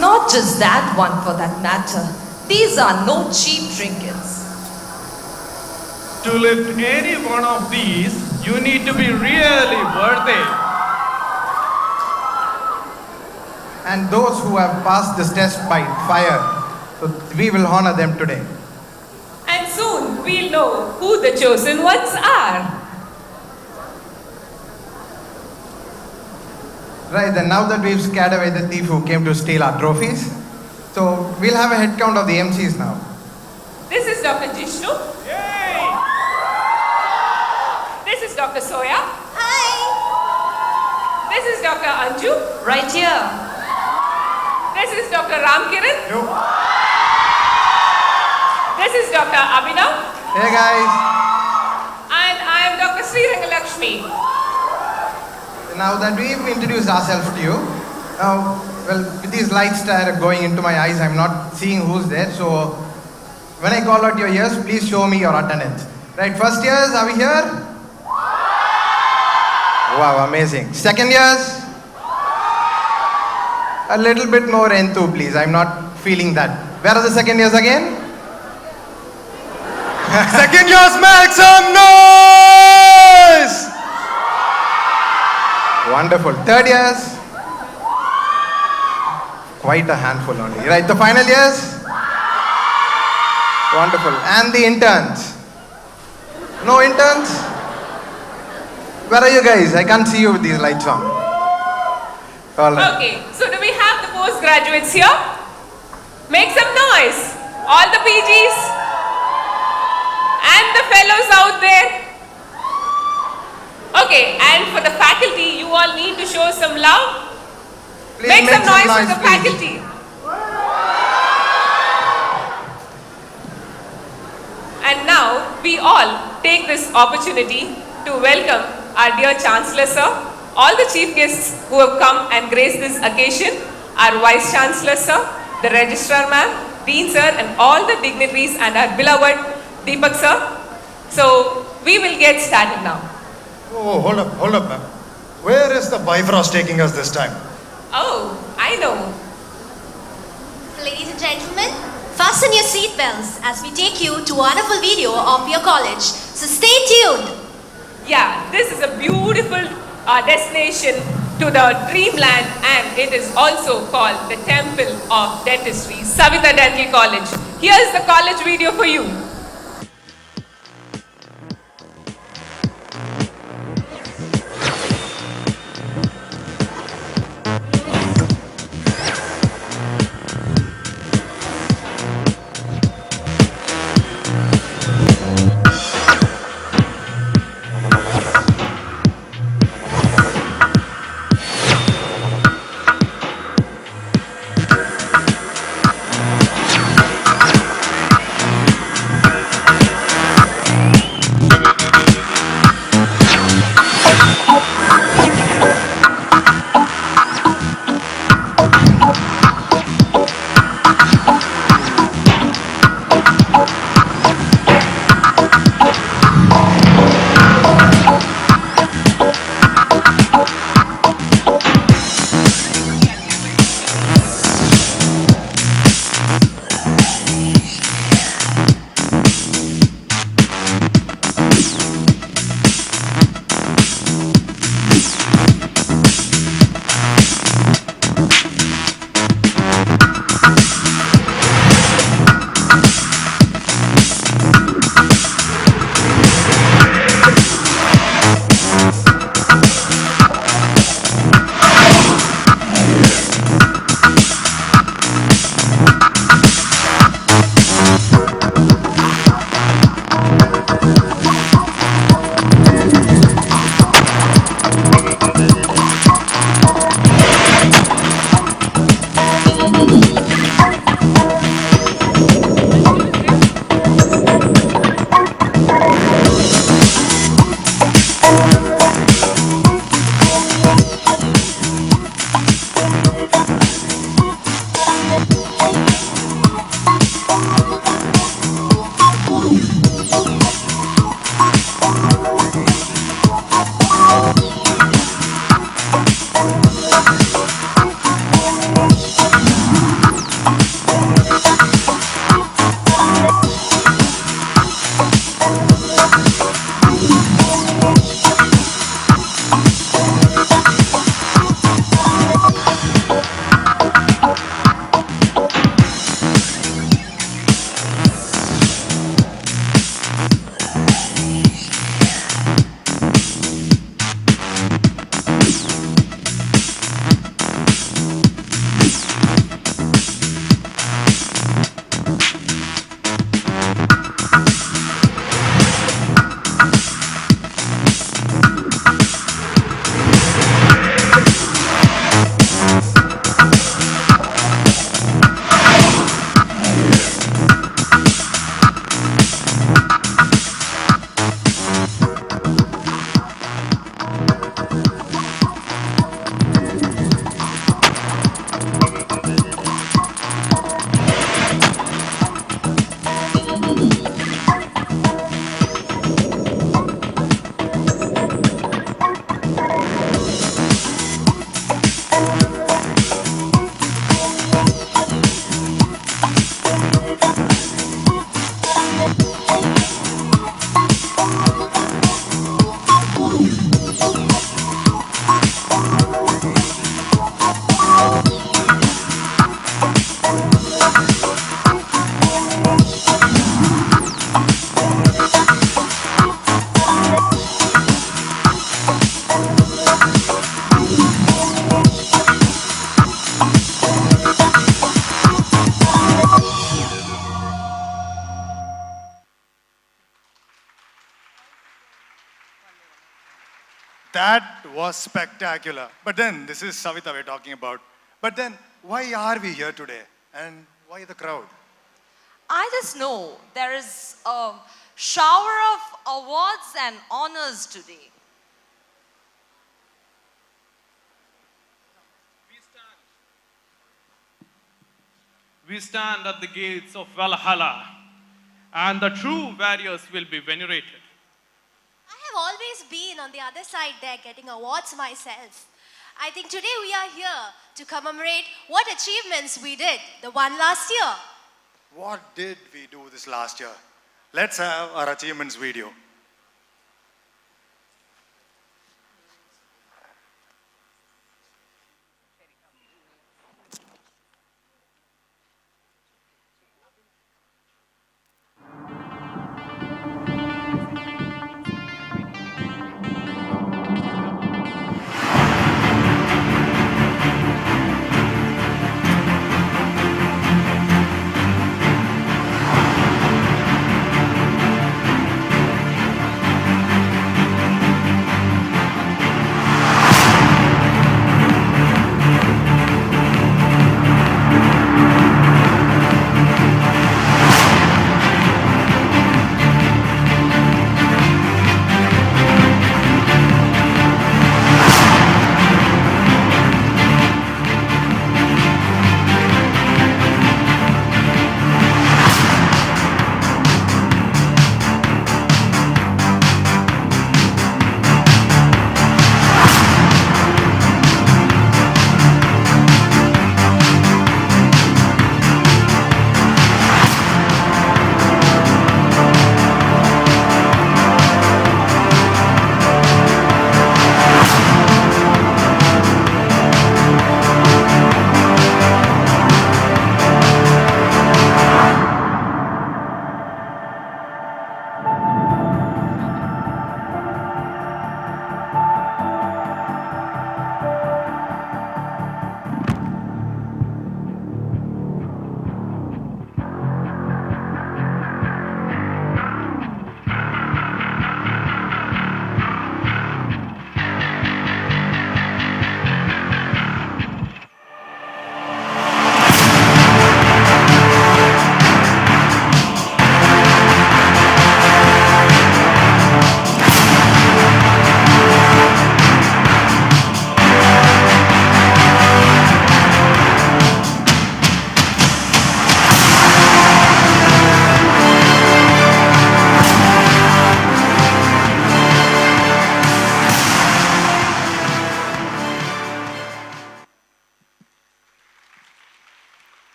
Not just that one for that matter. These are no cheap trinkets. To lift any one of these, you need to be really worthy. And those who have passed this test by fire, so we will honor them today. And soon we'll know who the chosen ones are. Right, then now that we've scared away the thief who came to steal our trophies, so we'll have a head count of the MCs now. This is Dr. Jishnu. Yay! This is Dr. Soya. Hi! This is Dr. Anju. Right here. This is Dr. Ramkiran. Yo. This is Dr. Abhinav. Hey guys, And I am Dr. Sri Rangalakshmi. now that we've introduced ourselves to you, now, well, with these lights going into my eyes, I'm not seeing who's there, so when I call out your years, please show me your attendance. Right, first years, are we here? Wow, amazing. Second years? A little bit more enthu, please. I'm not feeling that. Where are the second years again? Second years, make some noise! Wonderful. Third years? Quite a handful only. Right, the final years? Wonderful. And the interns? No interns? Where are you guys? I can't see you with these lights on. All right. Okay, so do we have the postgraduates here? Make some noise. All the PGs and the fellows out there. Okay, and for the faculty, you all need to show some love. Please Make some noise for the please. faculty. And now, we all take this opportunity to welcome our dear Chancellor Sir, all the chief guests who have come and graced this occasion, our Vice Chancellor Sir, the Registrar Ma'am, Dean Sir, and all the dignitaries, and our beloved Deepak Sir. So, we will get started now. Oh, hold up, ma'am. Where is the Bifrost taking us this time? Oh, I know. Ladies and gentlemen, fasten your seatbelts as we take you to a wonderful video of your college. So stay tuned. Yeah, this is a beautiful destination to the dreamland, and it is also called the Temple of Dentistry, Saveetha Dental College. Here's the college video for you. That was spectacular. But then, this is Saveetha we're talking about. But then, why are we here today? And why the crowd? I just know there is a shower of awards and honors today. We stand at the gates of Valhalla, and the true warriors will be venerated. I have always been on the other side there getting awards myself. I think today we are here to commemorate what achievements we did the one last year. What did we do this last year? Let's have our achievements video.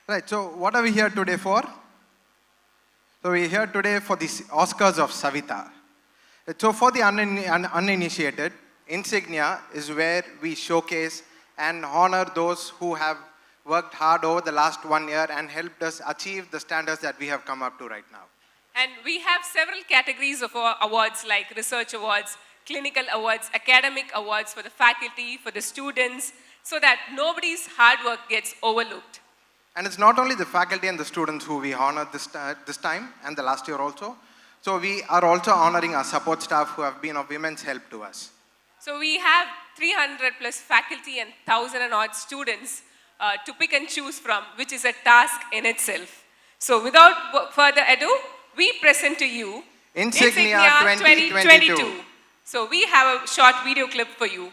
Right, so what are we here today for? So we're here today for the Oscars of Saveetha. So for the uninitiated, INSIGNIA is where we showcase and honor those who have worked hard over the last 1 year and helped us achieve the standards that we have come up to right now. And we have several categories of awards like research awards, clinical awards, academic awards for the faculty, for the students, so that nobody's hard work gets overlooked. And it's not only the faculty and the students who we honor this time and the last year also. So we are also honoring our support staff who have been of immense help to us. So we have 300 plus faculty and 1,000 and odd students to pick and choose from, which is a task in itself. So without further ado, we present to you INSIGNIA 2022. So we have a short video clip for you.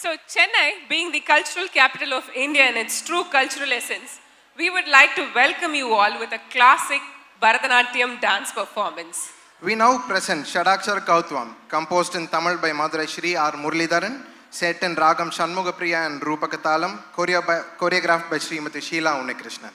So Chennai, being the cultural capital of India in its true cultural essence, we would like to welcome you all with a classic Bharatanatyam dance performance. We now present Shadakshar Kautvam, composed in Tamil by Madurai Shri R. Muralidharan, set in Ragam Shanmugapriya and Rupakatalam, choreographed by Srimati Sheila Unnikrishnan.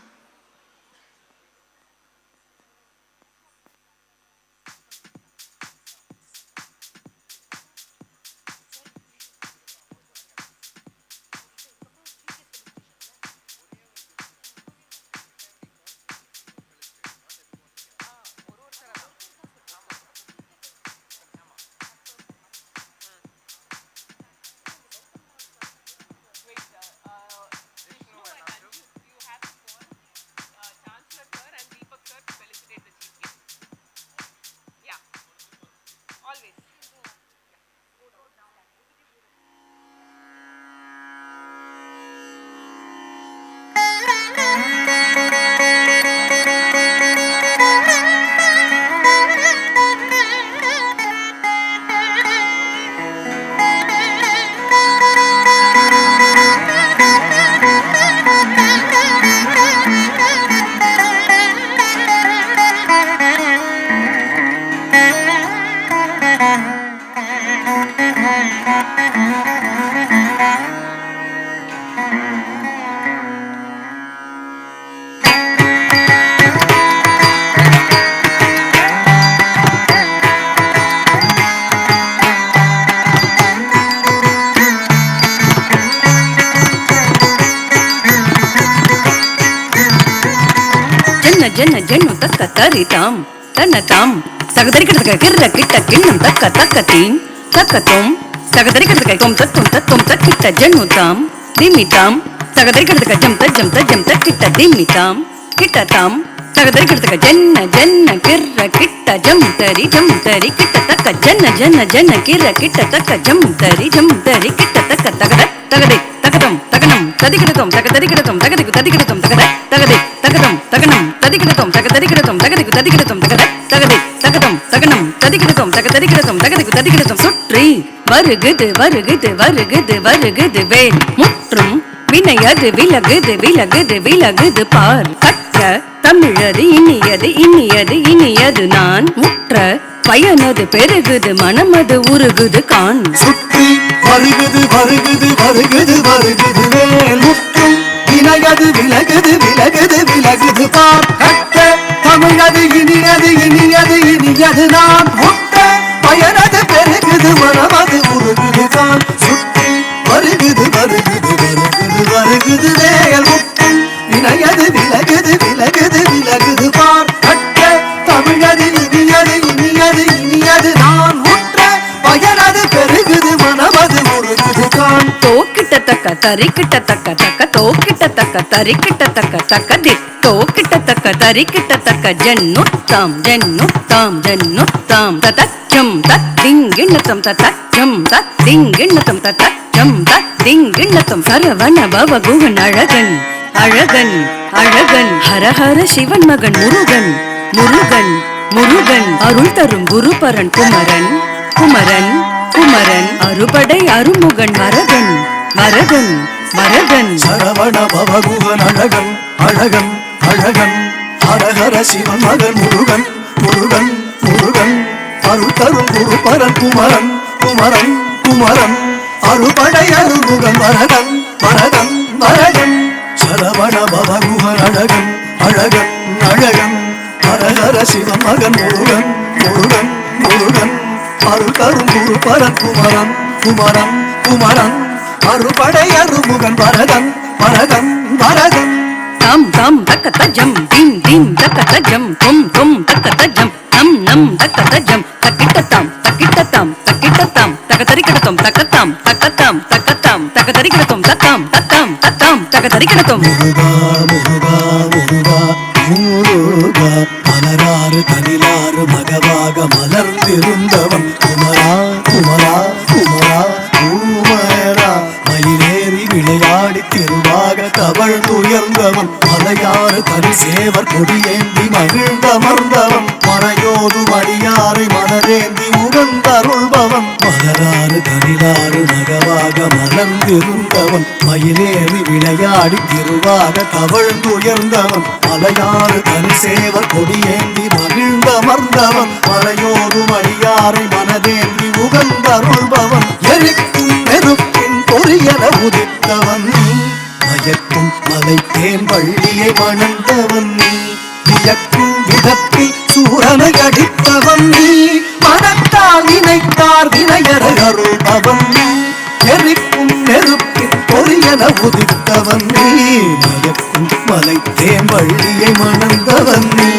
ஜன்ன Jahnu தக்க தரிதாம் தன்னதாம் தகதரிக்கிறதுக்கு கிர்ர கிட்ட கிண்ணம் தக்க தக்கத்தீம் தக்கத்தும் தகதரிக்கிறதுக்கு தொம் தத்தும் தத்தும் தக்கிட்ட ஜன்னுதாம் திமிதாம் தகதரிக்கிறதுக்கு ஜம் தஜம் தக்கிட்ட திமிதாம் கிட்டதாம் தகதரிக்கிறதுக்கு ஜன்ன ஜன்ன கிர்ர கிட்ட ஜம் தரி கிட்ட தக்க ஜன்ன கிர்ர கிட்ட தக்க ஜம் தரி கிட்ட தக்க தகத தகதை தகதம் தகனம் ததிகிடத்தோம் தகதரிகிடத்தோம் தகதிக்கு ததிகிடத்தோம் தகத தகதை தகதம் தகனம் ததிகிடத்தோம் தகதரிகிடத்தோம் தகதிக்கு ததிகிடத்தோம் தகத தகதை தகதம் தகனம் ததிகிடத்தோம் தகதரிகிடத்தோம் தகதிக்கு ததிகிடத்தோம் சுற்றி வருகுது வருகுது வருகுது வருகுது வேல் முற்றும் வினையது விலகுது விலகுது விலகுது பார் கற்ற தமிழது இனியது இனியது இனியது நான் முற்ற பயனது பெருகுது மனமது உருகுது கான் சுற்றி வருகுது வருகுது வருகுது வருகுது வேல் முற்றும் வினையது விலகுது விலகுது விலகுது பார் கற்ற தமிழது இனியது இனியது இனியது நான் முற்ற பயனது பெருகுது மனமது உருகுது கான் சுற்றி வருகுது வருகுது வருகுது வருகுது வேல் முற்றும் வினையது விலகுது விலகுது விலகுது பார் கற்ற தமிழது இனியது இனியது இனியது நான் முற்ற பயனது பெருகுது மனமது உருகுது கான் தோக்கிட்ட தக்க தரிக்கிட்ட தக்க தக்க தோக்கிட்ட தக்க தரிக்கிட்ட தக்க தக்க திட்டோக்கிட்ட தக்க தரிக்கிட்ட தக்க ஜன்னுத்தாம் ஜன்னுத்தாம் ஜன்னுத்தாம் ததச்சம் தத்திங்கிண்ணத்தம் ததச்சம் தத்திங்கிண்ணத்தம் ததச்சம் தத்திங்கிண்ணத்தம் சரவண பவ குகன் அழகன் அழகன் அழகன் ஹரஹர சிவன் மகன் முருகன் முருகன் முருகன் அருள் தரும் குருபரன் குமரன் குமரன் குமரன் அறுபடை அருமுகன் வரகன் வரகன் வரகன் சரவண பவகுகன் அழகன் அழகன் அழகன் ஹரஹர சிவன் மகன் முருகன் முருகன் முருகன் அருள் தரும் குருபரன் குமரன் குமரன் குமரன் அறுபடை அருமுகன் வரகன் வரகன் வரகன் சரவண பவகுகன் அழகன் அழகன் அழகன் ஹரஹர சிவன் மகன் முருகன் முருகன் முருகன் அருள் தரும் குருபரன் குமரன் குமரன் குமரன் அறுபடை அருமுகன் வரதன் வரதன் வரதன் தாம் தாம் தக்க தஜம் தீம் தீம் தக்க தஜம் தொம் தொம் தக்க தஜம் நம் நம் தக்க தஜம் தக்கிட்டத்தாம் தக்கிட்டத்தாம் தக்கிட்டத்தாம் தகதரிக்கிடத்தோம் தக்கத்தாம் தக்கத்தாம் தக்கத்தாம் தகதரிக்கிடத்தோம் தத்தாம் தத்தாம் தத்தாம் தகதரிக்கிடத்தோம் முருகா முருகா முருகா முருகா மலராறு தனிலாறு மகவாக மலர்ந்திருந்தவன் குமரா குமரா குமரா குமரா மயிலேறி விளையாடி திருவாக தவழ்ந்துயர்ந்தவன் மலையாறு தனி சேவர் கொடியேந்தி மகிழ்ந்தமர்ந்தவன் மறையோடு மடியாரை மனதேந்தி உகந்தருள்பவன் மலராறு தனிலாறு மகவாக மலர்ந்திருந்தவன் மயிலேறி விளையாடி திருவாக தவழ்ந்துயர்ந்தவன் மலையாறு தனி சேவர் கொடியேந்தி மகிழ்ந்தமர்ந்தவன் மலையோரும் அடியாரை மனதேந்தி உகந்தருள்பவன் எரிக்கும் நெருப்பின் பொறியன உதித்தவன் மயக்கும் மலை தேன் வள்ளியை மணந்தவன் வியக்கும் விதத்தில் சூரனை அடித்தவன் நீ மனத்தால் நினைத்தார் வினையற அருள்பவன் நீ எரிக்கும் நெருப்பின் பொறியன உதித்தவன் நீ மயக்கும் மலை தேன் வள்ளியை மணந்தவன் நீ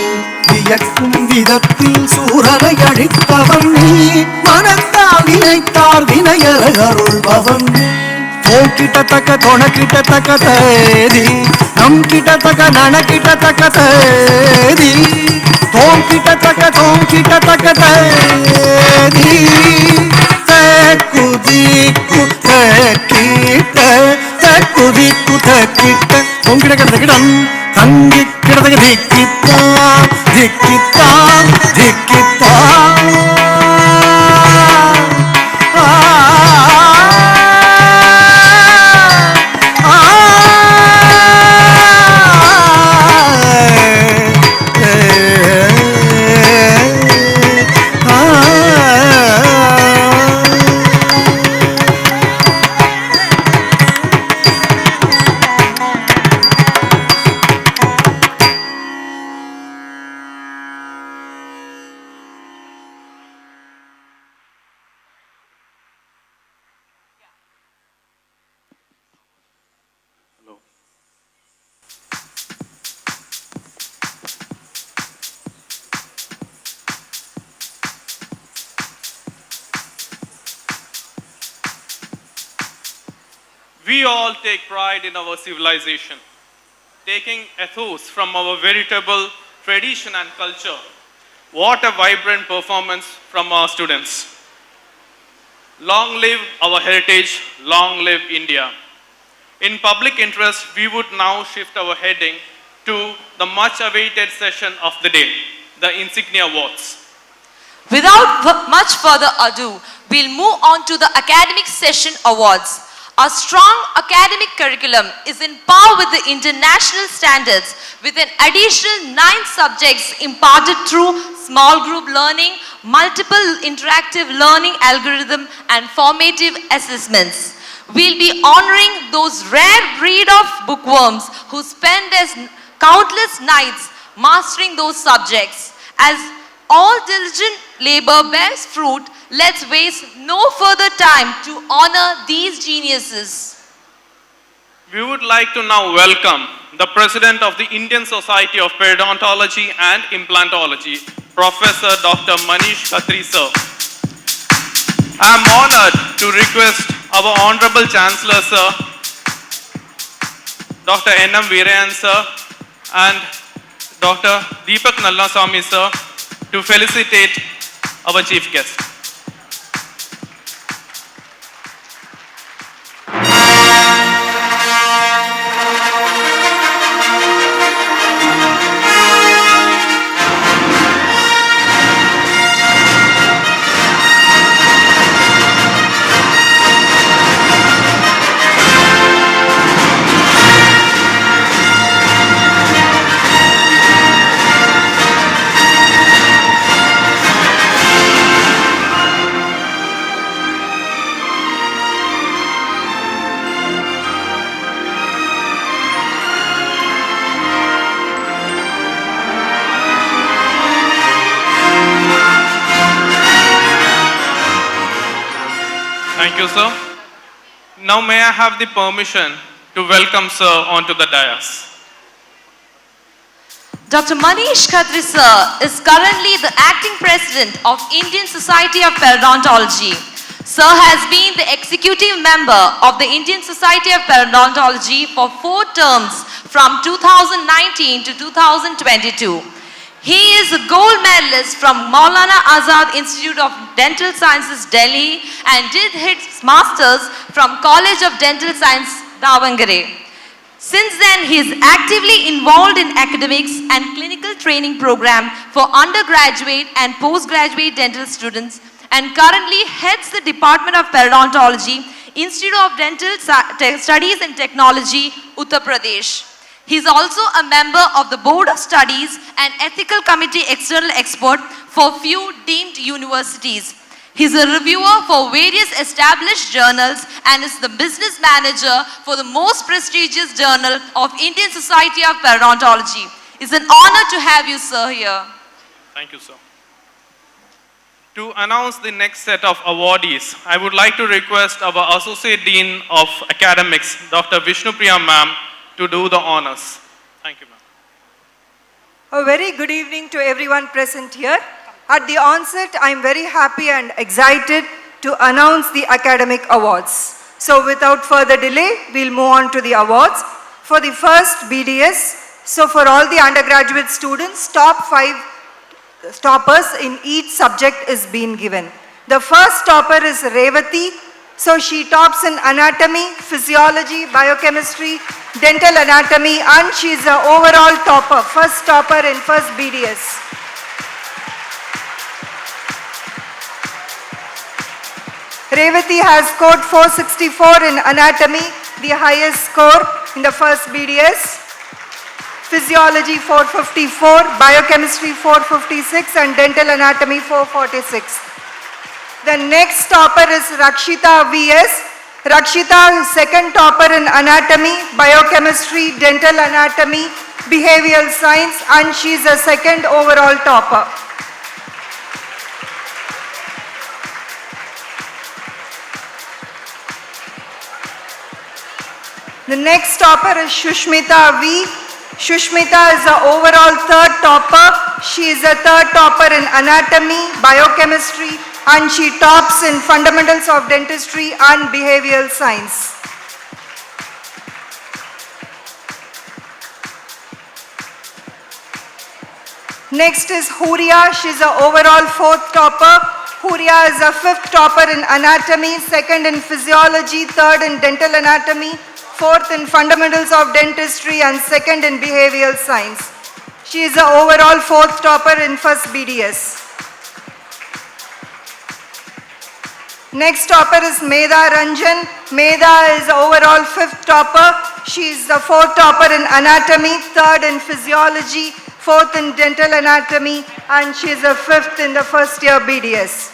வியக்கும் விதத்தில் சூரனை அழித்தவன் நீ மனத்தால் நினைத்தார் வினையற அருள்பவன் நீ ஓம் கிட்ட தக்க தொண கிட்ட தக்க தேதி நம் கிட்ட தக்க நன கிட்ட தக்க தேதி தோம் கிட்ட தக்க தேதி குதிக்கு கிட்ட குதிக்கு கிட்ட ஓம் கிட்ட கிடம் தங்கி கிடதக திக்கித்தா திக்கித்தா திக்கித்தா We all take pride in our civilization, taking ethos from our veritable tradition and culture. What a vibrant performance from our students. Long live our heritage, long live India. In public interest, we would now shift our heading to the much awaited session of the day, the INSIGNIA Awards. Without much further ado, we'll move on to the Academic Session Awards. A strong academic curriculum is in par with the international standards, with an additional 9 subjects imparted through small group learning, multiple interactive learning algorithm and formative assessments. We'll be honoring those rare breed of bookworms who spend their countless nights mastering those subjects. As all diligent labor bears fruit, let's waste no further time to honor these geniuses. We would like to now welcome the President of the Indian Society of Periodontology and Implantology, Professor Dr. Manish Khatri sir. I am honored to request our Honorable Chancellor sir, Dr. N.M. Veerayan sir and Dr. Deepak Nallaswamy sir to felicitate our chief guest. Thank you, sir. Now may I have the permission to welcome sir onto the dais. Dr. Manish Khatri sir is currently the acting president of Indian Society of Periodontology. Sir has been the executive member of the Indian Society of Periodontology for 4 terms from 2019 to 2022. He is a gold medalist from Maulana Azad Institute of Dental Sciences, Delhi, and did his master's from College of Dental Science, Davangere. Since then, he is actively involved in academics and clinical training program for undergraduate and postgraduate dental students, and currently heads the Department of Periodontology, Institute of Dental Studies and Technology, Uttar Pradesh. He is also a member of the Board of Studies and Ethical Committee External Expert for few deemed universities. He is a reviewer for various established journals and is the business manager for the most prestigious journal of Indian Society of Periodontology. It's an honor to have you, sir, here. Thank you, sir. To announce the next set of awardees, I would like to request our Associate Dean of Academics, Dr. Vishnupriya ma'am, to do the honors. Thank you, ma'am. A very good evening to everyone present here. At the onset, I am very happy and excited to announce the academic awards. So without further delay, we'll move on to the awards. For the first BDS, so for all the undergraduate students, top 5 toppers in each subject is being given. The first topper is Revati. So she tops in anatomy, physiology, biochemistry, dental anatomy, and she's the overall topper, first topper in first BDS. Revati has scored 464 in anatomy, the highest score in the first BDS. Physiology 454, biochemistry 456, and dental anatomy 446. The next topper is Rakshita VS. Rakshita is second topper in anatomy, biochemistry, dental anatomy, behavioral science, and she is a second overall topper. The next topper is Shushmita V. Shushmita is the overall third topper. She is a third topper in anatomy, biochemistry, and she tops in fundamentals of dentistry and behavioral science. Next is Huria. She is the overall fourth topper. Huria is the fifth topper in anatomy, second in physiology, third in dental anatomy, fourth in fundamentals of dentistry, and second in behavioral science. She is the overall fourth topper in first BDS. Next topper is Medha Ranjan. Medha is the overall fifth topper. She is the fourth topper in anatomy, third in physiology, fourth in dental anatomy, and she is the fifth in the first year BDS.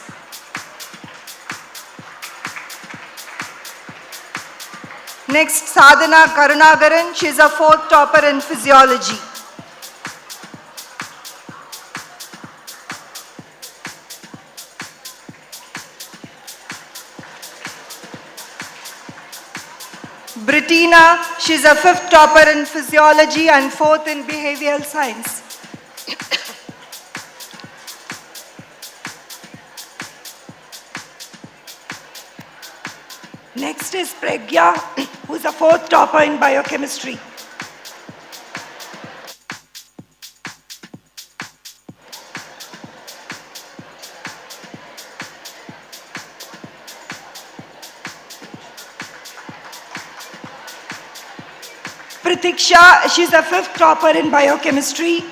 Next, Sadhana Karunagaran. She is a fourth topper in physiology. Britina, she is a fifth topper in physiology and fourth in behavioral science. Next is Pragya, who is a fourth topper in biochemistry. Pratiksha, she's a fifth topper in biochemistry.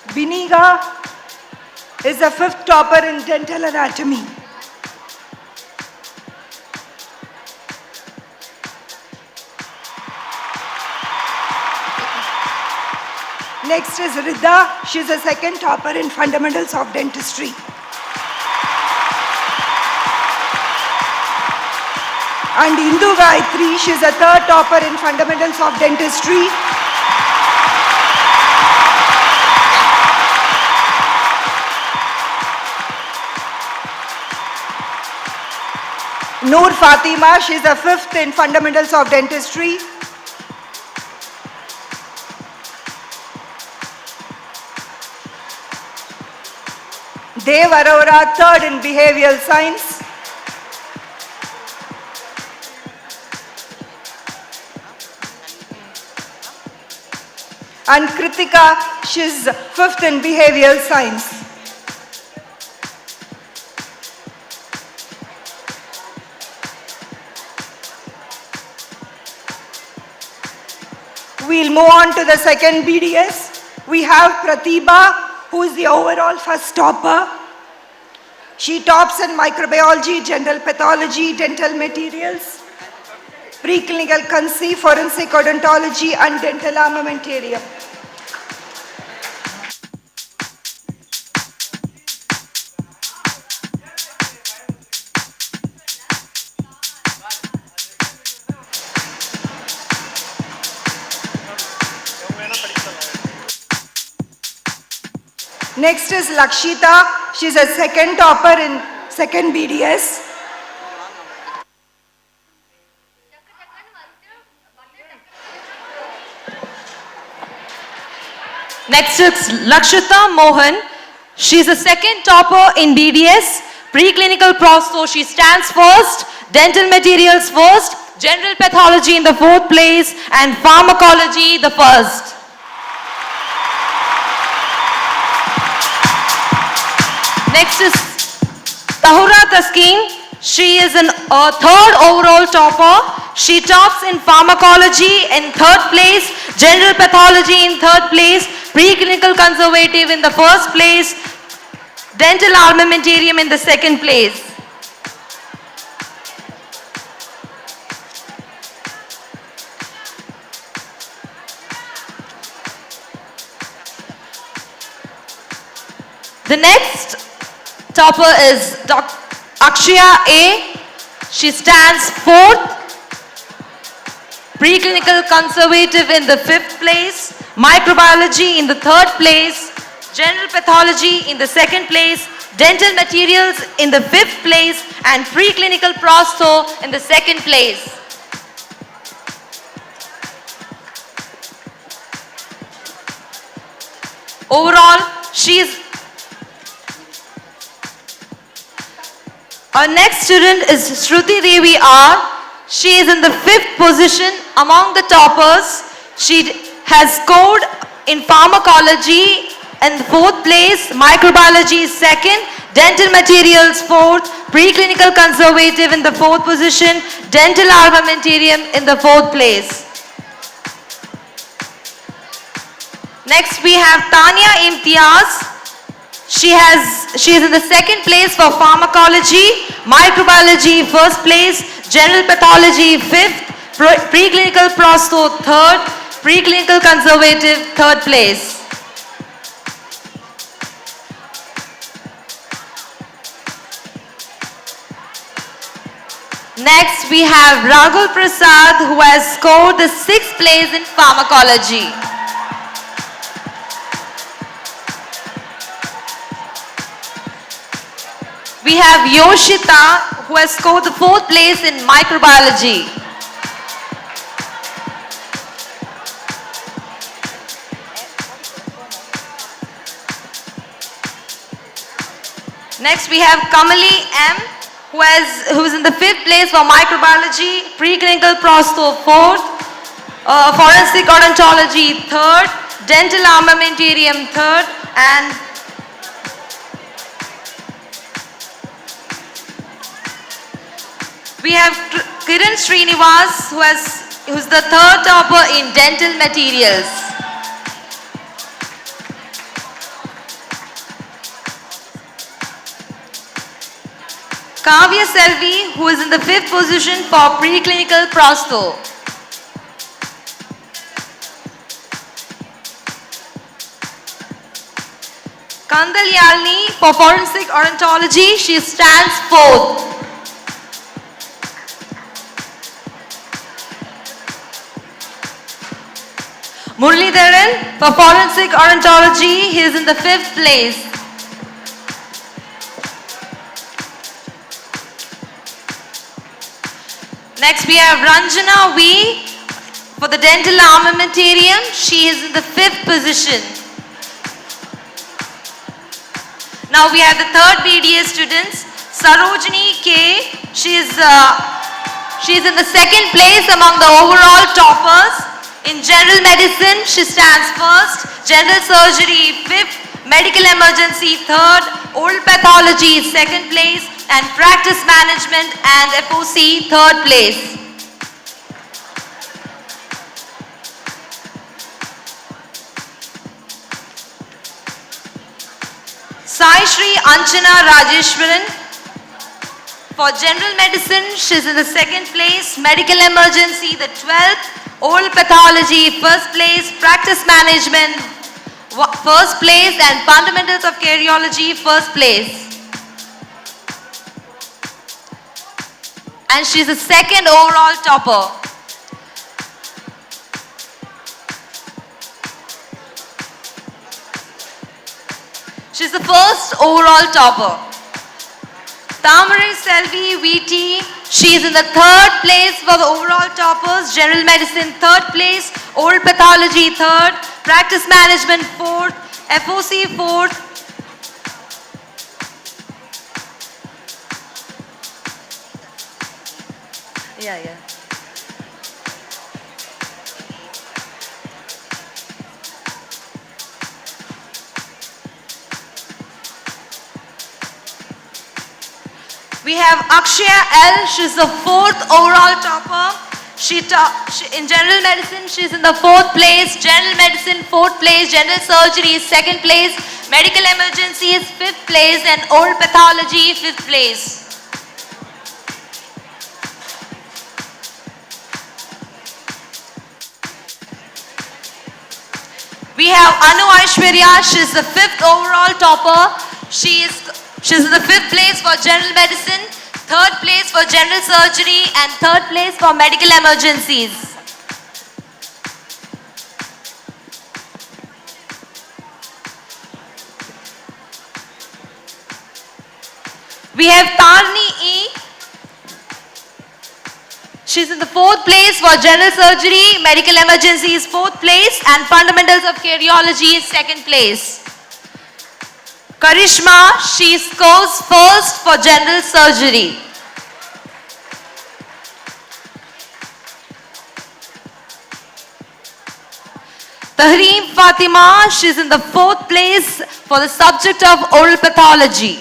Biniga is a fifth topper in dental anatomy. Next is Rida. She's a second topper in fundamentals of dentistry. And Indu Gayatri, she's a third topper in fundamentals of dentistry. Noor Fatima, she's the fifth in fundamentals of dentistry. Dev Arora, third in behavioral science. And Kritika, she's fifth in behavioral science. We'll move on to the second BDS. We have Pratibha, who is the overall first topper. She tops in microbiology, general pathology, dental materials, preclinical consi, forensic odontology, and dental armamentarium. Next is Lakshita. She's a second topper in second BDS. Next is Lakshita Mohan. She's a second topper in BDS, preclinical prosto. She stands first, dental materials first, general pathology in the fourth place, and pharmacology the first. Next is Tahura Taskin. She is a third overall topper. She tops in pharmacology in third place, general pathology in third place, preclinical conservative in the first place, dental armamentarium in the second place. The next topper is Dr. Akshaya A. She stands fourth, preclinical conservative in the fifth place, microbiology in the third place, general pathology in the second place, dental materials in the fifth place, and preclinical prosto in the second place. Overall, our next student is Shruti Devi R. She is in the fifth position among the toppers. She has scored in pharmacology in the fourth place, microbiology is second, dental materials fourth, preclinical conservative in the fourth position, dental armamentarium in the fourth place. Next we have Tanya Imtiaz. She is in the second place for pharmacology, microbiology first place, general pathology fifth, preclinical prosto third, preclinical conservative third place. Next we have Raghul Prasad, who has scored the sixth place in pharmacology. We have Yoshita, who has scored the fourth place in microbiology. Next we have Kamali M, who is in the fifth place for microbiology, preclinical prosto fourth, forensic odontology third, dental armamentarium third, and we have Kiran Srinivas, who's the third topper in dental materials. Kavya Selvi, who is in the fifth position for preclinical prosto. Kandal Yalni, for forensic odontology, she stands fourth. Muralidharan, for forensic odontology, he is in the fifth place. Next we have Ranjana V, for the dental armamentarium, she is in the fifth position. Now we have the third BDS students, Sarojini K, she is in the second place among the overall toppers. In general medicine, she stands first, general surgery fifth, medical emergency third, oral pathology second place, and practice management and FOC third place. Sai Shri Anjana Rajeshwaran. For general medicine, she's in the second place. Medical emergency, the 12th. Oral pathology, first place. Practice management, first place. And fundamentals of cardiology, first place. And she's the second overall topper. She's the first overall topper. Tamarai Selvi VT, she is in the third place for the overall toppers. General medicine, third place. Oral pathology, third. Practice management, fourth. FOC, fourth. Yeah. We have Akshaya L. She's the fourth overall topper. In general medicine, she's in the fourth place. General medicine, fourth place. General surgery is second place. Medical emergency is fifth place. And oral pathology, fifth place. We have Anu Aishwarya. She's the fifth overall topper. She's in the fifth place for general medicine, third place for general surgery, and third place for medical emergencies. We have Tarni E. She's in the fourth place for general surgery, medical emergencies, fourth place, and fundamentals of cardiology, second place. Karishma, she scores first for general surgery. Tahreem Fatima, she's in the fourth place for the subject of oral pathology.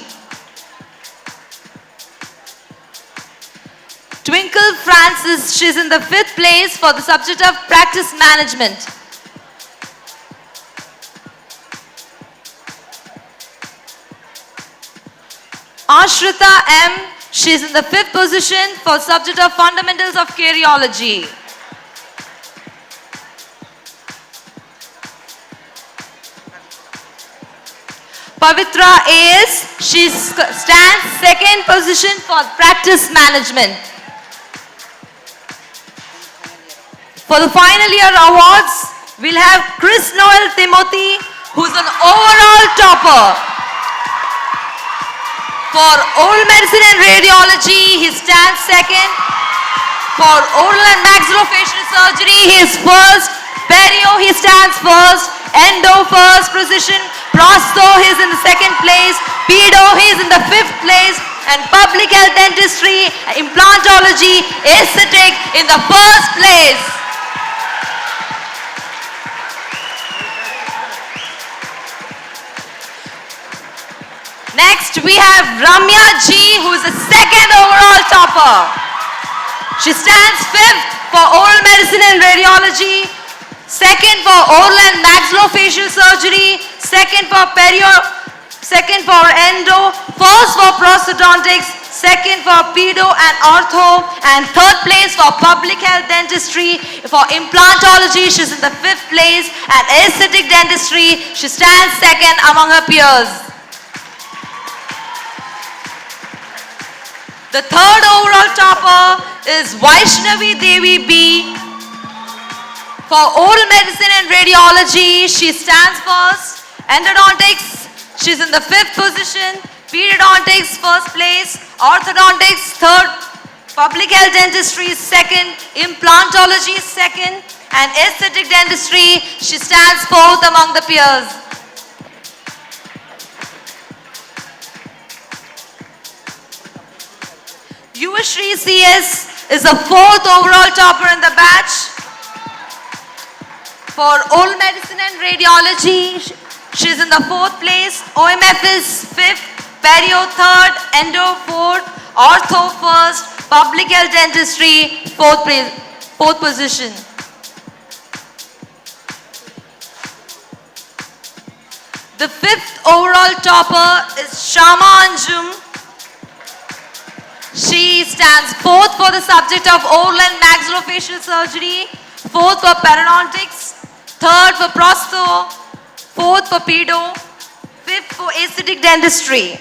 Twinkle Francis, she's in the fifth place for the subject of practice management. Ashrita M, she's in the fifth position for subject of fundamentals of cardiology. Pavitra AS, she stands second position for practice management. For the final year awards, we'll have Chris Noel Timothy, who's an overall topper. For oral medicine and radiology, he stands second. For oral and maxillofacial surgery, he is first. Perio, he stands first. Endo, first position. Prosto, he is in the second place. Pedo, he is in the fifth place. And public health dentistry, implantology, aesthetic in the first place. Next, we have Ramya G, who is the second overall topper. She stands fifth for oral medicine and radiology, second for oral and maxillofacial surgery, second for perio, second for endo, first for prosthodontics, second for pedo and ortho, and third place for public health dentistry. For implantology, she's in the fifth place, and aesthetic dentistry, she stands second among her peers. The third overall topper is Vaishnavi Devi B. For oral medicine and radiology, she stands first. Endodontics, she's in the fifth position. Periodontics, first place. Orthodontics, third. Public health dentistry, second. Implantology, second. And aesthetic dentistry, she stands fourth among the peers. Yuvashri CS is the fourth overall topper in the batch. For oral medicine and radiology, she's in the fourth place. OMF is fifth, perio third, endo fourth, ortho first, public health dentistry fourth position. The The fifth overall topper is Shama Anjum. She stands fourth for the subject of oral and maxillofacial surgery, fourth for periodontics, third for prosto, fourth for pedo, fifth for aesthetic dentistry.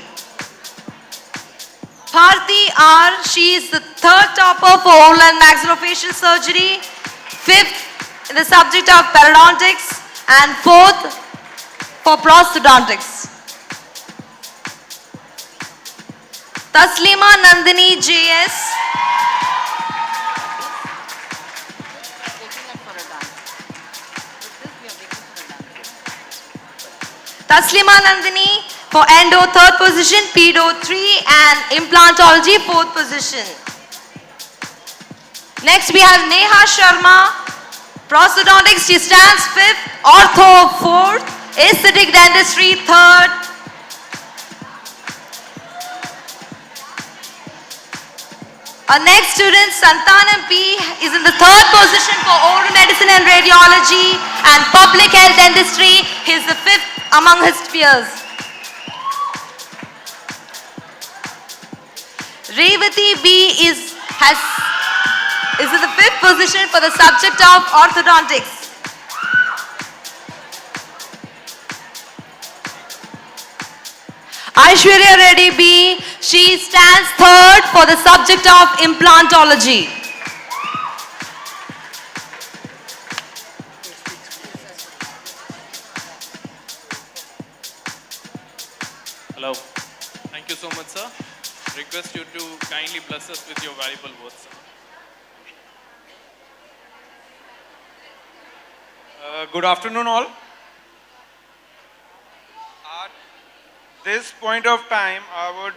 Bharti R, she is the third topper for oral and maxillofacial surgery, fifth in the subject of periodontics, and fourth for prosthodontics. Taslima Nandini JS. Taslima Nandini for endo, third position, pedo 3, and implantology, fourth position. Next we have Neha Sharma, prosthodontics, she stands fifth, ortho fourth, aesthetic dentistry third. Our next student, Santanam P, is in the third position for oral medicine and radiology and public health dentistry. He is the fifth among his peers. Revati B is in the fifth position for the subject of orthodontics. Aishwarya Reddy B, she stands third for the subject of implantology. Hello. Thank you so much, sir. Request you to kindly bless us with your valuable words, sir. Good afternoon, all. At this point of time, I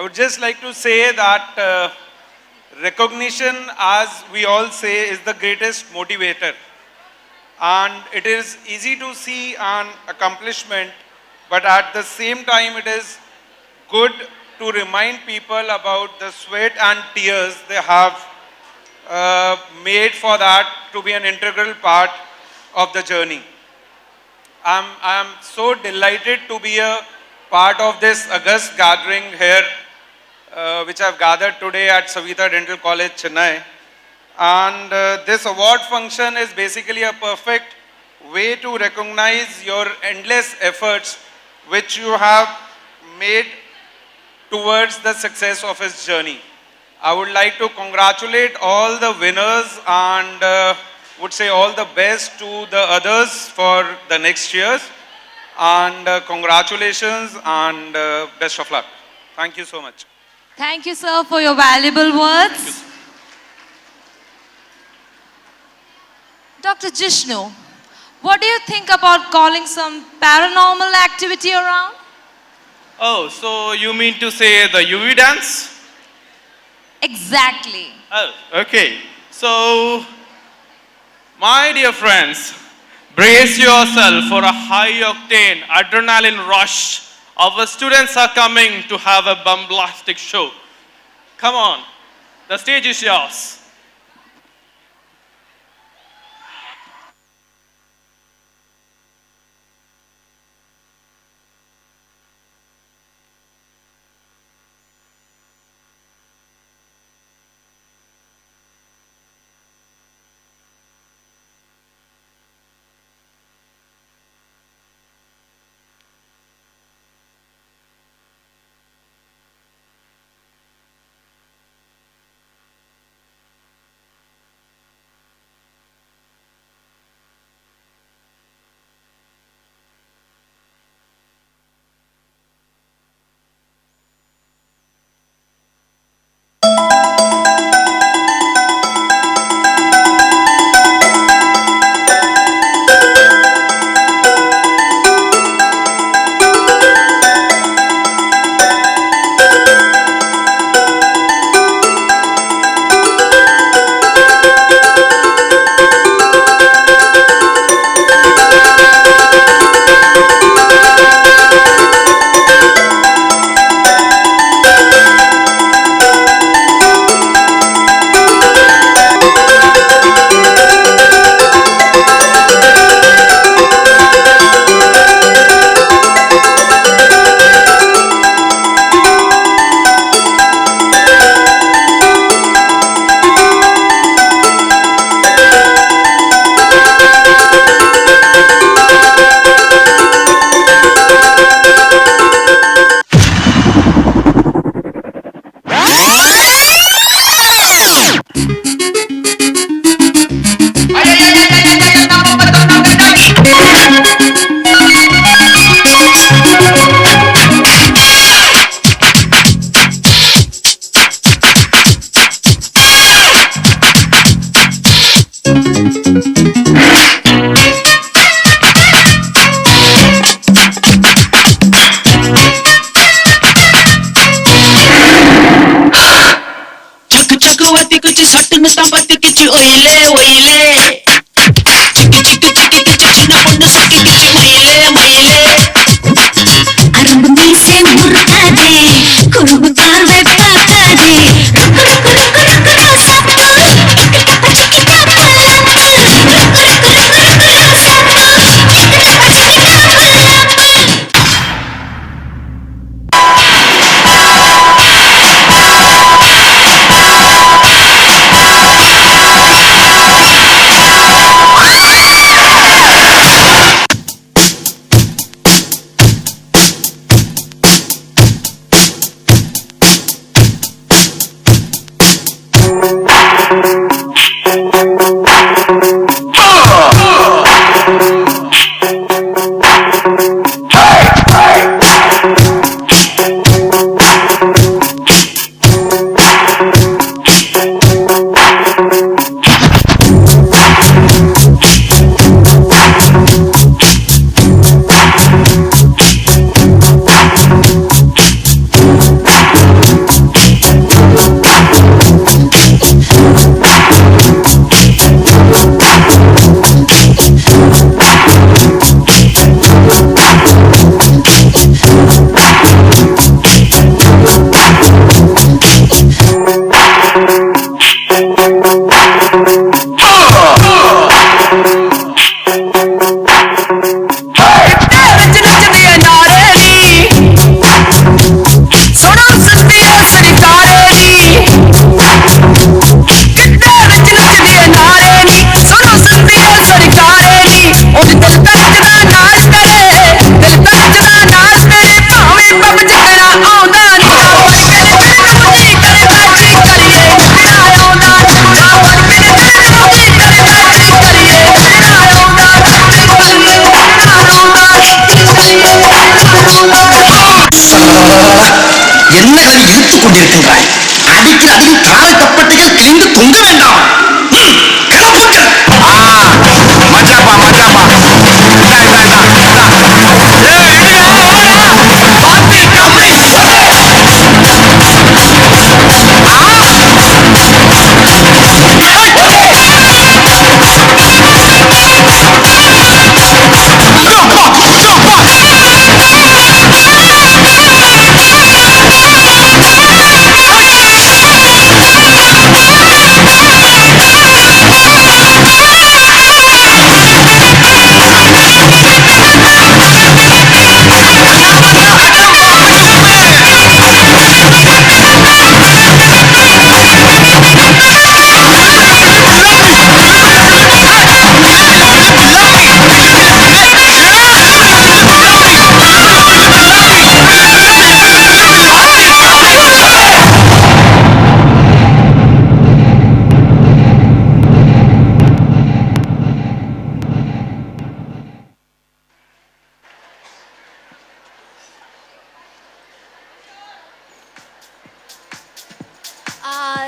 would just like to say that recognition, as we all say, is the greatest motivator. And it is easy to see an accomplishment, but at the same time, it is good to remind people about the sweat and tears they have made for that to be an integral part of the journey. I am so delighted to be a part of this august gathering here, which I've gathered today at Saveetha Dental College, Chennai. And this award function is basically a perfect way to recognize your endless efforts which you have made towards the success of his journey. I would like to congratulate all the winners and would say all the best to the others for the next years. And congratulations and best of luck. Thank you so much. Thank you, sir, for your valuable words. Dr. Jishnu, what do you think about calling some paranormal activity around? Oh, so you mean to say the UV dance? Exactly. Oh, okay. So, my dear friends, brace yourself for a high-octane adrenaline rush. Our students are coming to have a bombastic show. Come on, the stage is yours. சட்டுன்னு தான் பத்திக்கிச்சு ஒயிலே ஒயிலே சிக்கு சிக்கு சிக்கு கிச்சு சின்ன பொண்ணு சிக்கிக்கிச்சு மயிலே மயிலே அரும்பு மீசை முறுக்காதே குறும்பு பார்வை பார்க்காதே ருக்கு ருக்கு ருக்கு ருக்கு ரோசாப்பூ கிட்டப்பா கிட்டப்பா பல்லாப்பூ ருக்கு ருக்கு ருக்கு ருக்கு ரோசாப்பூ கிட்டப்பா கிட்டப்பா பல்லாப்பூ என்ன கவி இழுத்துக் கொண்டிருக்கின்றாய் அடிக்கிற அடியில் காலக்கப்பட்டைகள் கிழிந்து தொங்க வேண்டாம் மச்சாப்பா மச்சாப்பா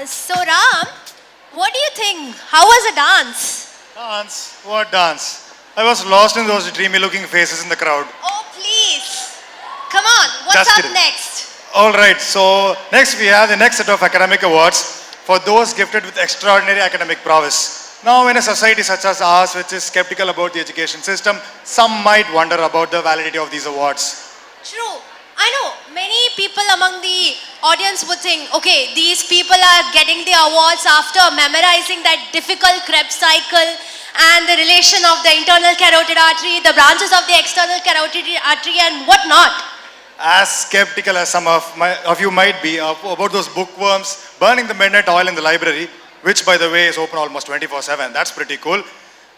So Ram, what do you think? How was the dance? Dance? What dance? I was lost in those dreamy looking faces in the crowd. Oh please. Come on, what's Just up kidding. next? Alright, so next we have the next set of academic awards for those gifted with extraordinary academic prowess. Now in a society such as ours, which is skeptical about the education system, some might wonder about the validity of these awards. True. I know many people among the audience would think, okay, these people are getting the awards after memorizing that difficult Krebs cycle and the relation of the internal carotid artery, the branches of the external carotid artery and whatnot. As skeptical as some of you might be about those bookworms burning the midnight oil in the library, which by the way is open almost 24/7, that's pretty cool.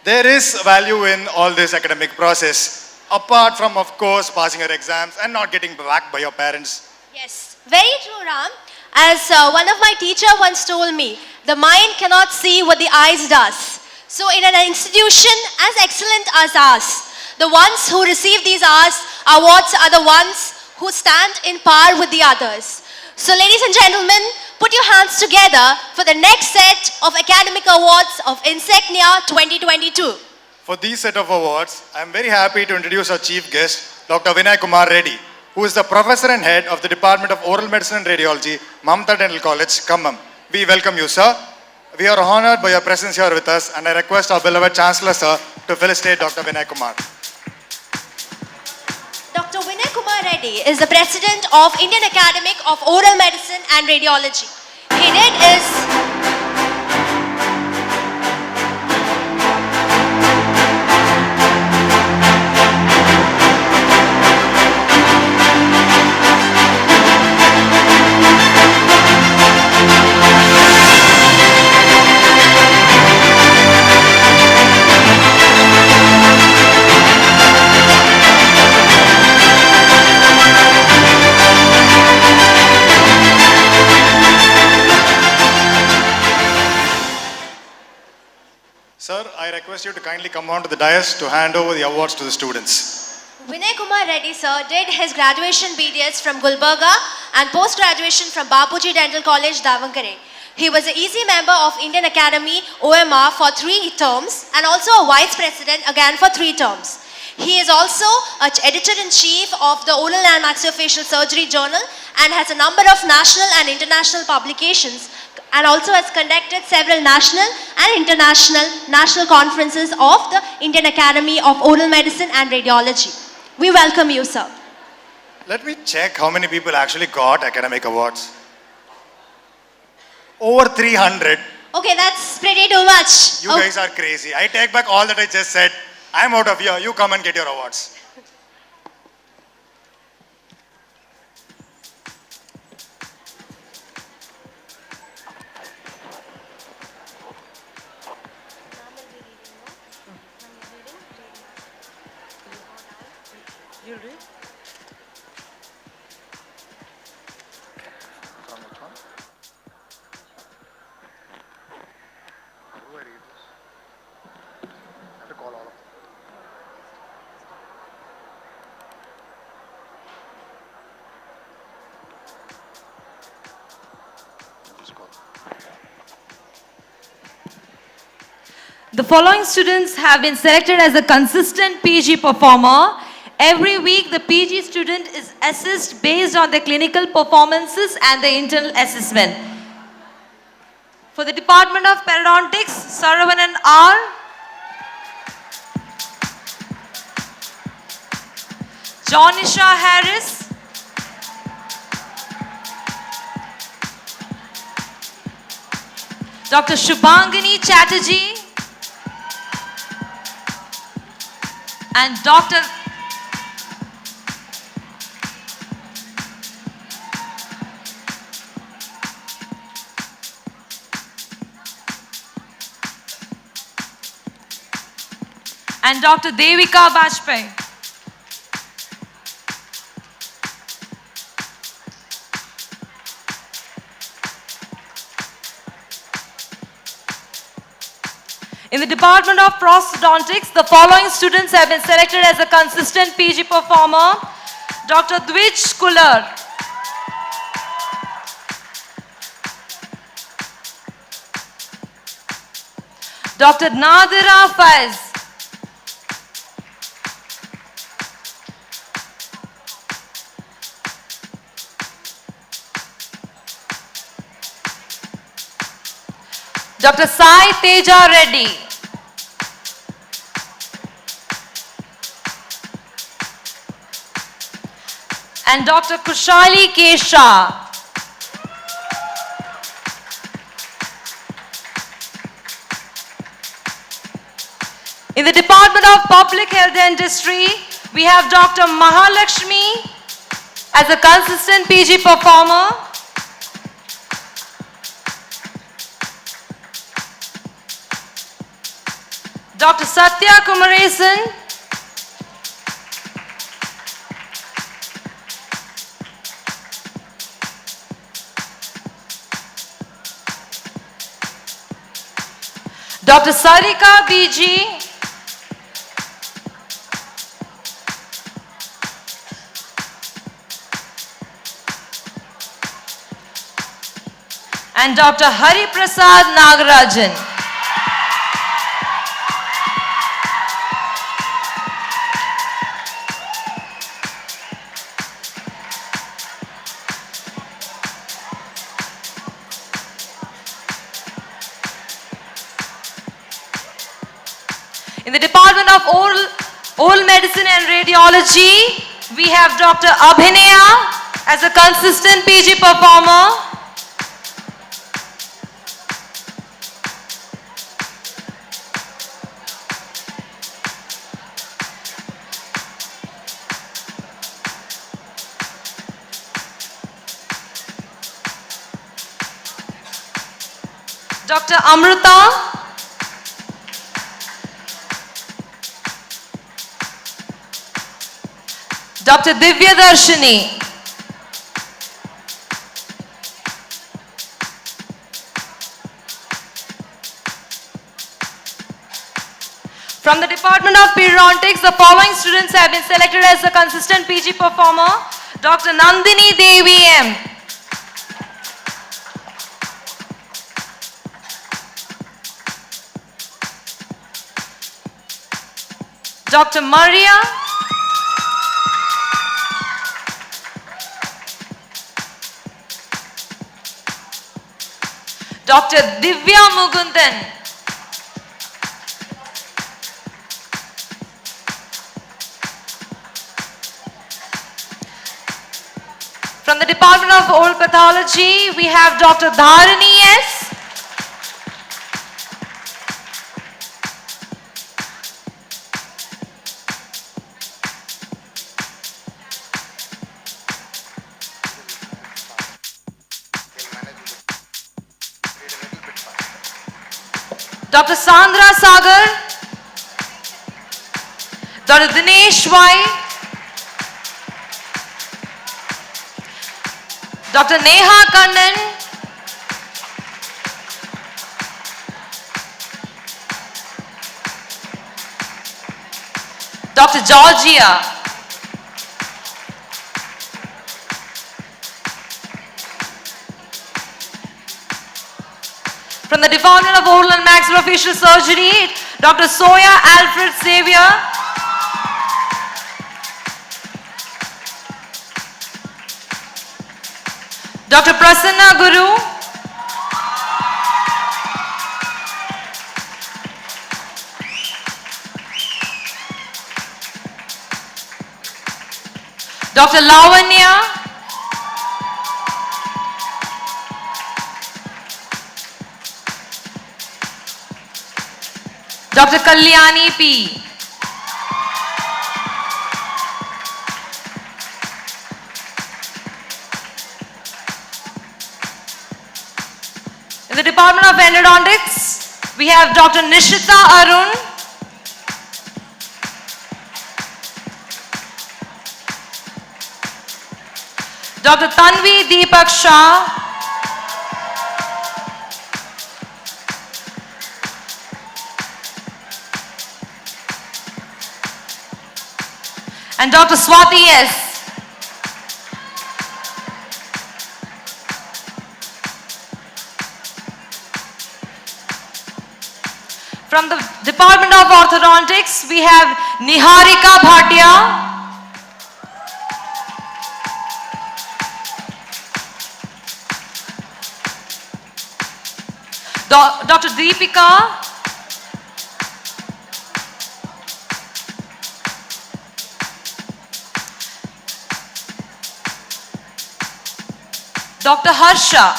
There is value in all this academic process. Apart from, of course, passing your exams and not getting whacked by your parents. Yes, very true, Ram. As one of my teacher once told me, the mind cannot see what the eyes does. So in an institution as excellent as ours, the ones who receive these awards are the ones who stand in par with the others. So ladies and gentlemen, put your hands together for the next set of academic awards of INSIGNIA 2022. For these set of awards, I am very happy to introduce our chief guest, Dr. Vinay Kumar Reddy, who is the professor and head of the Department of Oral Medicine and Radiology, Mamata Dental College, Khammam. We welcome you, sir. We are honored by your presence here with us, and I request our beloved Chancellor, sir, to felicitate Dr. Vinay Kumar. Dr. Vinay Kumar Reddy is the president of Indian Academy of Oral Medicine and Radiology. He did his Sir, I request you to kindly come on to the dais to hand over the awards to the students. Vinay Kumar Reddy sir did his graduation BDS from Gulbarga and post-graduation from Bapuji Dental College, Davangere. He was an easy member of Indian Academy OMR for 3 terms and also a vice president again for 3 terms. He is also an editor-in-chief of the Oral and Maxillofacial Surgery Journal and has a number of national and international publications, and also has conducted several national and national conferences of the Indian Academy of Oral Medicine and Radiology. We welcome you, sir. Let me check how many people actually got academic awards. Over 300. Okay, that's pretty too much. You guys are crazy. I take back all that I just said. I'm out of here. You come and get your awards. The following students have been selected as a consistent PG performer. Every week, the PG student is assessed based on their clinical performances and the internal assessment. For the Department of Periodontics, Saravanan R. Jonisha Harris. Dr. Shubhangini Chatterjee. And Dr. Devika Bajpayee. In the Department of Prosthodontics, the following students have been selected as a consistent PG performer. Dr. Dwij Kular. Dr. Nadira Faiz. Dr. Sai Teja Reddy. And Dr. Kushali K. Shah. In the Department of Public Health Dentistry, we have Dr. Mahalakshmi as a consistent PG performer. Dr. Satya Kumaresan. Dr. Sarika BG. And Dr. Hari Prasad Nagarajan. In the Department of Oral Medicine and Radiology, we have Dr. Abhinaya as a consistent PG performer. Dr. Amruta. Dr. Divya Darshini. From the Department of Periodontics, the following students have been selected as a consistent PG performer. Dr. Nandini Devi M. Dr. Maria. Dr. Divya Mugundan. From the Department of Oral Pathology, we have Dr. Dharani S. Dr. Sandra Sagar, Dr. Dinesh Y, Dr. Neha Kannan, Dr. Georgia, from the Department of Oral and Maxillofacial Surgery, Dr. Soya Alfred Xavier, Dr. Prasanna Guru, Dr. Lavanya, Dr. Kalyani P. In the Department of Endodontics, we have Dr. Nishita Arun, Dr. Tanvi Deepak Shah, and Dr. Swati S. From the Department of Orthodontics, we have Niharika Bhatia, Dr. Deepika, Dr. Harsha,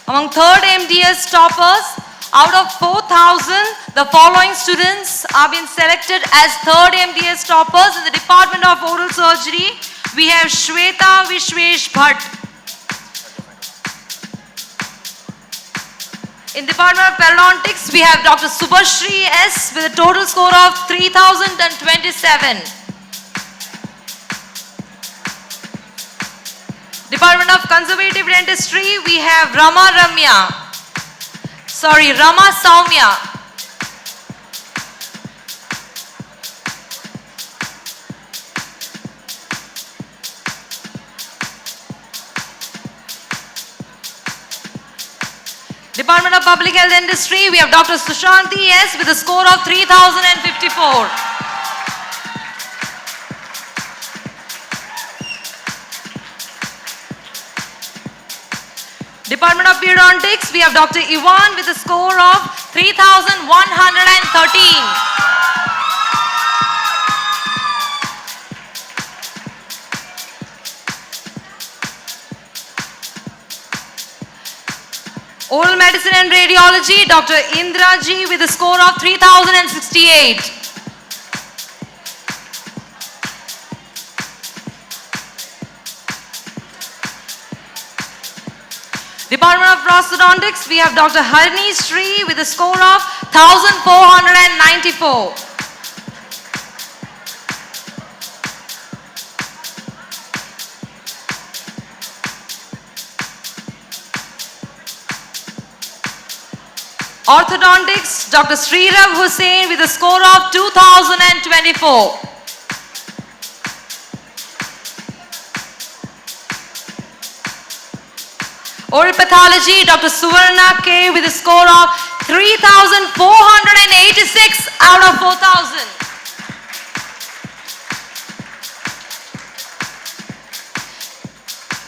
among third MDS toppers, out of 4,000, the following students are being selected as third MDS toppers. In the Department of Oral Surgery, we have Shweta Vishwesh Bhatt. In Department of Periodontics, we have Dr. Subhashri S. with a total score of 3,027. Department of Conservative Dentistry, we have Rama Saumya. Department of Public Health Dentistry, we have Dr. Sushanti S. with a score of 3,054. Department of Periodontics, we have Dr. Ivan with a score of 3,113. Oral Medicine and Radiology, Dr. Indraji with a score of 3,068. Department of Prosthodontics, we have Dr. Harini Sri with a score of 1,494. Orthodontics, Dr. Srirab Hussain with a score of 2,024. Oral Pathology, Dr. Suvarna K with a score of 3,486 out of 4,000.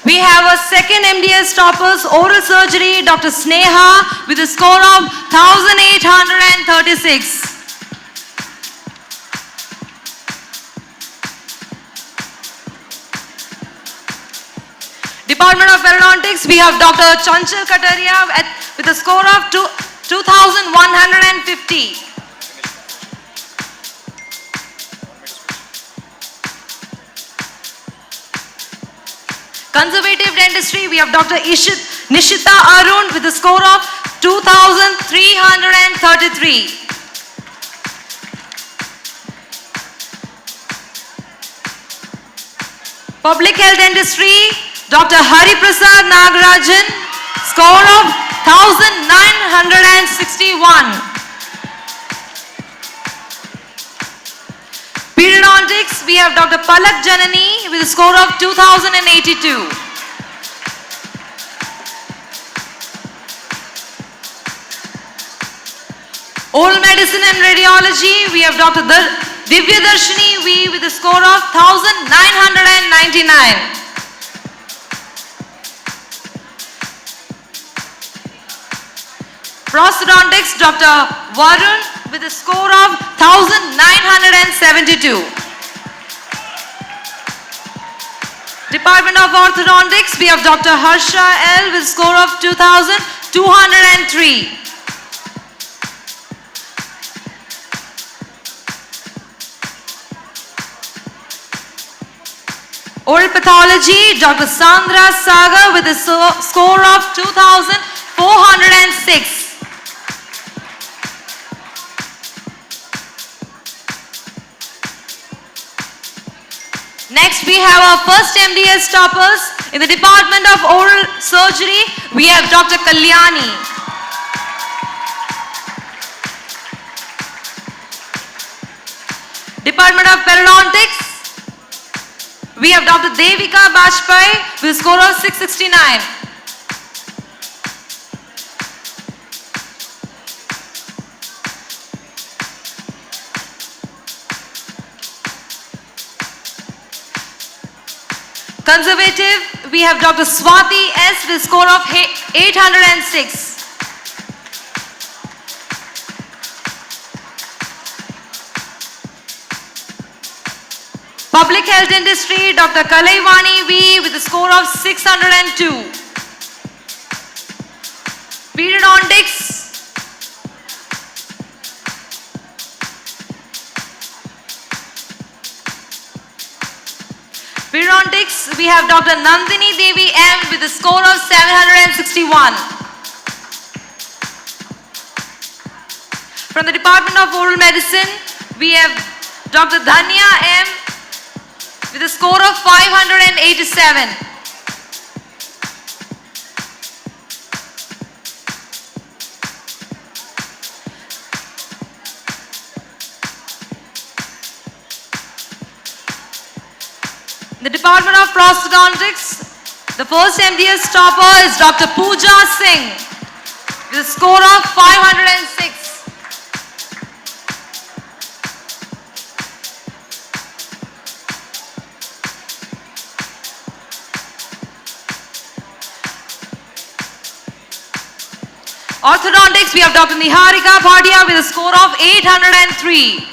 We have a second MDS toppers, Oral Surgery, Dr. Sneha with a score of 1,836. Department of Periodontics, we have Dr. Chanchal Kataria with a score of 2,150. Conservative Dentistry, we have Dr. Nishita Arun with a score of 2,333. Public Health Dentistry, Dr. Hari Prasad Nagarajan, score of 1,961. Periodontics, we have Dr. Palak Janani with a score of 2,082. Oral Medicine and Radiology, we have Dr. Divya Darshini V with a score of 1,999. Prosthodontics, Dr. Varun with a score of 1,972. Department of Orthodontics, we have Dr. Harsha L with a score of 2,203. Oral Pathology, Dr. Sandra Sagar with a score of 2,406. Next, we have our first MDS toppers. In the Department of Oral Surgery, we have Dr. Kalyani. Department of Periodontics, we have Dr. Devika Bajpai with a score of 669. Conservative, we have Dr. Swati S with a score of 806. Public Health Dentistry, Dr. Kalaivani V with a score of 602. Periodontics, we have Dr. Nandini Devi M with a score of 761. From the Department of Oral Medicine, we have Dr. Dhanya M with a score of 587. The Department of Prosthodontics, the first MDS topper is Dr. Pooja Singh with a score of 506. Orthodontics, we have Dr. Niharika Bhatia with a score of 803.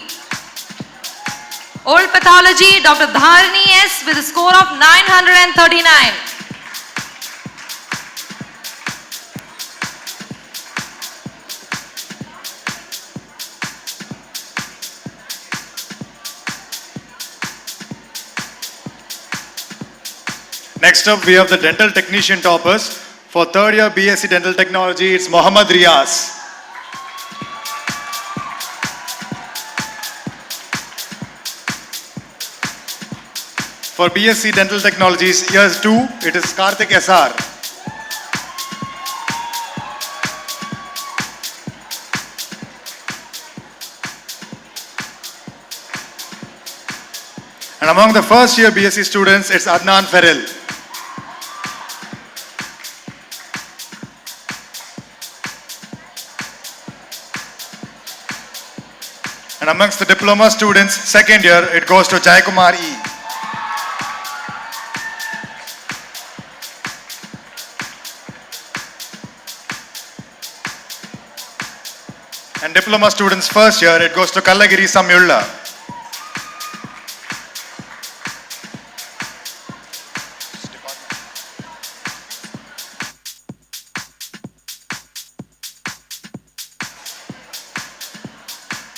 Old Pathology, Dr. Dharani S with a score of 939. Next up, we have the dental technician toppers. For third year BSc Dental Technology, it's Mohammad Riaz. For BSc Dental Technologies, years 2, it is Karthik SR. And among the first year BSc students, it's Adnan Ferrell. And amongst the diploma students, second year, it goes to Jaikumar E. And diploma students first year, it goes to Kallagiri Samyulla.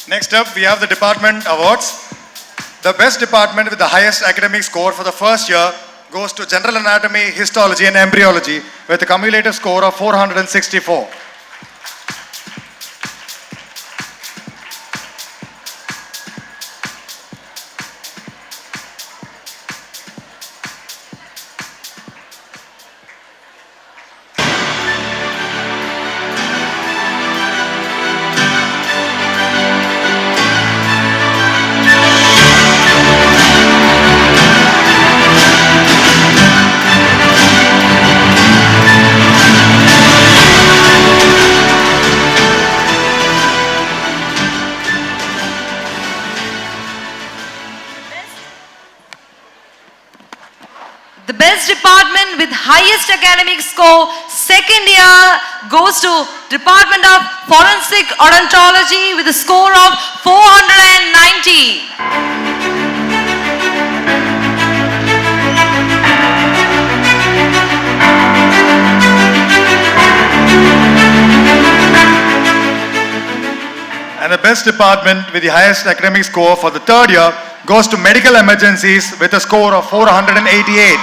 Next up, we have the department awards. The best department with the highest academic score for the first year goes to General Anatomy, Histology and Embryology with a cumulative score of 464. The best department with highest academic score, second year, goes to Department of Forensic Odontology with a score of 490. And the best department with the highest academic score for the third year goes to Medical Emergencies with a score of 488.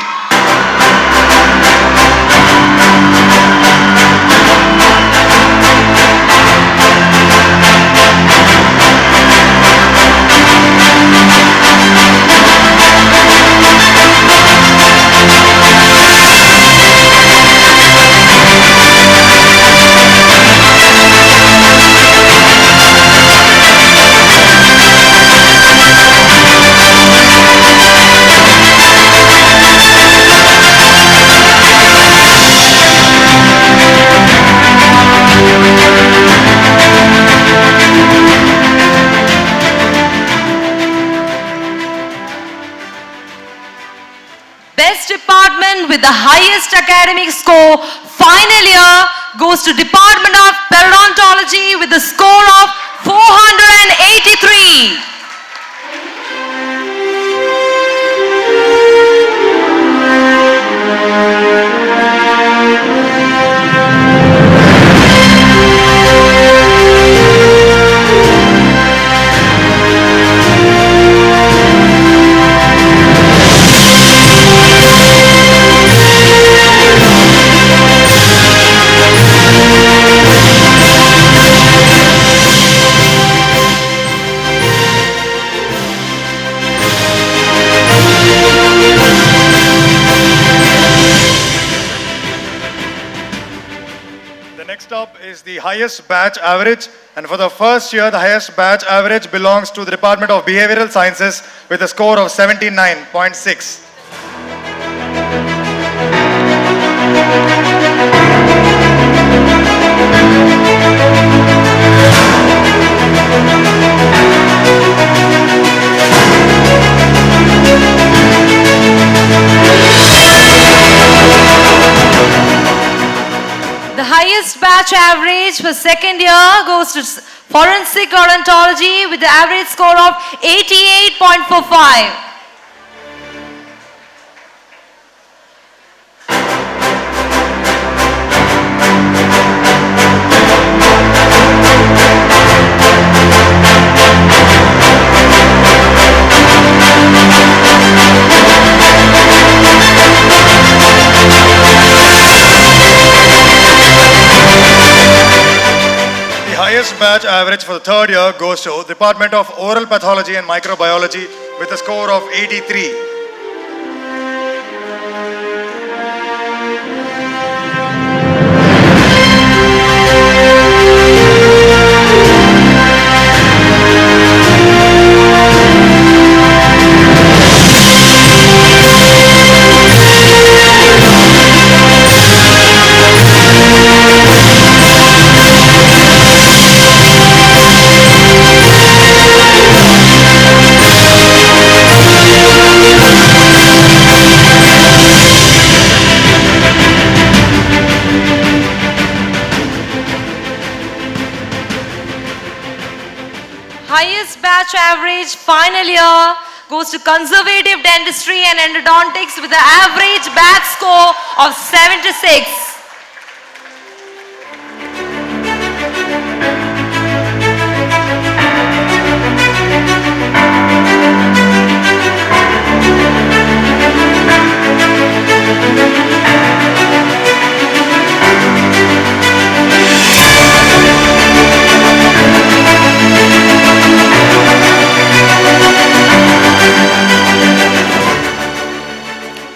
Best department with the highest academic score, final year, goes to Department of Periodontology with a score of 483. Next up is the highest batch average, and for the first year the highest batch average belongs to the Department of Behavioral Sciences with a score of 79.6. The highest highest batch average for second year goes to Forensic Odontology with the average score of 88.45. The highest batch average for the third year goes to Department of Oral Pathology and Microbiology with a score of 83. Highest batch average final year goes to Conservative Dentistry and Endodontics with the average batch score of 76.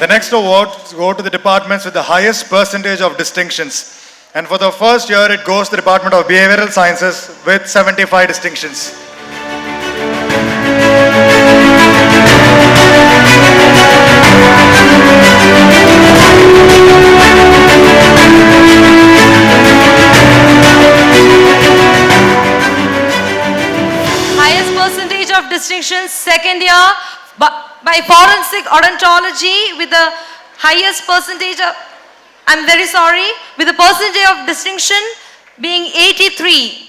The next awards go to the departments with the highest percentage of distinctions. And for the first year, it goes to the Department of Behavioral Sciences with 75 distinctions. Highest percentage of distinctions second year by Forensic Odontology with the highest percentage of, I'm very sorry, with the percentage of distinction being 83.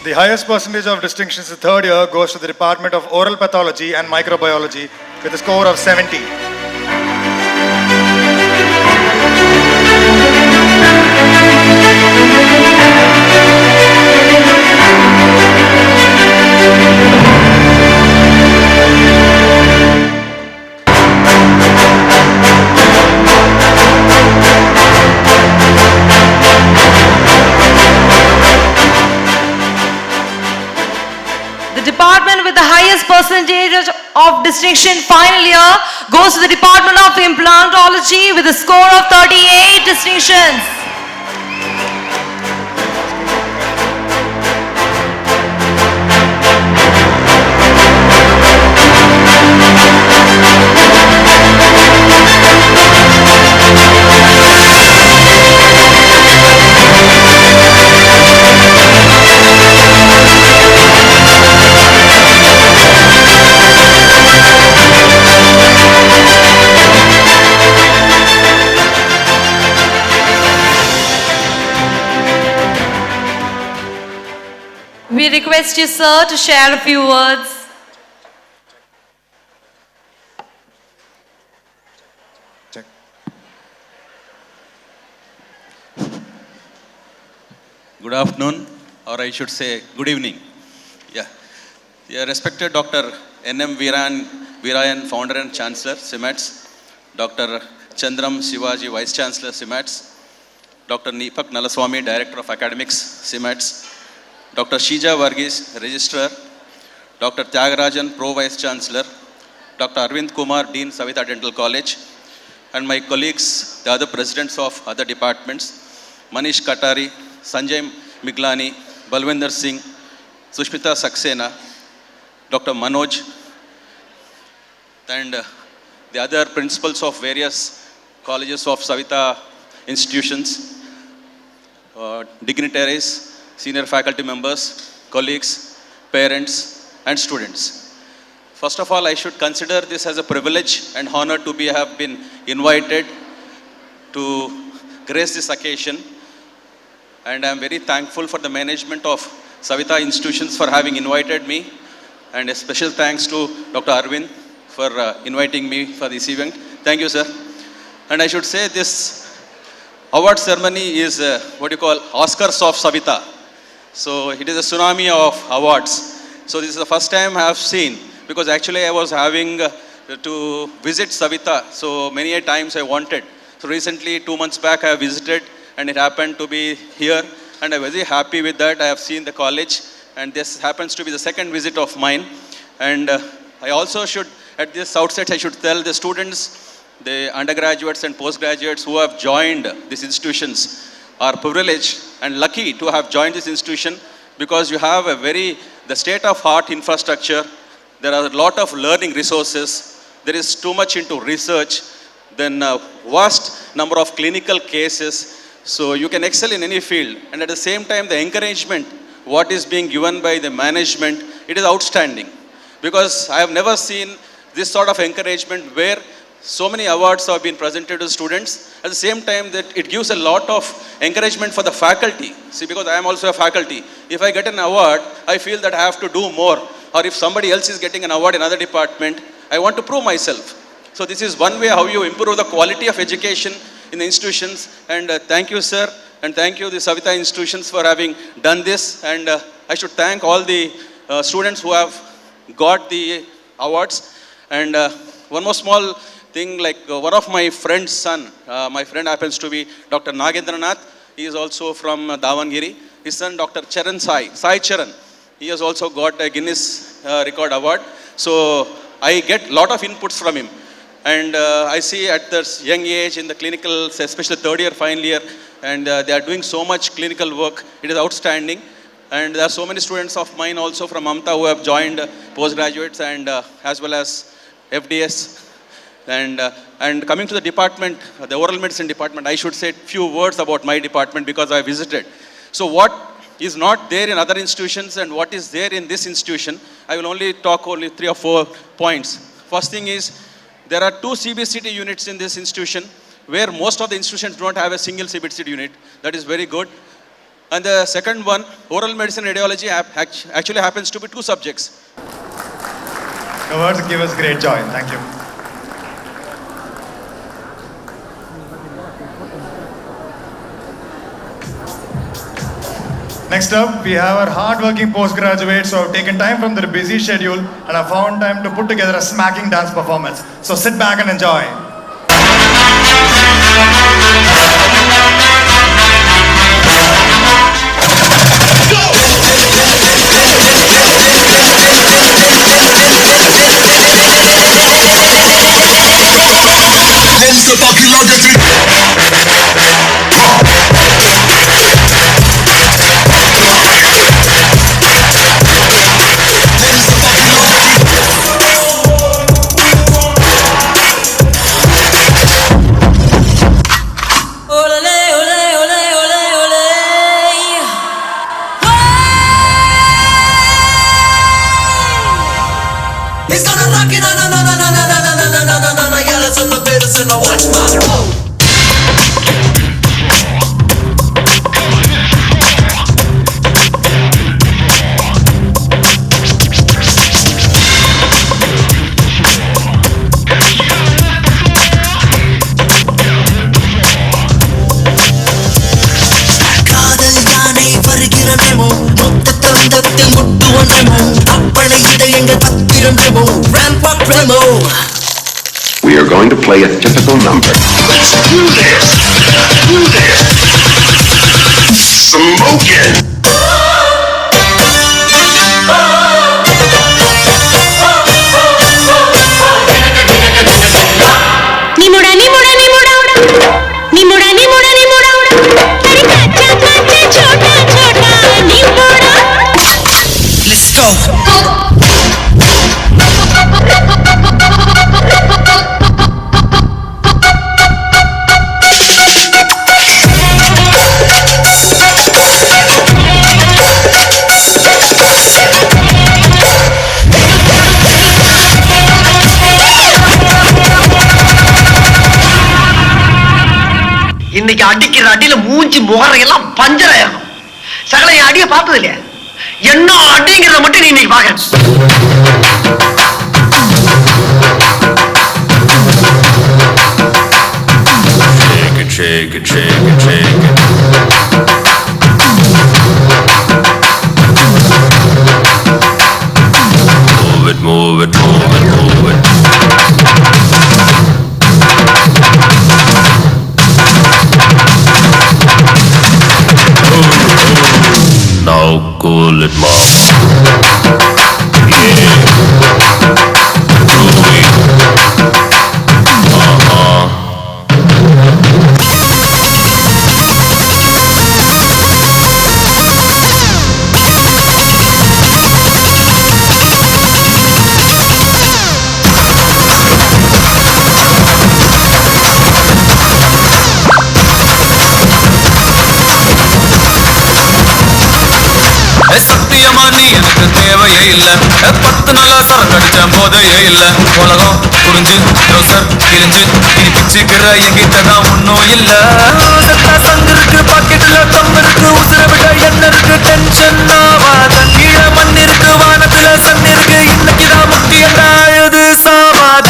The highest percentage of distinctions the third year goes to the Department of Oral Pathology and Microbiology with a score of 70. The department with the highest percentage of distinction final year goes to the Department of Implantology with a score of 38 distinctions. We request you, sir, to share a few words. Good afternoon, or I should say good evening. Yeah, respected Dr. N.M. Veerayan, Founder and Chancellor, CIMATS, Dr. Chandram Shivaji, Vice Chancellor, CIMATS, Dr. Neepak Nalaswamy, Director of Academics, CIMATS, Dr. Shija Varghese, Registrar, Dr. Tyagarajan, Pro Vice Chancellor, Dr. Arvind Kumar, Dean, Saveetha Dental College, and my colleagues, the other presidents of other departments, Manish Katari, Sanjay Miglani, Balwinder Singh, Sushmita Saxena, Dr. Manoj, and the other principals of various colleges of Saveetha institutions. dignitaries, senior faculty members, colleagues, parents, and students. First of all, I should consider this as a privilege and honor to have been invited to grace this occasion. And I am very thankful for the management of Saveetha institutions for having invited me. And a special thanks to Dr. Arvind for inviting me for this event. Thank you, sir. And I should say this award ceremony is what you call Oscars of Saveetha. So it is a tsunami of awards. So this is the first time I have seen, because actually I was having to visit Saveetha. So many a times I wanted. So recently, 2 months back, I have visited and it happened to be here. And I'm very happy with that. I have seen the college. And this happens to be the second visit of mine. And I also should, at this outset, I should tell the students, the undergraduates and postgraduates who have joined these institutions are privileged and lucky to have joined this institution, because you have the state-of-art infrastructure. There are a lot of learning resources. There is too much into research. Then vast number of clinical cases. So you can excel in any field. And at the same time, the encouragement what is being given by the management, it is outstanding. Because I have never seen this sort of encouragement where so many awards have been presented to students. At the same time, that it gives a lot of encouragement for the faculty. See, because I am also a faculty. If I get an award, I feel that I have to do more. Or if somebody else is getting an award in another department, I want to prove myself. So this is one way how you improve the quality of education in the institutions. And thank you, sir. And thank you, the Saveetha institutions, for having done this. And I should thank all the students who have got the awards. And one more small thing, like one of my friend's son, my friend happens to be Dr. Nagendranath. He is also from Davangere. His son, Dr. Sai Charan. He has also got a Guinness Record Award. So I get a lot of inputs from him. And I see at this young age in the clinical, especially third year, final year, and they are doing so much clinical work. It is outstanding. And there are so many students of mine also from Mamta who have joined postgraduates and as well as FDS. And coming to the department, the oral medicine department, I should say a few words about my department because I visited. So what is not there in other institutions and what is there in this institution, I will only talk 3 or 4 points. First thing is, there are 2 CBCT units in this institution, where most of the institutions don't have a single CBCT unit. That is very good. And the second one, oral medicine radiology actually happens to be 2 subjects. The words give us great joy. Thank you. Next up, we have our hard-working postgraduates who have taken time from their busy schedule and have found time to put together a smacking dance performance. So sit back and enjoy. He's gonna rock it, na yeah, let's on the beats and watch my go. காதல் யானை வருகிறனமோ மொத்தத்தை வந்தத்தை முட்டுவனமோ apply இதயங்கள் பத்திரமோ rampart remo. We are going to play a typical number. Let's do this. Smoke it! Nimuda, nimuda, nimuda, nimuda, nimuda, nimuda, अरे काचा काचा छोटा छोटा निमुड़ा. Let's go. இன்னைக்கு அடிக்கிற அடியில மூஞ்சி முகரையெல்லாம் பஞ்சர் ஆயிரணும். சகல என் அடியை பார்த்தது இல்லையா? என்ன அடிங்கிறத மட்டும் நீ இன்னைக்கு பாக்குற. Shake it, shake it, shake it. Move it, move it, move it, move it. Now cool it, mom. Yeah. Groovy. சத்தியமா நீ எனக்கு தேவையே இல்ல. 10 நாளா சரக்கடிச்ச போதையே இல்ல. உலகம் புரிஞ்சு ரோசர் கிழிஞ்சு நீ பிச்சுக்கிற என்கிட்ட தான் ஒன்னும் இல்ல. செத்தா சங்கு இருக்கு, பாக்கெட்ல தம் இருக்கு, உசுர விட என்ன இருக்கு, டென்ஷன் ஆவாத. கீழ மண் இருக்கு, வானத்துல சன் இருக்கு, இன்னைக்குதான் முக்கியம் அழுது சாவாத.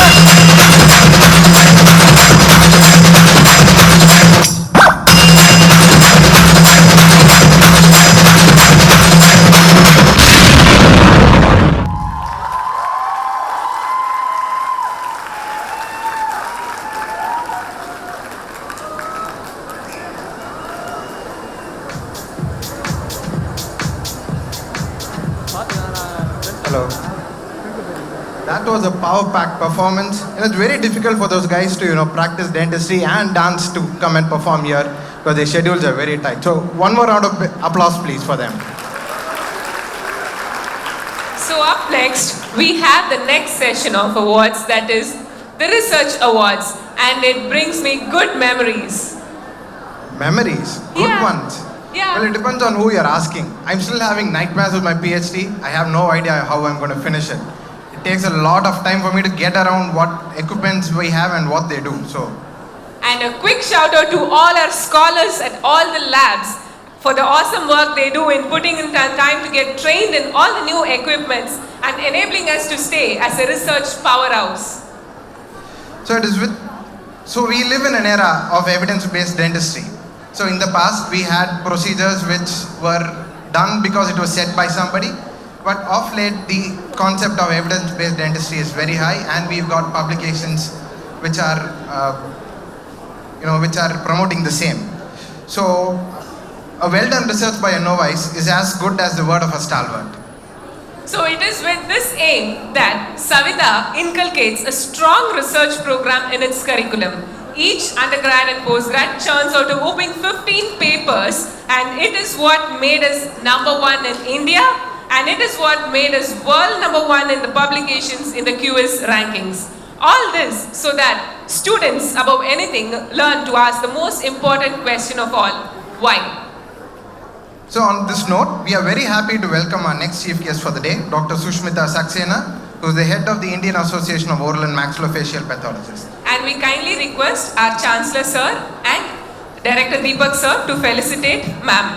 Hello. That was a power-packed performance. And it's very difficult for those guys to, practice dentistry and dance to come and perform here because their schedules are very tight. So one more round of applause, please, for them. So up next, we have the next session of awards, that is the Research Awards, and it brings me good memories. Memories? Good Yeah. ones? Yeah. Well, it depends on who you're asking. I'm still having nightmares with my PhD. I have no idea how I'm going to finish it. It takes a lot of time for me to get around what equipments we have and what they do. So, And a quick shout out to all our scholars at all the labs for the awesome work they do in putting in time to get trained in all the new equipments and enabling us to stay as a research powerhouse. So we live in an era of evidence-based dentistry. So in the past, we had procedures which were done because it was said by somebody. But of late, the concept of evidence-based dentistry is very high, and we've got publications which are, which are promoting the same. So a well-done research by a novice is as good as the word of a stalwart. So it is with this aim that Saveetha inculcates a strong research program in its curriculum. Each undergrad and postgrad churns out a whopping 15 papers, and it is what made us #1 in India, and it is what made us world #1 in the publications in the QS rankings. All this so that students above anything learn to ask the most important question of all, why? So on this note, we are very happy to welcome our next chief guest for the day, Dr. Saveetha Saxena, who is the head of the Indian Association of Oral and Maxillofacial Pathologists. And we kindly request our Chancellor Sir and Director Deepak Sir to felicitate Ma'am.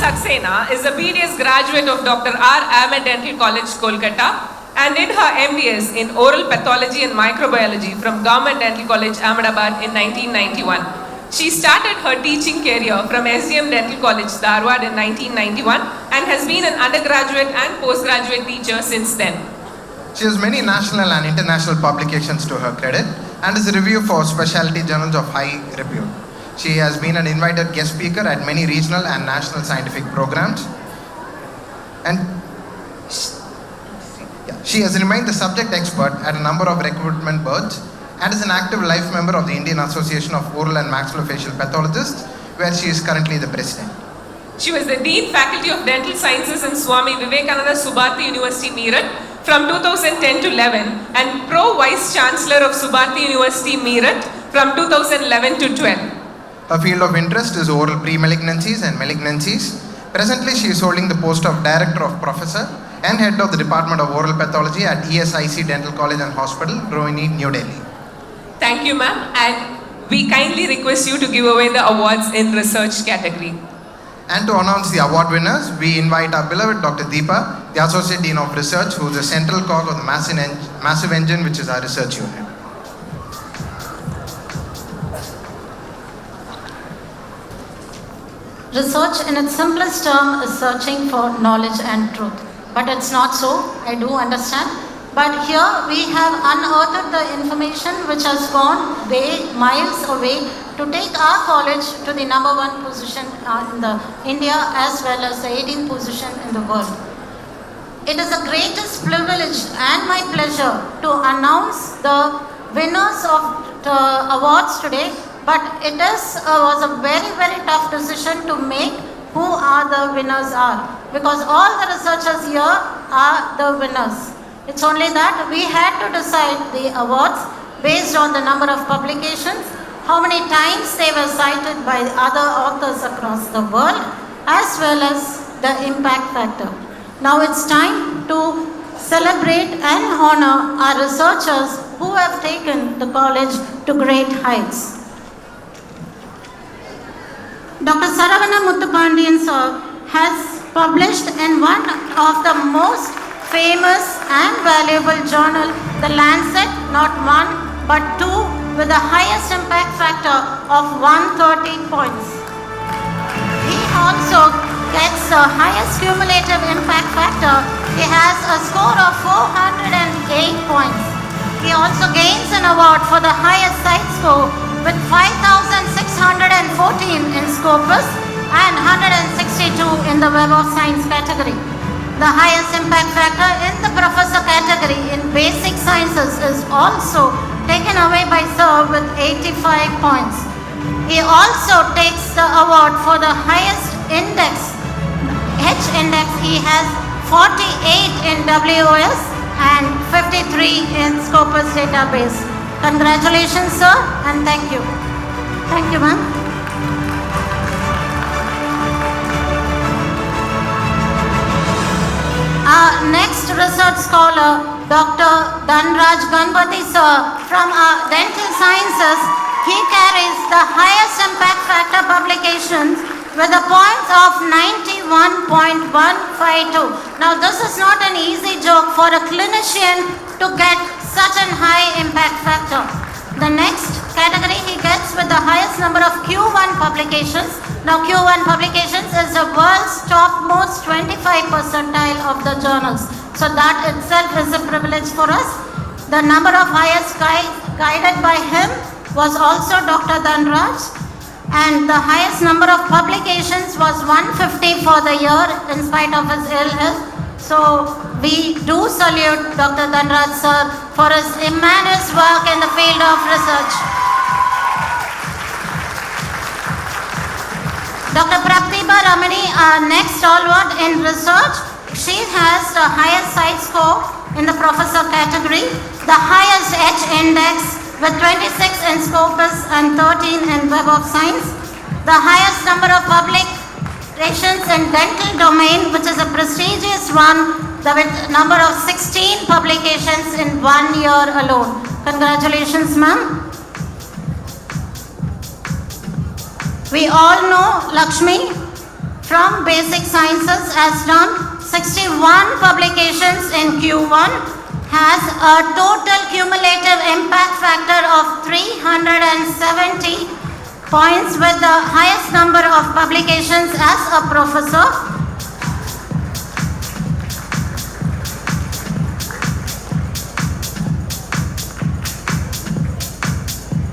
Saxena is a BDS graduate of Dr. R. Ahmed Dental College, Kolkata, and did her MDS in Oral Pathology and Microbiology from Government Dental College, Ahmedabad in 1991. She started her teaching career from SDM Dental College, Dharwad in 1991 and has been an undergraduate and postgraduate teacher since then. She has many national and international publications to her credit and is a review for specialty journals of high repute. She has been an invited guest speaker at many regional and national scientific programs. And She has remained the subject expert at a number of recruitment boards and is an active life member of the Indian Association of Oral and Maxillofacial Pathologists, where she is currently the president. She was the Dean Faculty of Dental Sciences in Swami Vivekananda Subharati University, Meerut from 2010 to 11 and Pro Vice Chancellor of Subharati University, Meerut from 2011 to 12. Her field of interest is oral pre-malignancies and malignancies. Presently, she is holding the post of Director of Professor and Head of the Department of Oral Pathology at ESIC Dental College and Hospital, Rohini, New Delhi. Thank you, ma'am, and we kindly request you to give away the awards in research category. And to announce the award winners, we invite our beloved Dr. Deepa, the Associate Dean of Research, who is the central cog of the massive engine, which is our research unit. Research in its simplest term is searching for knowledge and truth. But it's not so, I do understand. But here we have unearthed the information which has gone miles away to take our college to the #1 position in India as well as the 18th position in the world. It is the greatest privilege and my pleasure to announce the winners of the awards today. But it was a very, very tough decision to make who are the winners are. Because all the researchers here are the winners. It's only that we had to decide the awards based on the number of publications, how many times they were cited by other authors across the world, as well as the impact factor. Now it's time to celebrate and honor our researchers who have taken the college to great heights. Dr. Saravana Muthupandiyan sir has published in one of the most famous and valuable journal, The Lancet, not one but two, with the highest impact factor of 130 points. He also gets the highest cumulative impact factor. He has a score of 408 points. He also gains an award for the highest site score with 5,614 in Scopus and 162 in the Web of Science category. The highest impact factor in the professor category in basic sciences is also taken away by Sir with 85 points. He also takes the award for the highest index, H index. He has 48 in WOS and 53 in Scopus database. Congratulations, sir, and thank you. Thank you, ma'am. Our next research scholar, Dr. Dhanraj Ganpati sir, from our dental sciences, he carries the highest impact factor publications with a point of 91.152. Now this is not an easy joke for a clinician to get such a high impact factor. The next category he gets with the highest number of Q1 publications. Now Q1 publications is the world's topmost 25 percentile of the journals. So that itself is a privilege for us. The number of highest guided by him was also Dr. Dhanraj. And the highest number of publications was 150 for the year in spite of his ill health. So we do salute Dr. Dhanraj sir for his immense work in the field of research. Dr. Prabdhiba Ramani, our next stalwart in research, she has the highest site score in the professor category, the highest H index with 26 in Scopus and 13 in Web of Science, the highest number of publications in dental domain, which is a prestigious one, with number of 16 publications in 1 year alone. Congratulations, ma'am. We all know Lakshmi from Basic Sciences has done 61 publications in Q1, has a total cumulative impact factor of 370 points with the highest number of publications as a professor.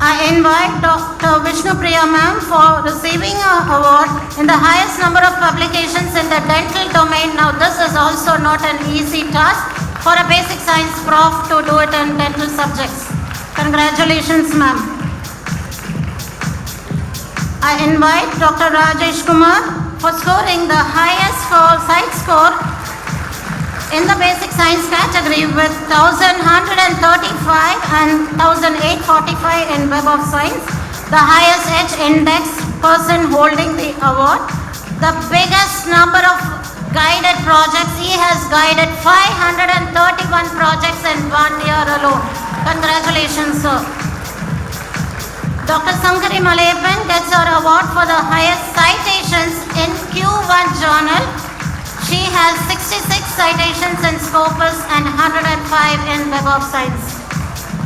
I invite Dr. Vishnu Priya ma'am for receiving an award in the highest number of publications in the dental domain. Now this is also not an easy task. for a basic science prof to do it in dental subjects. Congratulations, ma'am. I invite Dr. Rajesh Kumar for scoring the highest site score in the basic science category with 1,135 and 1,845 in Web of Science, the highest H index person holding the award, the biggest number of guided projects. He has guided 531 projects in 1 year alone. Congratulations, sir. Dr. Sankari Malayapan gets her award for the highest citations in Q1 journal. She has 66 citations in Scopus and 105 in Web of Science.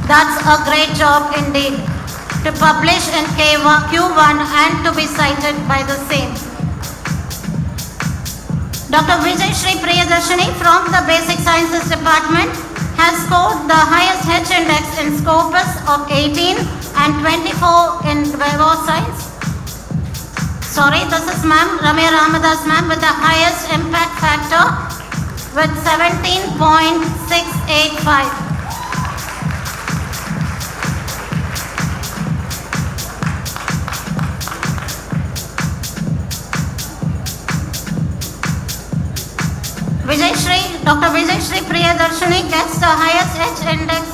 That's a great job indeed, to publish in Q1 and to be cited by the same. Dr. Vijay Shri Priyadarshini from the Basic Sciences Department has scored the highest H index in Scopus of 18 and 24 in Web of Science. Sorry, this is ma'am, Ramya Ramadas ma'am, with the highest impact factor with 17.685. Dr. Vijay Shri Priyadarshini gets the highest H index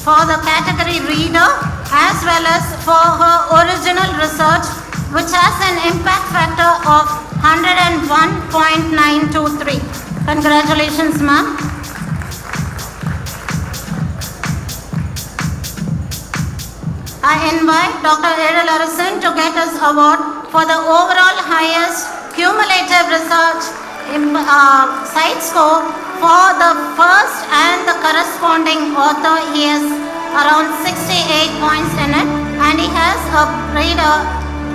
for the category reader as well as for her original research, which has an impact factor of 101.923. Congratulations, ma'am. I invite Dr. Errol Arison to get his award for the overall highest cumulative research site score for the first and the corresponding author. He has around 68 points in it, and he has a reader,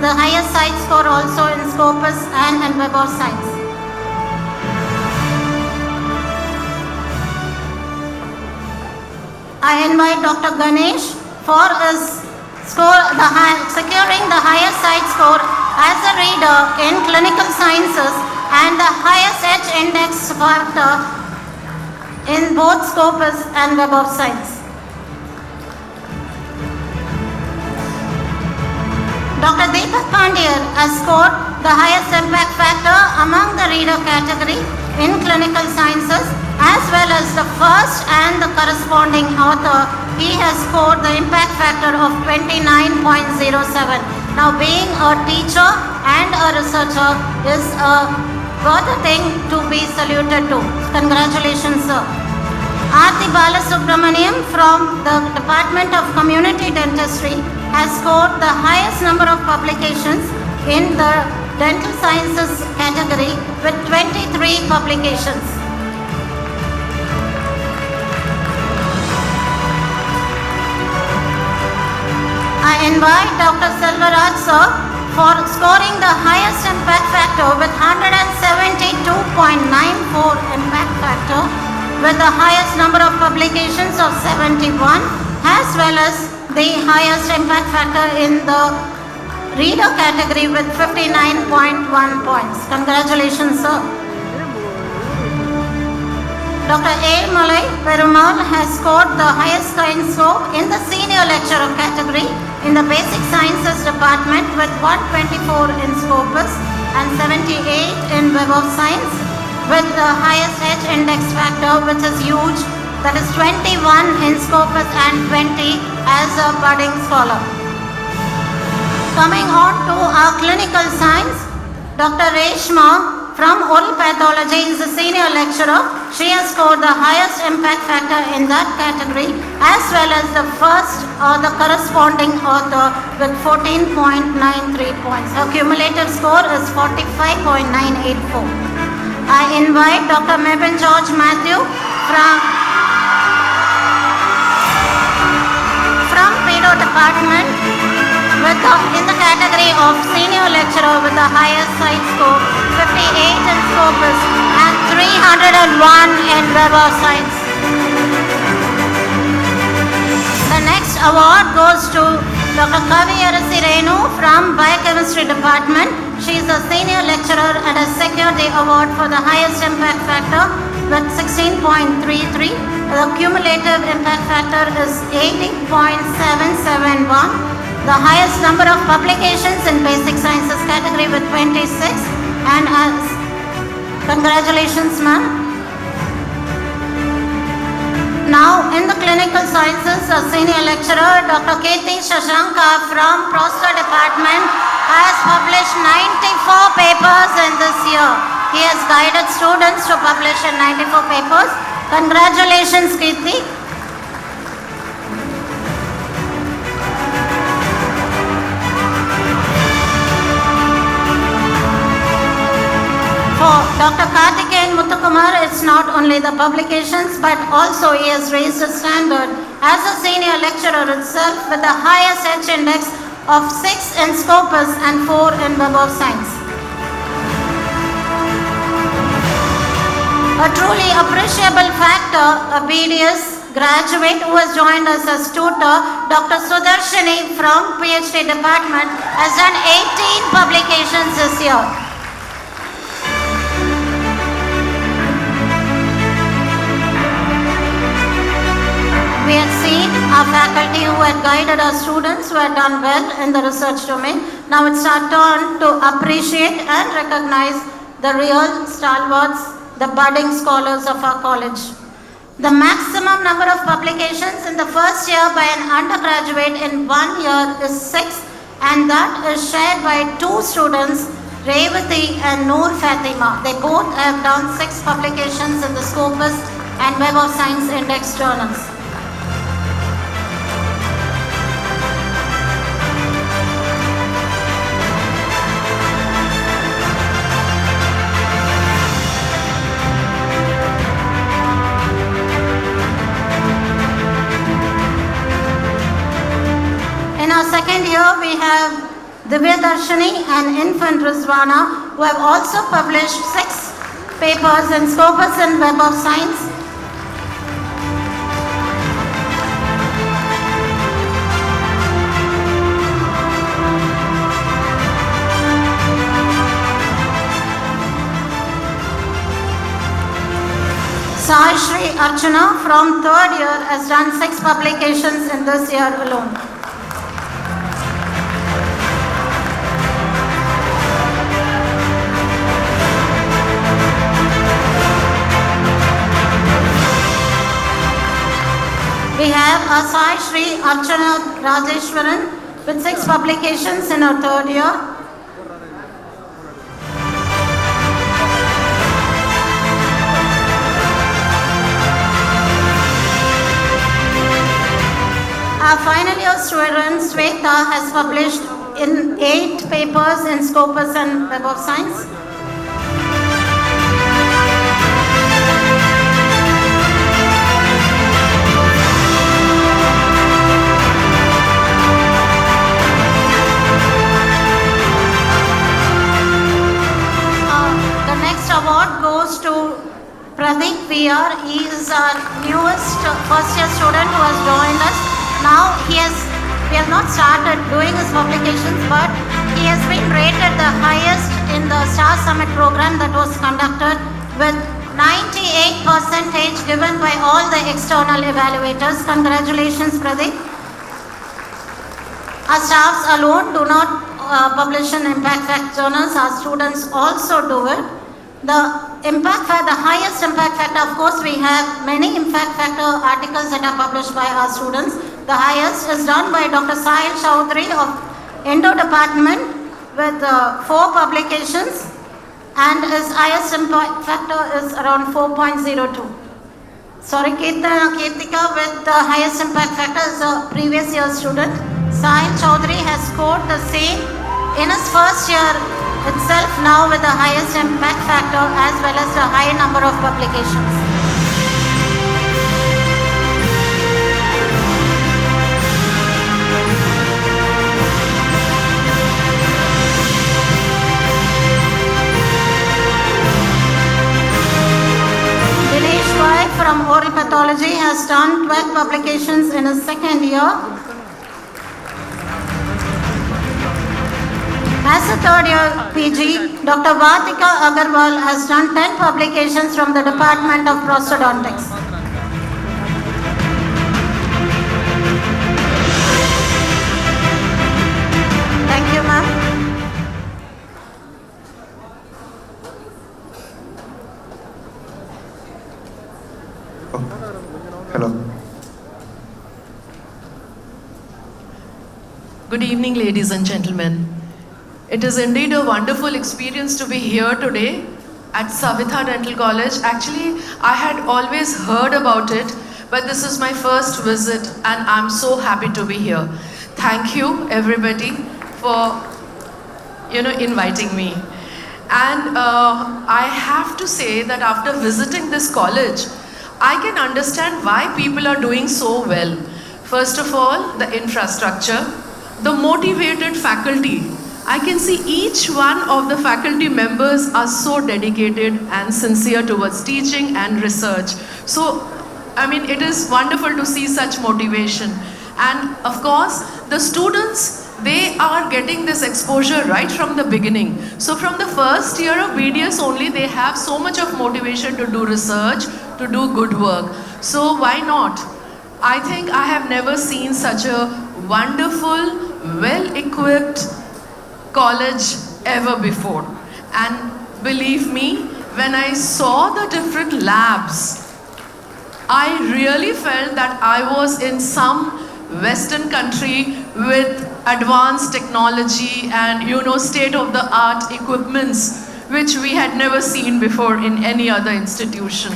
the highest site score also in Scopus and in Web of Science. I invite Dr. Ganesh for his securing the highest site score as a reader in clinical sciences and the highest H index factor in both Scopus and Web of Science. Dr. Deepak Pandya has scored the highest impact factor among the reader category in clinical sciences as well as the first and the corresponding author. He has scored the impact factor of 29.07. Now, being a teacher and a researcher is a worthy thing to be saluted to. Congratulations, sir. Aarti Balasubramaniam from the Department of Community Dentistry has scored the highest number of publications in the dental sciences category with 23 publications. I invite Dr. Selvaraj sir for scoring the highest impact factor with 172.94 impact factor with the highest number of publications of 71 as well as the highest impact factor in the reader category with 59.1 points. Congratulations, sir. Dr. A. Malai Perumal has scored the highest science score in the senior lecturer category in the basic sciences department with 124 in Scopus and 78 in Web of Science with the highest H index factor, which is huge, that is 21 in Scopus and 20 as a budding scholar. Coming on to our clinical science, Dr. Reshma from oral pathology is a senior lecturer. She has scored the highest impact factor in that category as well as the first or the corresponding author with 14.93 points. Her cumulative score is 45.984. I invite Dr. Mebin George Matthew from Pedo Department in the category of senior lecturer with the highest site score, 58 in Scopus and 301 in Web of Science. The next award goes to Dr. Kavi Arasi Renu from Biochemistry Department. She is a senior lecturer and has secured the award for the highest impact factor with 16.33. The cumulative impact factor is 80.771. The highest number of publications in basic sciences category with 26. And congratulations, ma'am. Now, in the clinical sciences, a senior lecturer, Dr. Kirti Shashanka from Postgraduate Department, has published 94 papers in this year. He has guided students to publish in 94 papers. Congratulations, Kirti. For Dr. Karthikeyan Muthukumar, it's not only the publications, but also he has raised the standard as a senior lecturer itself with the highest H index of 6 in Scopus and 4 in Web of Science. A truly appreciable factor, a BDS graduate who has joined us as tutor, Dr. Sudarshini from PhD department, has done 18 publications this year. We had seen our faculty who had guided our students who had done well in the research domain. Now it's our turn to appreciate and recognize the real stalwarts, the budding scholars of our college. The maximum number of publications in the first year by an undergraduate in 1 year is 6, and that is shared by 2 students, Revathi and Noor Fatima. They both have done 6 publications in the Scopus and Web of Science Index journals. In our second year, we have Divya Darshini and infant Rizwana, who have also published 6 papers in Scopus and Web of Science. Sai Shri Archana from 3rd year has done 6 publications in this year alone. We have Sai Shri Archana Rajeshwaran with 6 publications in her 3rd year. Our final year student Saveetha has published in 8 papers in Scopus and Web of Science. The next award goes to Pradeep VR. He is our newest first year student who has joined us. Now we have not started doing his publications, but he has been rated the highest in the Star Summit program that was conducted with 98% given by all the external evaluators. Congratulations, Pradeep. Our staffs alone do not publish in impact factor journals. Our students also do it. The highest impact factor, of course, we have many impact factor articles that are published by our students. The highest is done by Dr. Sahil Chaudhary of Indo Department with 4 publications, and his highest impact factor is around 4.02. Sorry, Kirtika with the highest impact factor is a previous year student. Sahil Chaudhary has scored the same in his first year itself, now with the highest impact factor as well as the high number of publications. From oral pathology has done 12 publications in his second year. As a third year PG, Dr. Vatika Agarwal has done 10 publications from the Department of Prosthodontics. Thank you, ma'am. Hello. Good evening, ladies and gentlemen. It is indeed a wonderful experience to be here today at Saveetha Dental College. Actually, I had always heard about it, but this is my first visit and I'm so happy to be here. Thank you, everybody, for inviting me. And I have to say that after visiting this college, I can understand why people are doing so well. First of all, the infrastructure, the motivated faculty. I can see each one of the faculty members are so dedicated and sincere towards teaching and research. So, it is wonderful to see such motivation. And of course, the students, they are getting this exposure right from the beginning. So from the first year of BDS only, they have so much of motivation to do research, to do good work. So why not? I think I have never seen such a wonderful, well-equipped college ever before. And believe me, when I saw the different labs, I really felt that I was in some Western country with advanced technology and state-of-the-art equipments which we had never seen before in any other institution.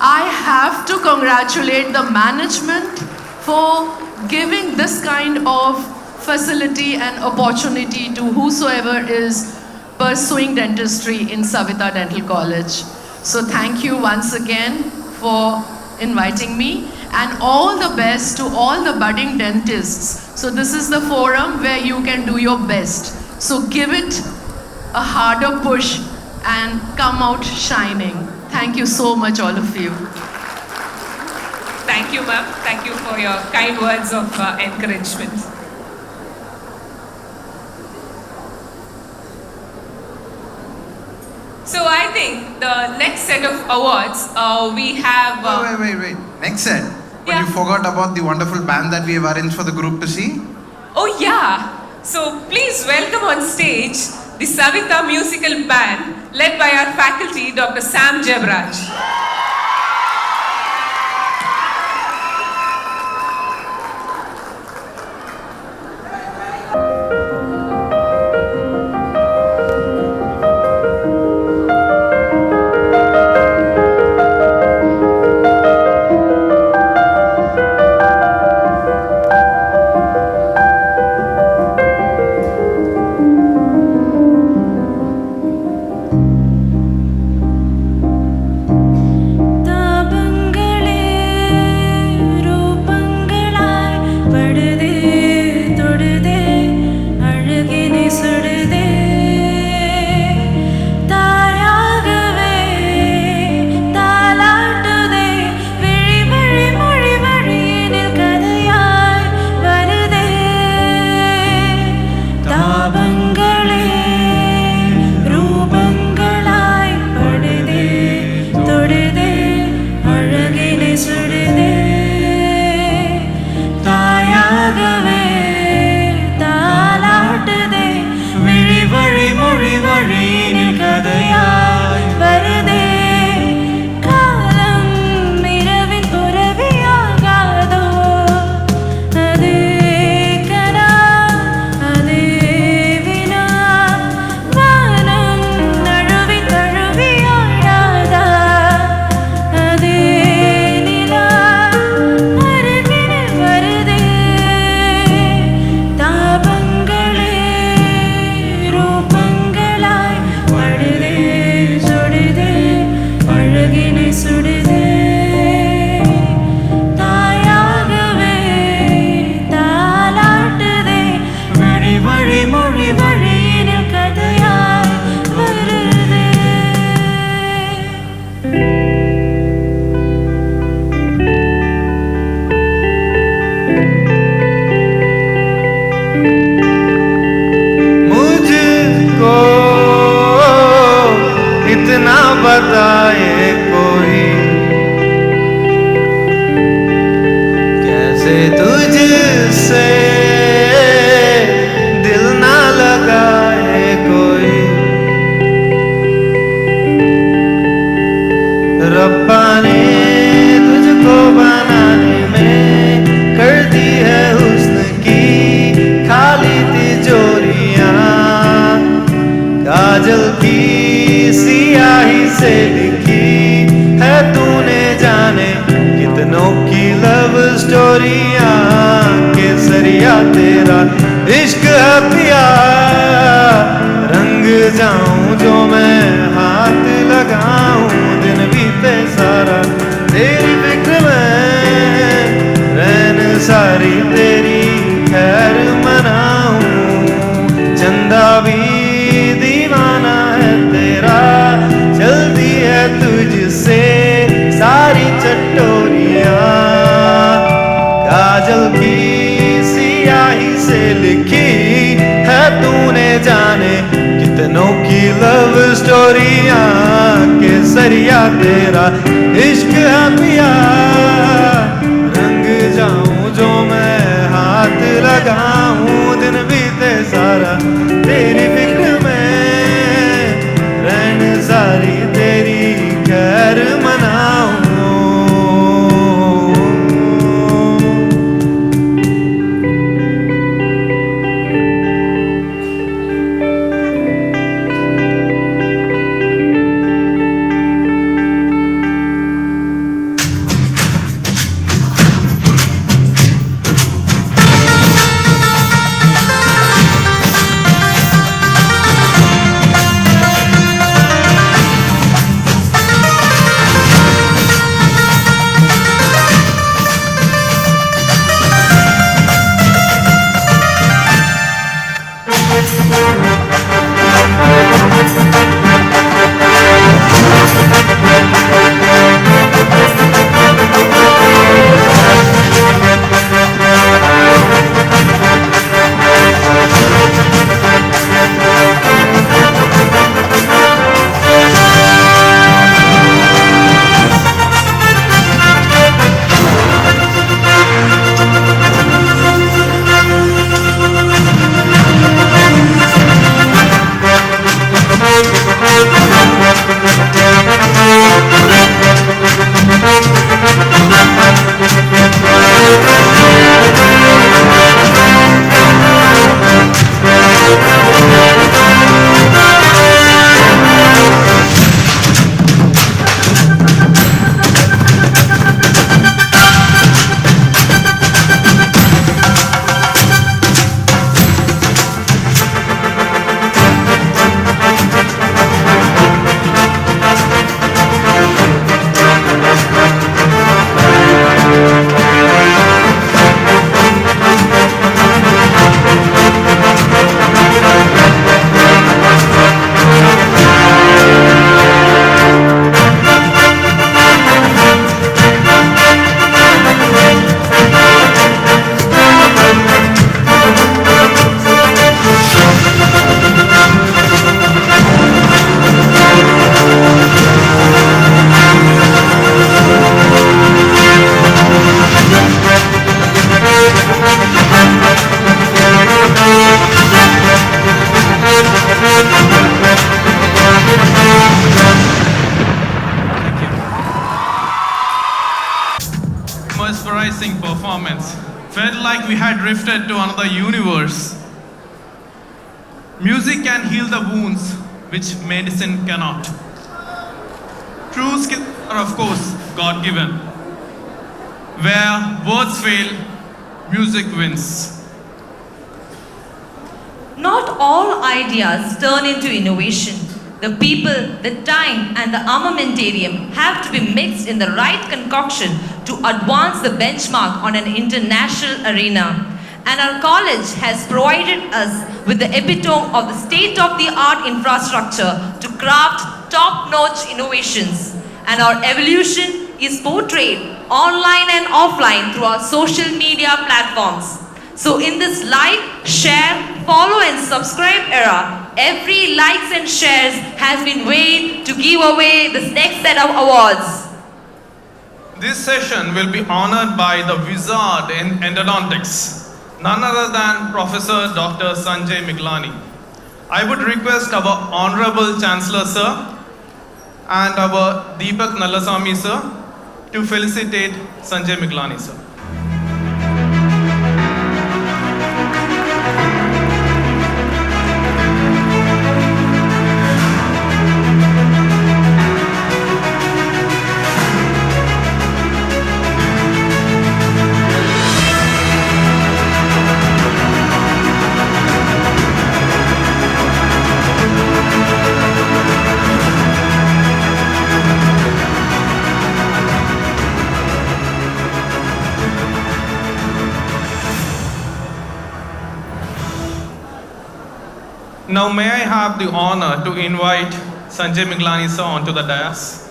I have to congratulate the management for giving this kind of facility and opportunity to whosoever is pursuing dentistry in Saveetha Dental College. So thank you once again for inviting me, and all the best to all the budding dentists. So this is the forum where you can do your best. So give it a harder push and come out shining. Thank you so much, all of you. Thank you, ma'am. Thank you for your kind words of encouragement. So I think the next set of awards we have... Wait. Next set? But you forgot about the wonderful band that we have arranged for the group to see? Oh yeah. So please welcome on stage the Saveetha Musical Band led by our faculty, Dr. Sam Jebraj. चटोरियां केसरिया तेरा इश्क है पिया रंग जाऊं जो मैं हाथ लगाऊं दिन बीते सारा तेरी फिक्र में रैन सारी तेरी खैर मनाऊं चंदा भी दीवाना है तेरा चलती है तुझसे सारी चटोरियां काजल की सियाही से लिखी है तूने जाने कितनों की लव स्टोरियां केसरिया तेरा इश्क है पिया रंग जाऊं जो मैं हाथ लगाऊं दिन बीते सारा तेरी फिक्र में रहन सारी तेरी खैर मनाऊं mesmerizing performance. Felt like we had drifted to another universe. Music can heal the wounds which medicine cannot. True skills are of course God-given. Where words fail, music wins. Not all ideas turn into innovation. The people, the time and the armamentarium have to be mixed in the right concoction to advance the benchmark on an international arena. And our college has provided us with the epitome of the state-of-the-art infrastructure to craft top-notch innovations. And our evolution is portrayed online and offline through our social media platforms. So in this like, share, follow and subscribe era, every likes and shares has been weighed to give away this next set of awards. This session will be honored by the wizard in endodontics, none other than Professor Dr. Sanjay Miglani. I would request our Honorable Chancellor Sir and our Deepak Nallasamy Sir to felicitate Sanjay Miglani Sir. Now may I have the honor to invite Sanjay Miglani sir onto the dais.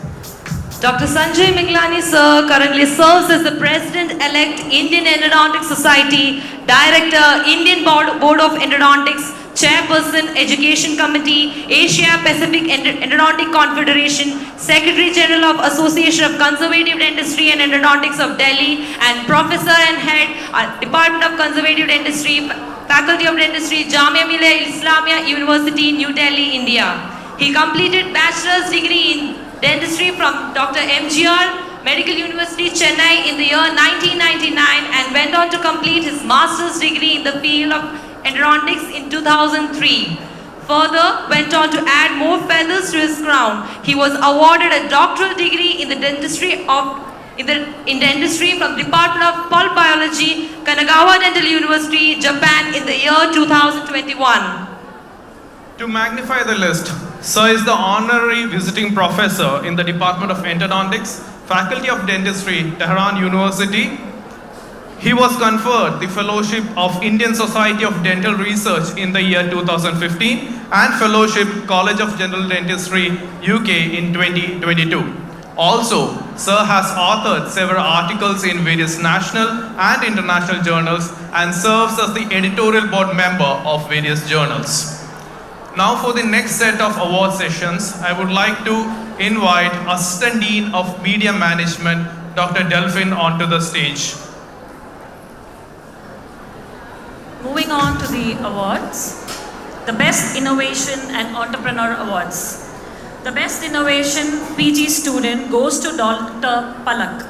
Dr. Sanjay Miglani sir currently serves as the President-elect Indian Endodontic Society, Director, Indian Board of Endodontics, Chairperson, Education Committee, Asia Pacific Endodontic Confederation, Secretary General of Association of Conservative Dentistry and Endodontics of Delhi, and Professor and Head, Department of Conservative Dentistry, Faculty of Dentistry, Jamia Millia Islamia University, New Delhi, India. He completed bachelor's degree in dentistry from Dr. MGR Medical University, Chennai in the year 1999 and went on to complete his master's degree in the field of endodontics in 2003. Further, went on to add more feathers to his crown. He was awarded a doctoral degree in the dentistry from Department of Pulp Biology, Kanagawa Dental University, Japan in the year 2021. To magnify the list, Sir is the honorary visiting professor in the Department of Endodontics, Faculty of Dentistry, Tehran University. He was conferred the Fellowship of Indian Society of Dental Research in the year 2015 and Fellowship College of General Dentistry, UK in 2022. Also, Sir has authored several articles in various national and international journals and serves as the editorial board member of various journals. Now for the next set of award sessions, I would like to invite Assistant Dean of Media Management, Dr. Delphin, onto the stage. Moving on to the awards, the Best Innovation and Entrepreneur Awards. The Best Innovation PG student goes to Dr. Palak.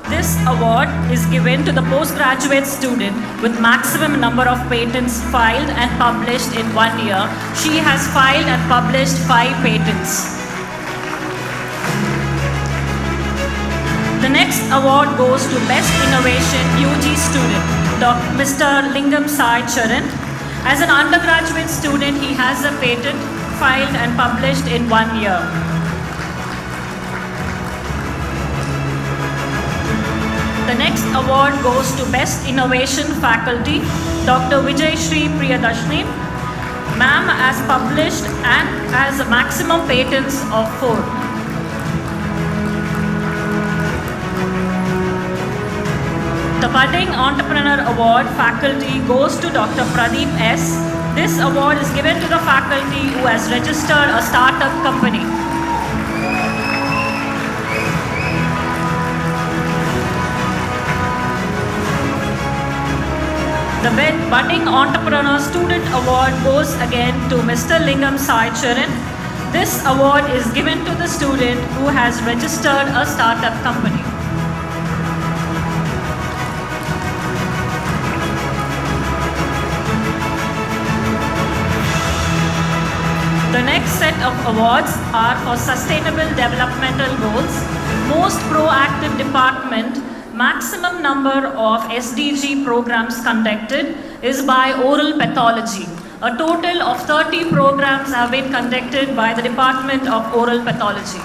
This award is given to the postgraduate student with maximum number of patents filed and published in 1 year. She has filed and published 5 patents. The next award goes to Best Innovation UG student, Mr. Lingam Sai Charan. As an undergraduate student, he has a patent filed and published in 1 year. The next award goes to Best Innovation Faculty, Dr. Vijay Shri Priyadashni. Ma'am has published and has a maximum patents of 4. The Budding Entrepreneur Award faculty goes to Dr. Pradeep S. This award is given to the faculty who has registered a startup company. The Budding Entrepreneur Student Award goes again to Mr. Lingam Sai Charan. This award is given to the student who has registered a startup company. The next set of awards are for Sustainable Developmental Goals, Most Proactive Department. Maximum number of SDG programs conducted is by oral pathology. A total of 30 programs have been conducted by the Department of Oral Pathology.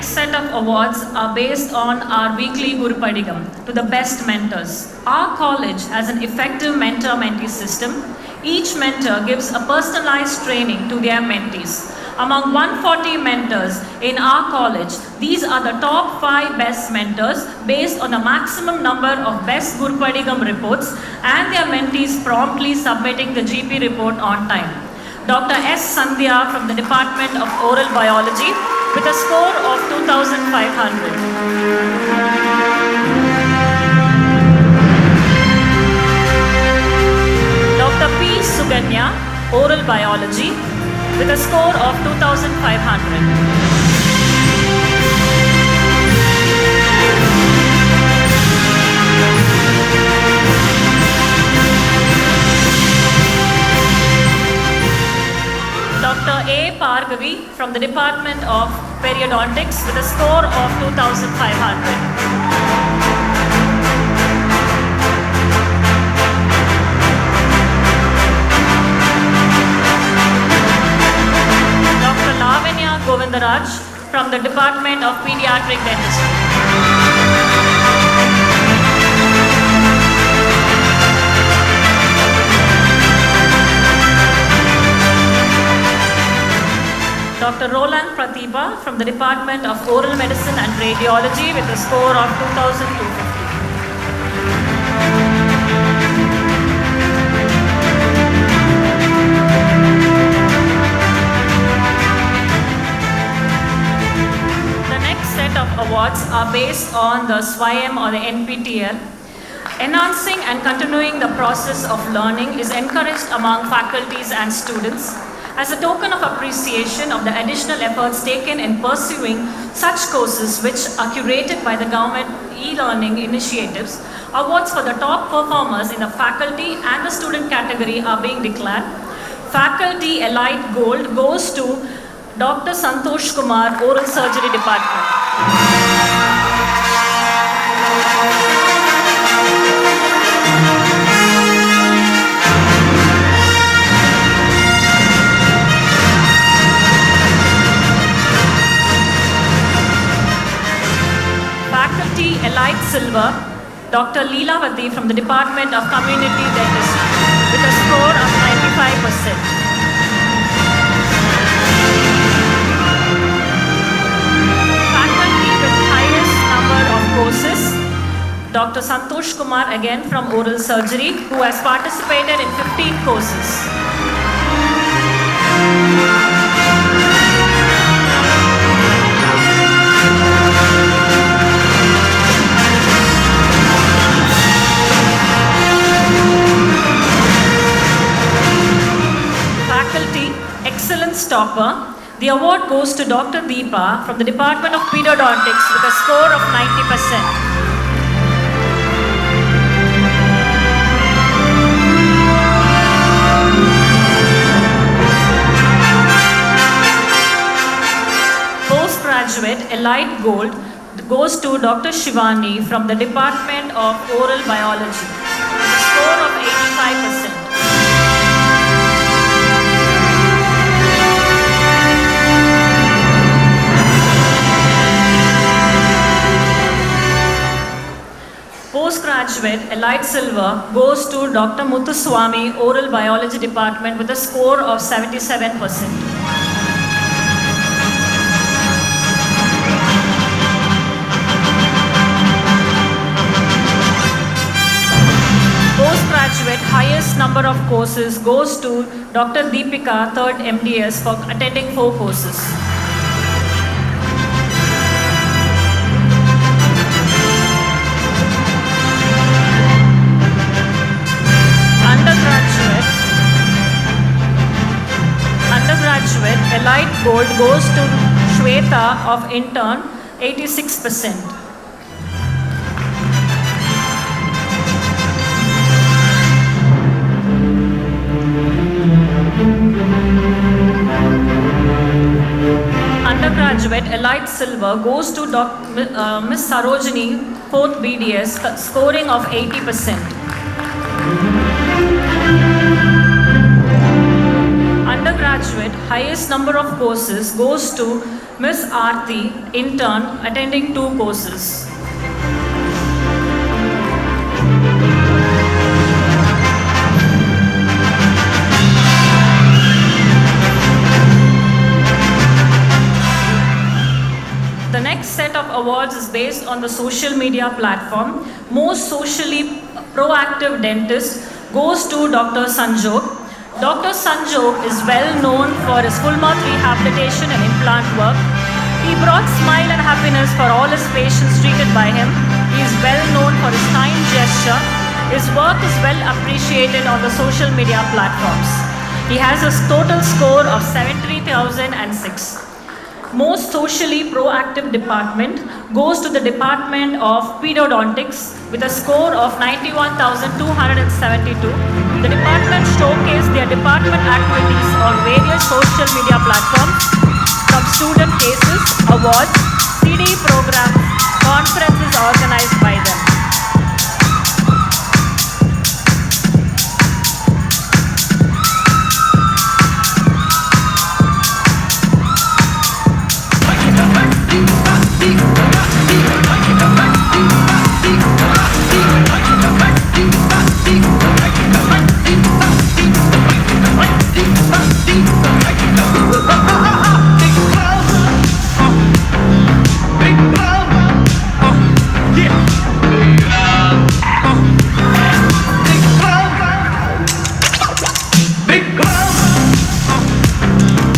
Set of awards are based on our weekly Guru Padigam to the best mentors. Our college has an effective mentor-mentee system. Each mentor gives a personalized training to their mentees. Among 140 mentors in our college, these are the top 5 best mentors based on a maximum number of best Guru Padigam reports and their mentees promptly submitting the GP report on time. Dr. S. Sandhya from the Department of Oral Biology with a score of 2,500. Dr. P. Suganya, Oral Biology with a score of 2,500. from the Department of Periodontics with a score of 2,500. Dr. Lavanya Govindaraj from the Department of Pediatric Dentistry. Dr. Roland Pratibha from the Department of Oral Medicine and Radiology with a score of 2,250. The next set of awards are based on the SWAYAM or the NPTEL. Enhancing and continuing the process of learning is encouraged among faculties and students. As a token of appreciation of the additional efforts taken in pursuing such courses which are curated by the government e-learning initiatives, awards for the top performers in the faculty and the student category are being declared. Faculty Elite Gold goes to Dr. Santosh Kumar, Oral Surgery Department. Faculty Elite Silver, Dr. Leelavati from the Department of Community Dentistry with a score of 95%. Faculty with highest number of courses, Dr. Santosh Kumar again from Oral Surgery, who has participated in 15 courses. Faculty Excellence Topper, the award goes to Dr. Deepa from the Department of Periodontics with a score of 90%. Postgraduate Elite Gold goes to Dr. Shivani from the Department of Oral Biology with a score of 85%. Postgraduate Elite Silver goes to Dr. Muthuswamy, Oral Biology Department with a score of 77%. Postgraduate highest number of courses goes to Dr. Deepika, 3rd MDS, for attending 4 courses. Undergraduate Elite Gold goes to Shweta of Intern, 86%. Undergraduate Elite Silver goes to Miss Sarojini, 4th BDS, scoring of 80%. Undergraduate highest number of courses goes to Miss Aarti, intern, attending 2 courses. The next set of awards is based on the social media platform. Most socially proactive dentist goes to Dr. Sanjog. Dr. Sanjog is well known for his full mouth rehabilitation and implant work. He brought smile and happiness for all his patients treated by him. He is well known for his kind gesture. His work is well appreciated on the social media platforms. He has a total score of 73,006. Most socially proactive department goes to the Department of Periodontics with a score of 91,272. The department showcased their department activities on various social media platforms. from student cases, awards, CD programs, conferences organized by them.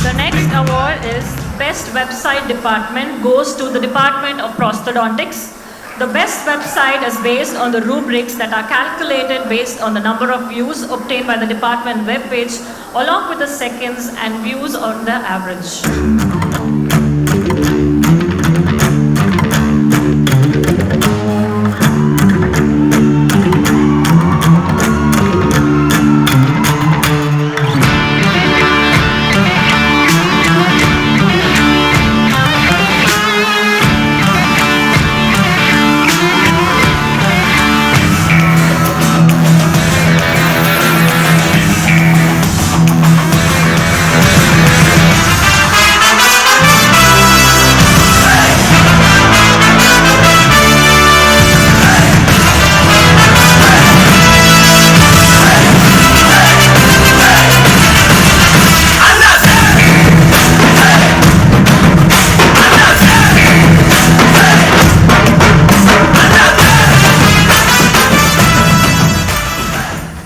The next award is Best Website Department goes to the Department of Prosthodontics. The best website is based on the rubrics that are calculated based on the number of views obtained by the department webpage along with the seconds and views on the average.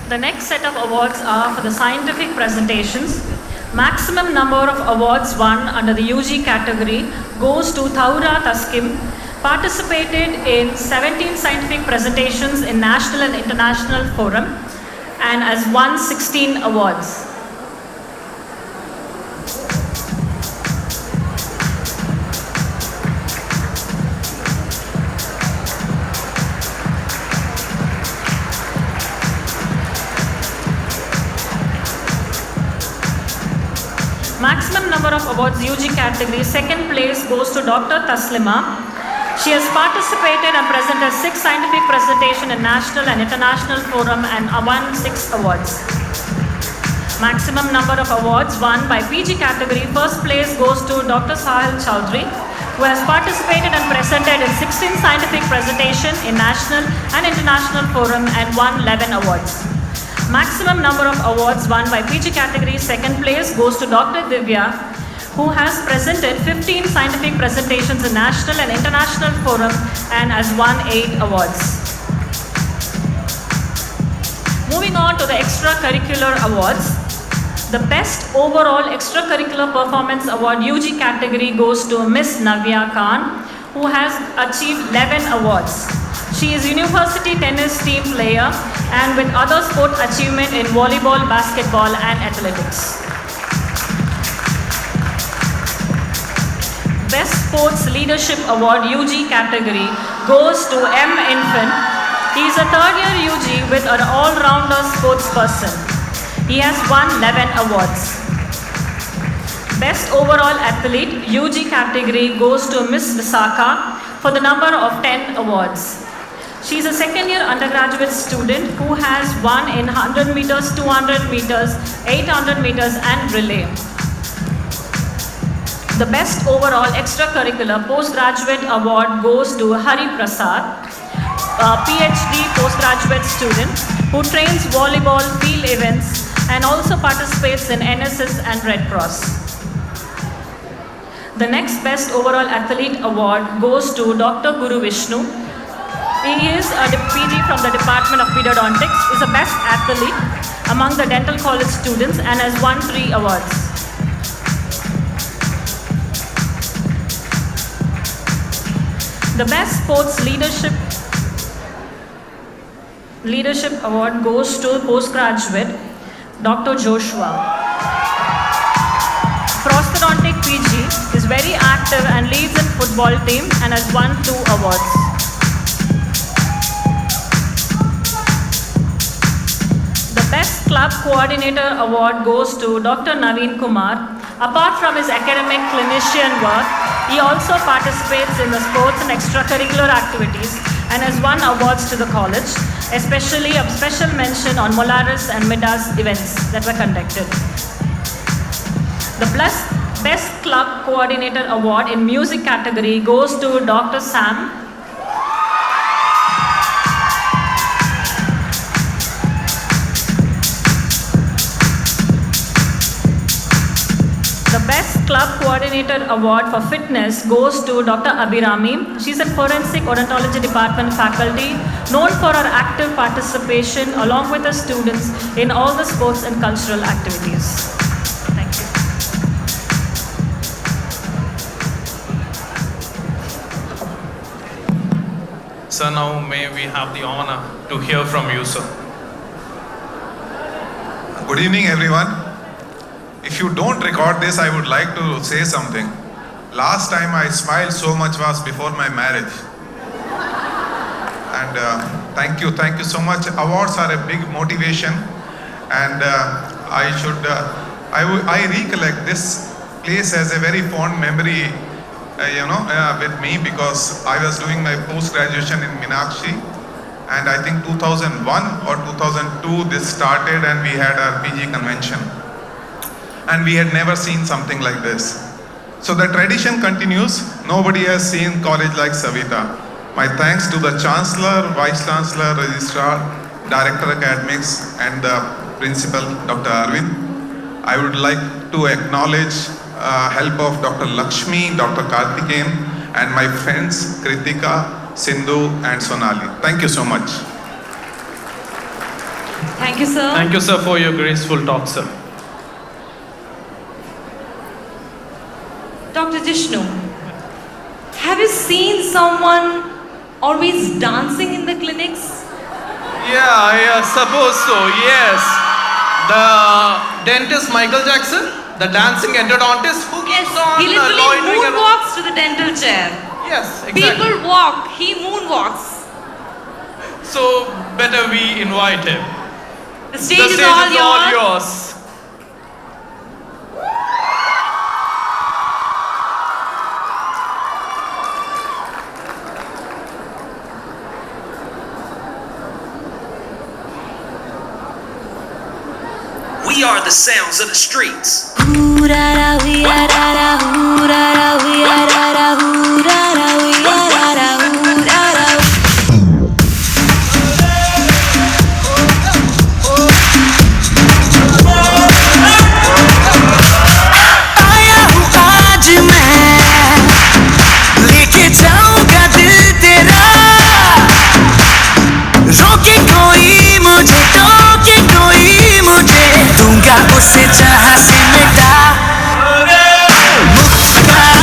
The next set of awards are for the scientific presentations. Maximum number of awards won under the UG category goes to Thaura Taskim, participated in 17 scientific presentations in national and international forum and has won 16 awards. Maximum number of awards UG category, second place goes to Dr. Taslima. She has participated and presented 6 scientific presentations in national and international forum and won 6 awards. Maximum number of awards won by PG category, first place goes to Dr. Sahil Chowdhury, who has participated and presented in 16 scientific presentations in national and international forum and won 11 awards. Maximum number of awards won by PG category, second place goes to Dr. Divya, who has presented 15 scientific presentations in national and international forum and has won 8 awards. Moving on to the extracurricular awards. The best overall extracurricular performance award UG category goes to Miss Navya Khan, who has achieved 11 awards. She is university tennis team player and with other sport achievement in volleyball, basketball and athletics. Best Sports Leadership Award UG category goes to M. Infant. He is a third year UG with an all-rounder sports person. He has won 11 awards. Best Overall Athlete UG category goes to Miss Visakha for the number of 10 awards. She is a second year undergraduate student who has won in 100 meters, 200 meters, 800 meters and relay. The best overall extracurricular postgraduate award goes to Hari Prasad, a PhD postgraduate student who trains volleyball, field events and also participates in NSS and Red Cross. The next best overall athlete award goes to Dr. Guru Vishnu. He is a PG from the Department of Pedodontics, is a best athlete among the dental college students and has won 3 awards. The best sports leadership award goes to postgraduate Dr. Joshua. Prosthodontic PG is very active and leads in football team and has won 2 awards. The Best Club Coordinator Award goes to Dr. Naveen Kumar, Apart from his academic clinician work, he also participates in the sports and extracurricular activities and has won awards to the college, especially a special mention on Molaris and Midas events that were conducted. The Best Club Coordinator Award in Music category goes to Dr. Sam. The Best Club Coordinator Award for Fitness goes to Dr. Abhirami. She's a Forensic Odontology Department faculty known for her active participation along with her students in all the sports and cultural activities. Thank you. Sir, now may we have the honor to hear from you, sir. Good evening, everyone. If you don't record this, I would like to say something. Last time I smiled so much was before my marriage. And thank you so much. Awards are a big motivation, and I recollect this place as a very fond memory, with me, because I was doing my post-graduation in Meenakshi, and I think 2001 or 2002 this started, and we had our PG convention. And we had never seen something like this. So the tradition continues. Nobody has seen college like Saveetha. My thanks to the Chancellor, Vice Chancellor, Registrar, Director Academics, and the Principal, Dr. Arvind. I would like to acknowledge help of Dr. Lakshmi, Dr. Karthikeyan, and my friends Kritika, Sindhu, and Sonali. Thank you so much. Thank you, sir. Thank you, sir, for your graceful talk, sir. Dr. Jishnu, have you seen someone always dancing in the clinics? Yeah, I suppose so, yes. The dentist Michael Jackson, the dancing endodontist who keeps on He literally loitering around. moonwalks to the dental chair. Yes, exactly. People walk, he moonwalks. So better we invite him. The stage is all yours. We are the sounds of the streets. आया हूँ आज मैं, लेके जाऊंगा दिल तेरा। रोके कोई मुझे, टोके कोई मुझे, दूंगा उसे जहाँ से मिटा। मुस्कुरा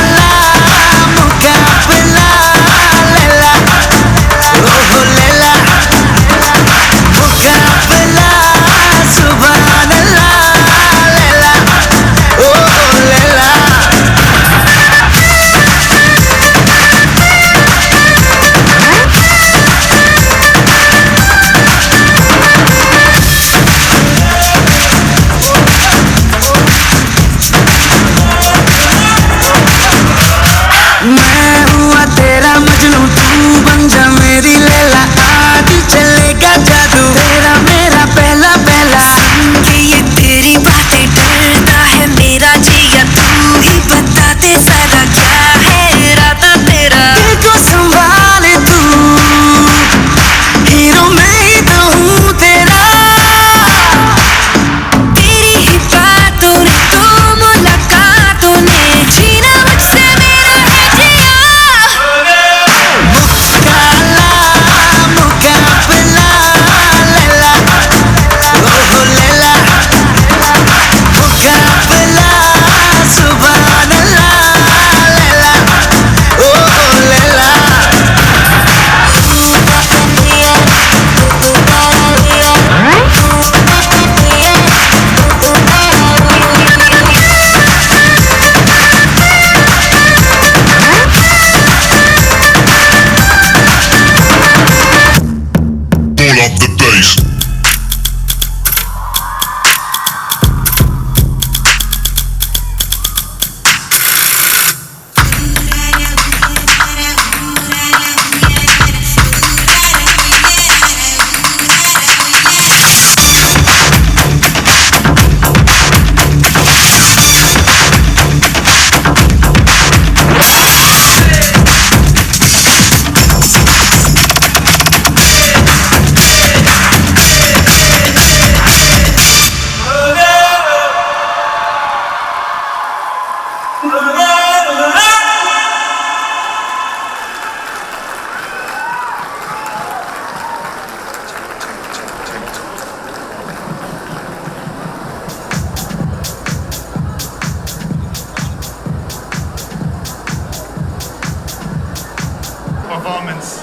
performance.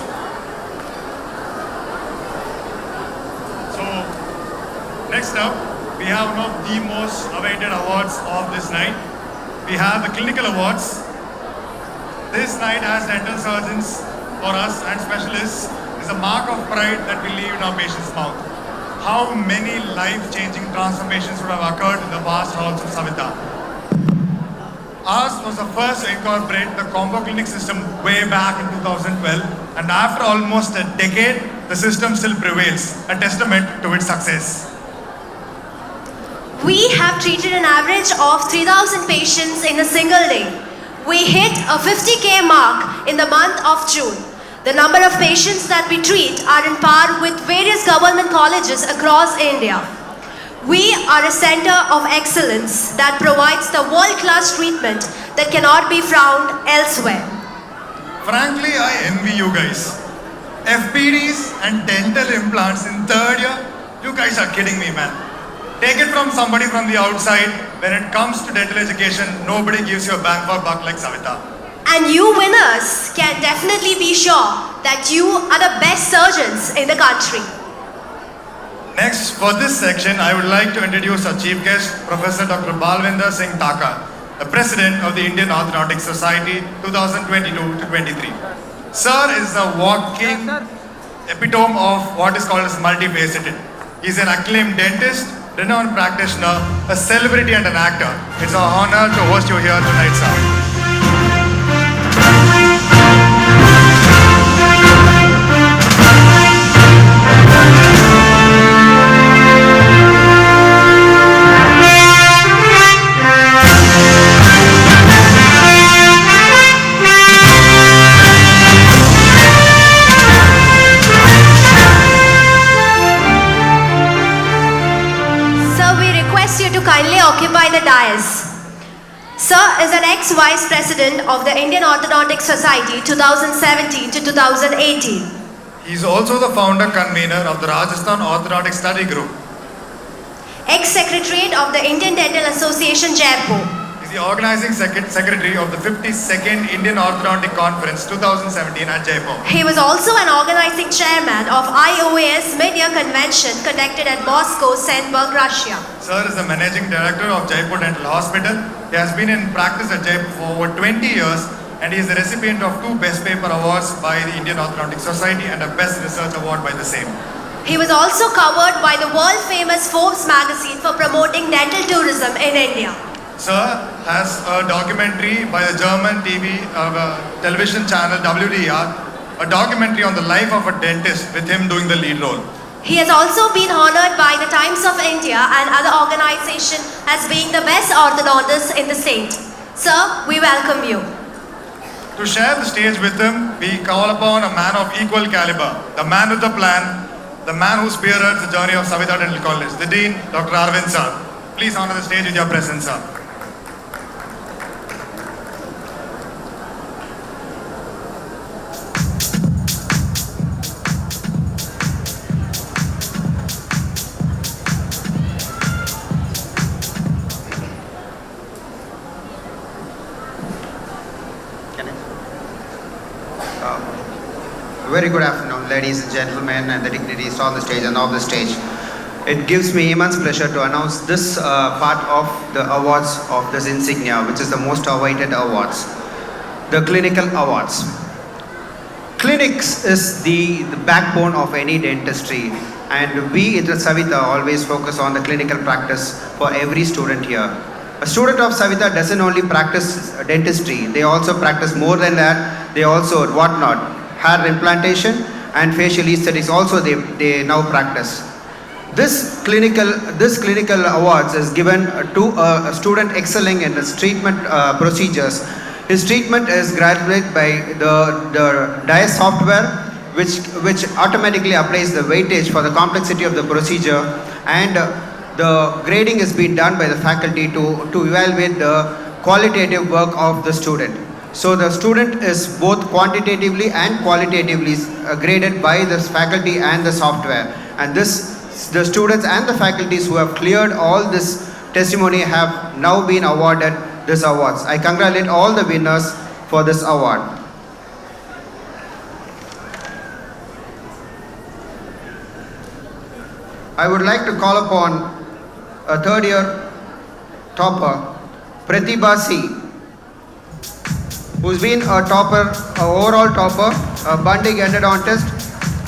So, next up, we have one of the most awaited awards of this night. We have the Clinical Awards. This night as dental surgeons for us and specialists is a mark of pride that we leave in our patient's mouth. How many life-changing transformations would have occurred in the vast halls of Saveetha? Ours was the first to incorporate the combo clinic system way back in 2012, and after almost a decade, the system still prevails, a testament to its success. We have treated an average of 3,000 patients in a single day. We hit a 50K mark in the month of June. The number of patients that we treat are in par with various government colleges across India. We are a center of excellence that provides the world-class treatment that cannot be found elsewhere. Frankly, I envy you guys. FPDs and dental implants in third year? You guys are kidding me, man. Take it from somebody from the outside. When it comes to dental education, nobody gives you a bang for buck like Saveetha. And you winners can definitely be sure that you are the best surgeons in the country. Next, for this section, I would like to introduce our chief guest, Professor Dr. Balwinder Singh Taka, the President of the Indian Orthodontic Society 2022-23. Sir is a walking epitome of what is called as multifaceted. He is an acclaimed dentist, renowned practitioner, a celebrity and an actor. It's our honor to host you here tonight, sir. Kindly occupy the dais. Sir is an ex-Vice President of the Indian Orthodontic Society 2017 to 2018. He is also the founder convener of the Rajasthan Orthodontic Study Group. Ex-Secretariat of the Indian Dental Association, Jaipur. He is the organizing secretary of the 52nd Indian Orthodontic Conference 2017 at Jaipur. He was also an organizing chairman of IOAS Media Convention conducted at Moscow, St. Petersburg, Russia. Sir is the managing director of Jaipur Dental Hospital. He has been in practice at Jaipur for over 20 years and he is the recipient of 2 Best Paper Awards by the Indian Orthodontic Society and a Best Research Award by the same. He was also covered by the world-famous Forbes magazine for promoting dental tourism in India. Sir has a documentary by the German television channel WDR, a documentary on the life of a dentist with him doing the lead role. He has also been honored by the Times of India and other organizations as being the best orthodontist in the state. Sir, we welcome you. To share the stage with him, we call upon a man of equal caliber, the man with the plan, the man who spearheads the journey of Saveetha Dental College, the Dean, Dr. Arvind sir. Please honor the stage with your presence, sir. Very good afternoon, ladies and gentlemen, and the dignitaries on the stage and off the stage. It gives me immense pleasure to announce this part of the awards of this INSIGNIA, which is the most awaited awards, the Clinical Awards. Clinics is the backbone of any dentistry, and we at Saveetha always focus on the clinical practice for every student here. A student of Saveetha doesn't only practice dentistry, they also practice more than that. They also hair implantation and facial aesthetics also they now practice. This clinical awards is given to a student excelling in his treatment procedures. His treatment is graduated by the DIAS software which automatically applies the weightage for the complexity of the procedure, and the grading is being done by the faculty to evaluate the qualitative work of the student. So the student is both quantitatively and qualitatively graded by the faculty and the software. And the students and the faculties who have cleared all this testimony have now been awarded this awards. I congratulate all the winners for this award. I would like to call upon a third year topper, Pratibha C, who's been a topper, a overall topper, a budding endodontist,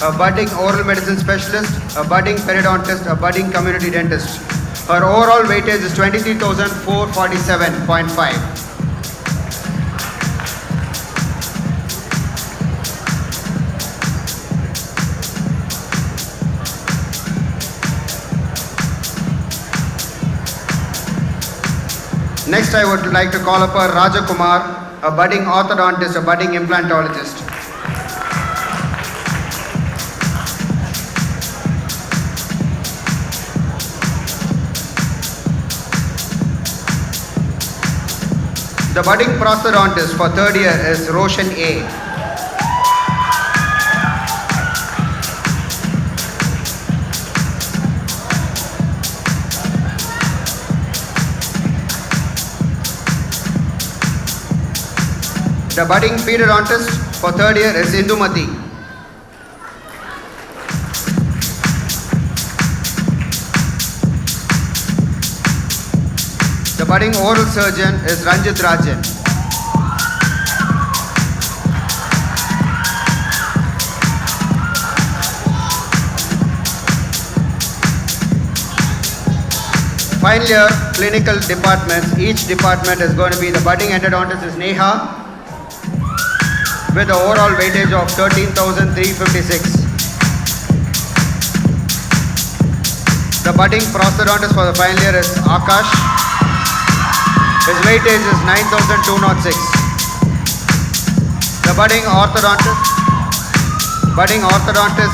a budding oral medicine specialist, a budding periodontist, a budding community dentist. Her overall weightage is 23,447.5. Next, I would like to call upon Rajakumar, a budding orthodontist, a budding implantologist. The budding prosthodontist for third year is Roshan A. The budding periodontist for third year is Indumati. The budding oral surgeon is Ranjit Rajan. Final year clinical departments, each department is going to be the budding endodontist is Neha, with an overall weightage of 13,356. The budding prosthodontist for the final year is Akash. His weightage is 9,206. The budding orthodontist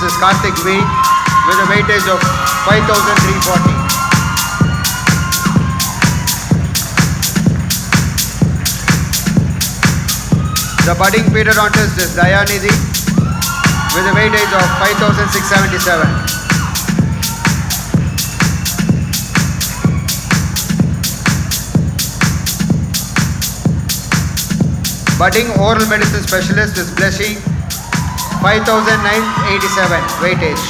is Karthik V with a weightage of 5,340. The budding periodontist is Dayanidhi with a weightage of 5,677. Budding oral medicine specialist is Bleshi, 5,987 weightage.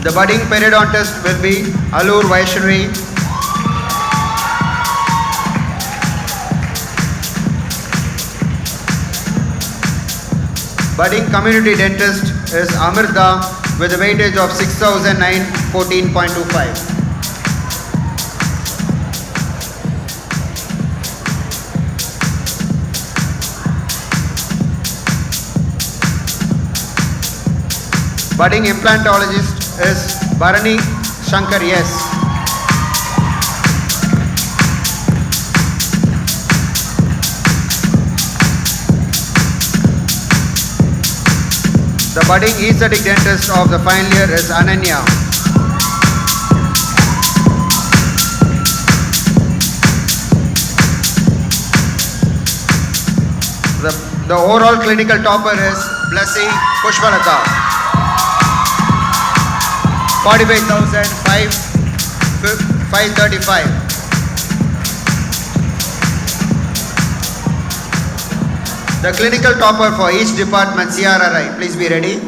The budding periodontist will be Alur Vaishnavi, budding community dentist is Amirda with a weightage of 6,914.25. Budding implantologist is Bharani Shankar S. The budding aesthetic dentist of the final year is Ananya. The overall clinical topper is Blessy Pushpalata, 45,535. The clinical topper for each department, CRRI, please be ready.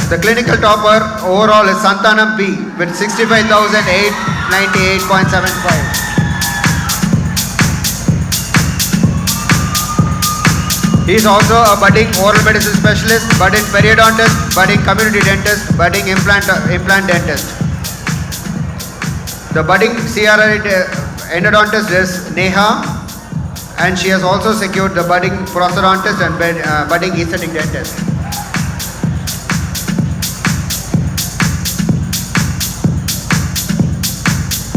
The clinical topper overall is Santanam B with 65,898.75. He is also a budding oral medicine specialist, budding periodontist, budding community dentist, budding implant dentist. The budding CRRI endodontist is Neha, and she has also secured the budding prosthodontist and budding aesthetic dentist.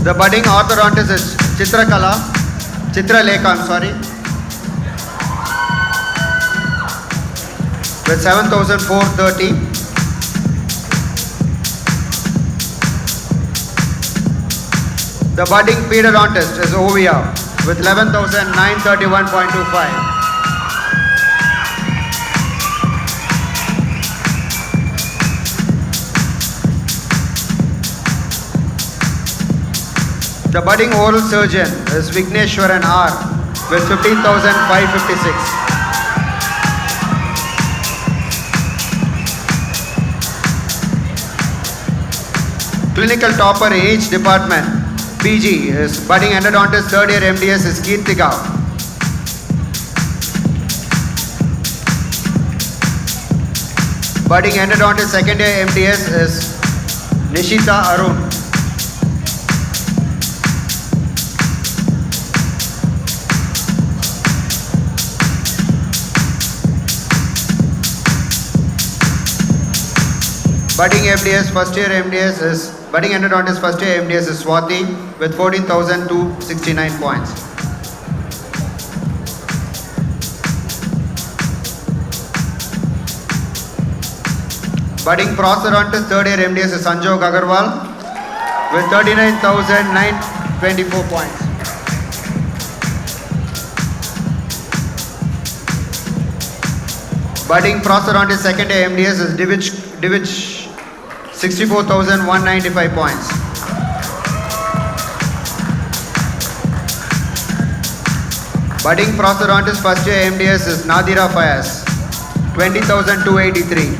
The budding orthodontist is Chitralekha, with 7,430. The budding periodontist is Ovia with 11,931.25. The budding oral surgeon is Vigneshwaran R with 15,556. Clinical topper in each department. PG is budding endodontist, third year MDS is Kirtika. Budding endodontist, second year MDS is Nishita Arun. Budding MDS, first year MDS is, budding endodontist first year MDS is Swati with 14,269 points. Budding prosthodontist third year MDS is Sanjog Agarwal with 39,924 points. Budding prosthodontist second year MDS is Divij 64,195 points. Budding prosthodontist first year MDS is Nadira Fayaz, 20,283.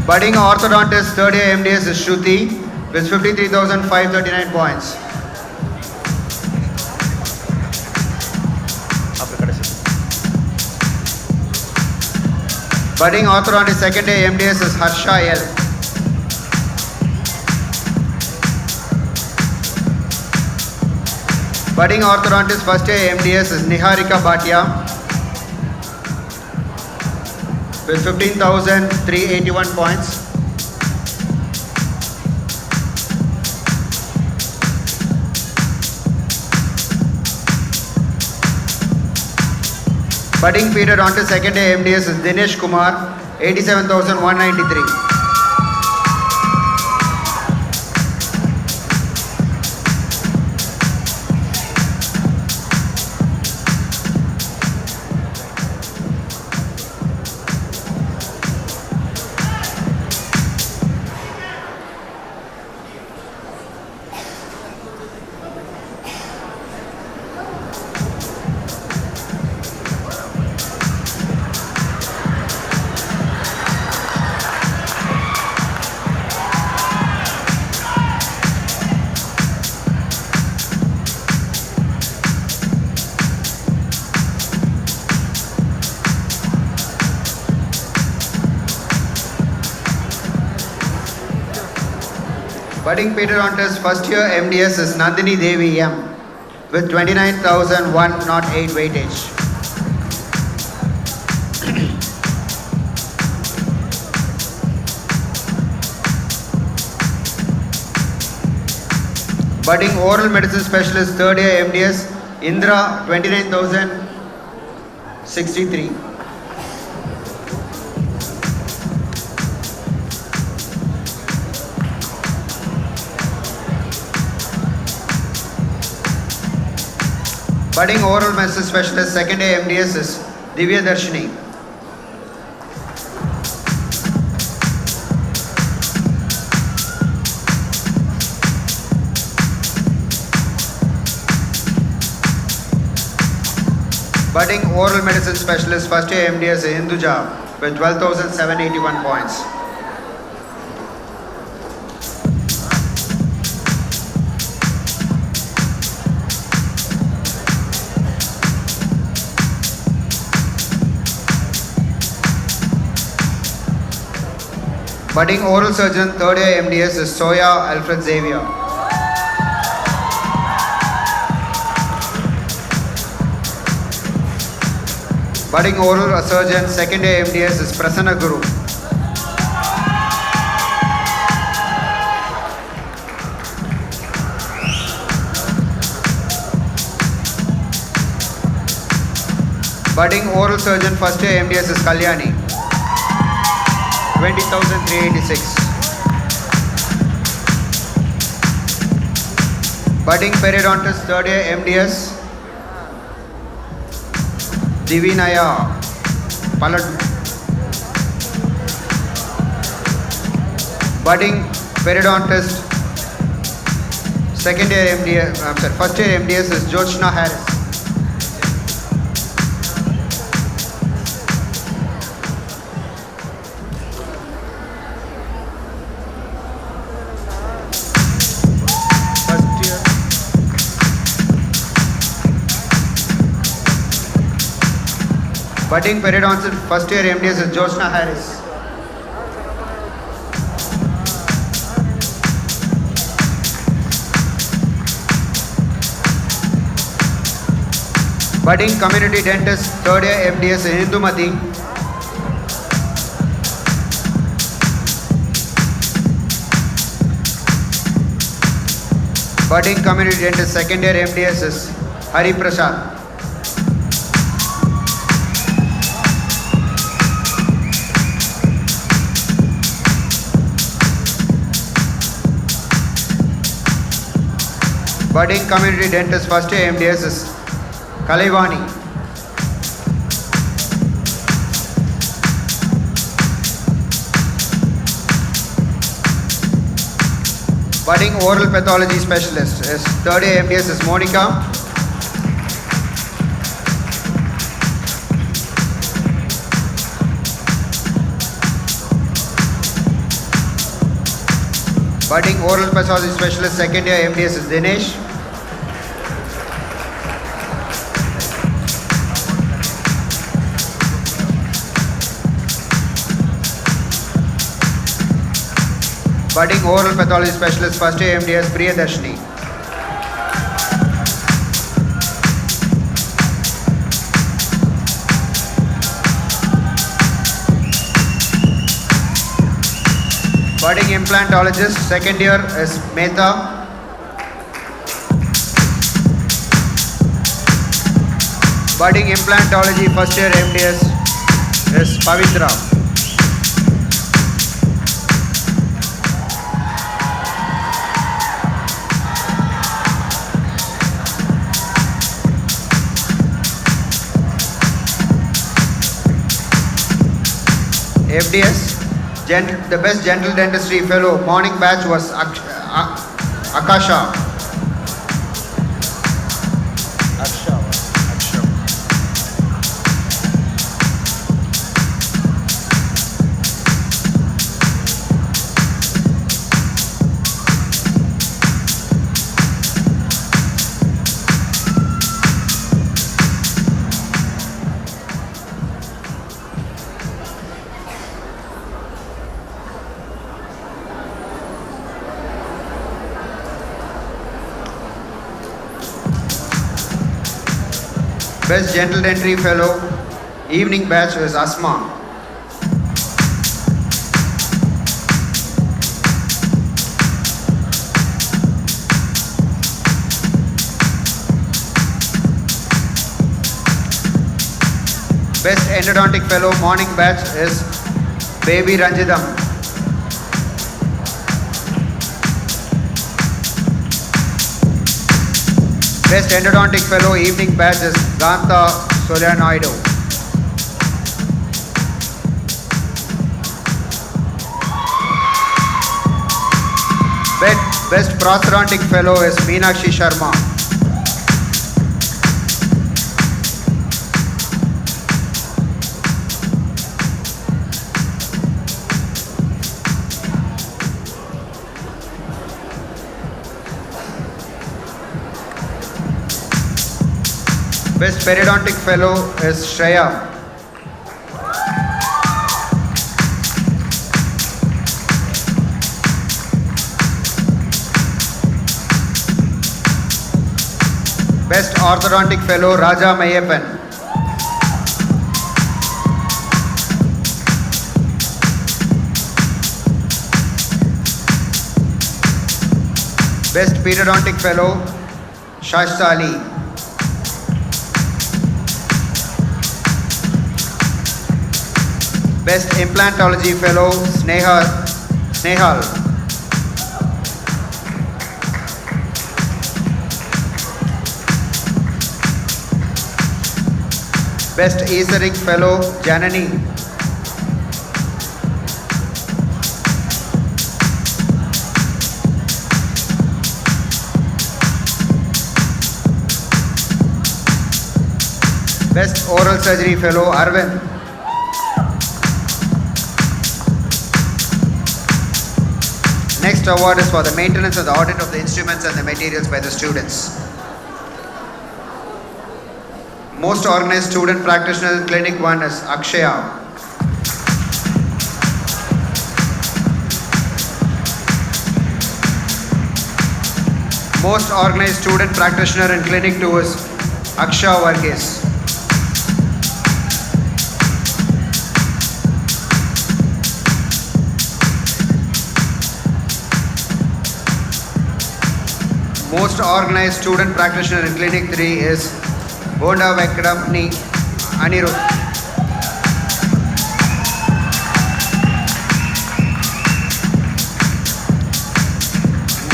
Budding orthodontist third year MDS is Shruti with 53,539 points. Budding orthodontist second year MDS is Harsha L. Budding orthodontist first year MDS is Niharika Bhatia with 15,381 points. Budding periodontist second year MDS is Dinesh Kumar, 87,193. Budding periodontist first year MDS is Nandini Devi M with 29,108 weightage. Budding oral medicine specialist third year MDS Indra, 29,063. Budding oral medicine specialist second year MDS is Divya Darshini. Budding oral medicine specialist first year MDS is Hinduja with 12,781 points. Budding oral surgeon third year MDS is Soya Alfred Xavier. Budding oral surgeon second year MDS is Prasanna Guru. Budding oral surgeon first year MDS is Kalyani. 20,386. Budding periodontist third year MDS Divinaya Palad. Budding periodontist second year MDS, first year MDS is Joshna Harris. Budding Periodontist first year MDS is Josna Harris. Budding Community Dentist third year MDS in Hindumati. Budding Community Dentist second year MDS is Hari Prasad. Budding Community Dentist first year MDS is Kalaivani. Budding Oral Pathology Specialist is third year MDS is Monica. Budding Oral Pathology Specialist second year MDS is Dinesh. Budding Oral Pathology Specialist first year MDS Priyadarshini. Budding Implantologist second year is Mehta. Budding Implantology first year MDS is Pavitra. FDS, the best dental dentistry fellow morning batch was Akasha. Best Dental Dentistry Fellow, evening batch was Asma. Best Endodontic Fellow, morning batch is Baby Ranjidam. Best Endodontic Fellow, evening batch is Ganta Solianoido. Best Prosthodontic Fellow is Meenakshi Sharma. Best Periodontic Fellow is Shreya. Best Orthodontic Fellow Raja Mayappan. Best Periodontic Fellow Shashta Ali. Best Implantology Fellow Snehal. Best Esoteric Fellow Janani. Best Oral Surgery Fellow Arvind. Next award is for the maintenance and the audit of the instruments and the materials by the students. Most organized student practitioner in Clinic 1 is Akshaya. Most organized student practitioner in Clinic 2 is Aksha Varghese. Most organized student practitioner in Clinic 3 is Bonda Venkatapani Anirudh.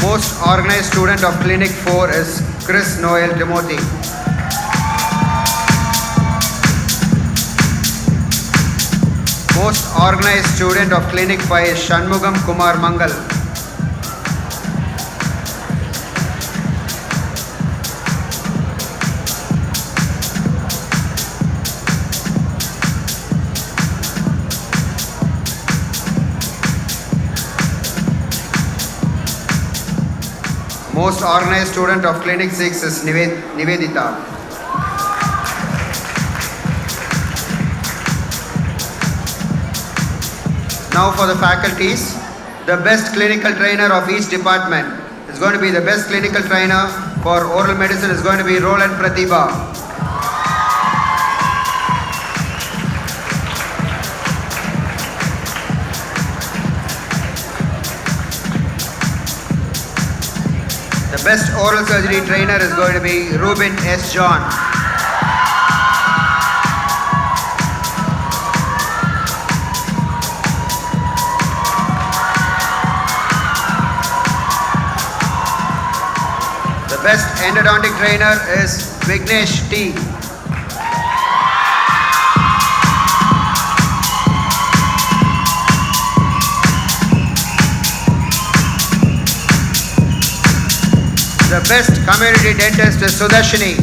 Most organized student of Clinic 4 is Chris Noel Timothy. Most organized student of Clinic 5 is Shanmugam Kumar Mangal. Most organized student of Clinic 6 is Nivedita. Now for the faculties, the best clinical trainer of each department is going to be the best clinical trainer for oral medicine is going to be Roland Pratibha. The best oral surgery trainer is going to be Ruben S. John. The best endodontic trainer is Vignesh T. The best community dentist is Sudarshini.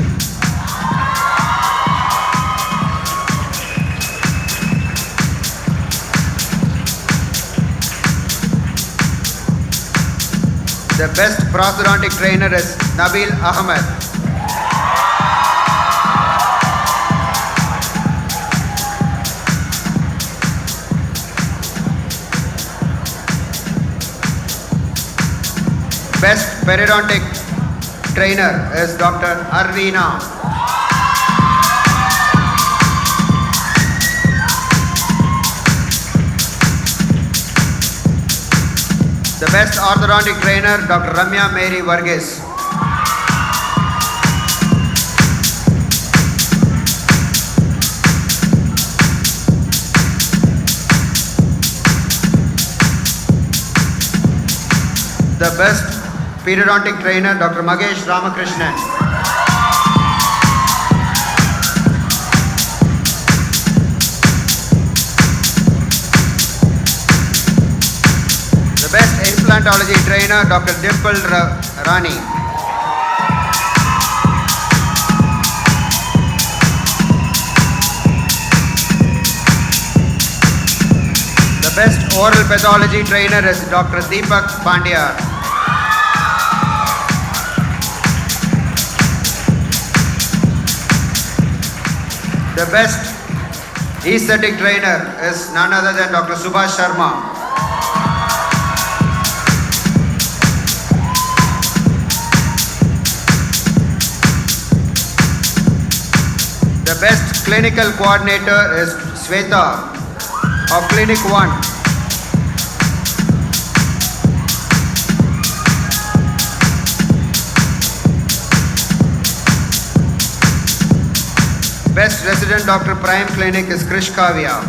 The best prosthodontic trainer is Nabil Ahmed. Best periodontic trainer is Dr. Arvina. The best orthodontic trainer, Dr. Ramya Mary Varghese. The best periodontic trainer, Dr. Magesh Ramakrishnan. The best implantology trainer, Dr. Dimple Rani. The best oral pathology trainer is Dr. Deepak Pandya. The best aesthetic trainer is none other than Dr. Subhash Sharma. The best clinical coordinator is Saveetha of Clinic 1. Best resident Dr. Prime Clinic is Krish Kavya.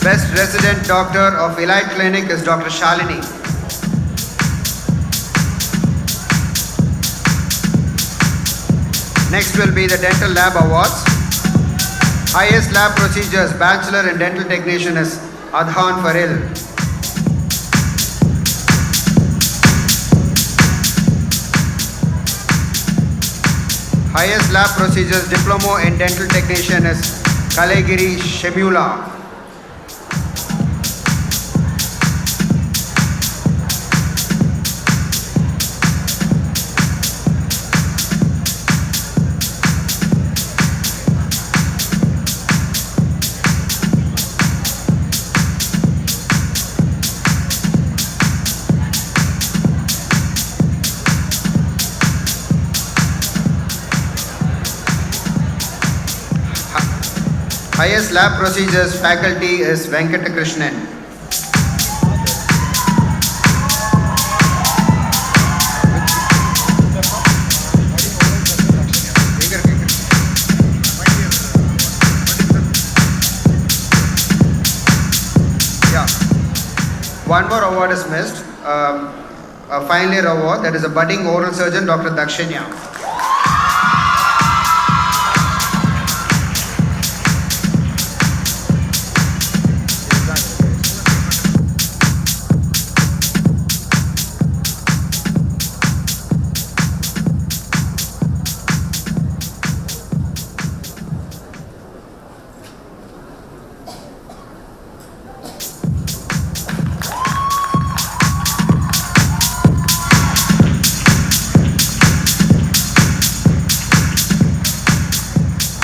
Best resident doctor of Elite Clinic is Dr. Shalini. Next will be the Dental Lab Awards. Highest lab procedures, Bachelor in Dental Technician is Adhan Faril. Highest lab procedures, Diploma in Dental Technician is Kalagiri Shemula. Highest lab procedures faculty is Venkatakrishnan. One more award is missed, a final year award, that is a budding oral surgeon, Dr. Dakshinya.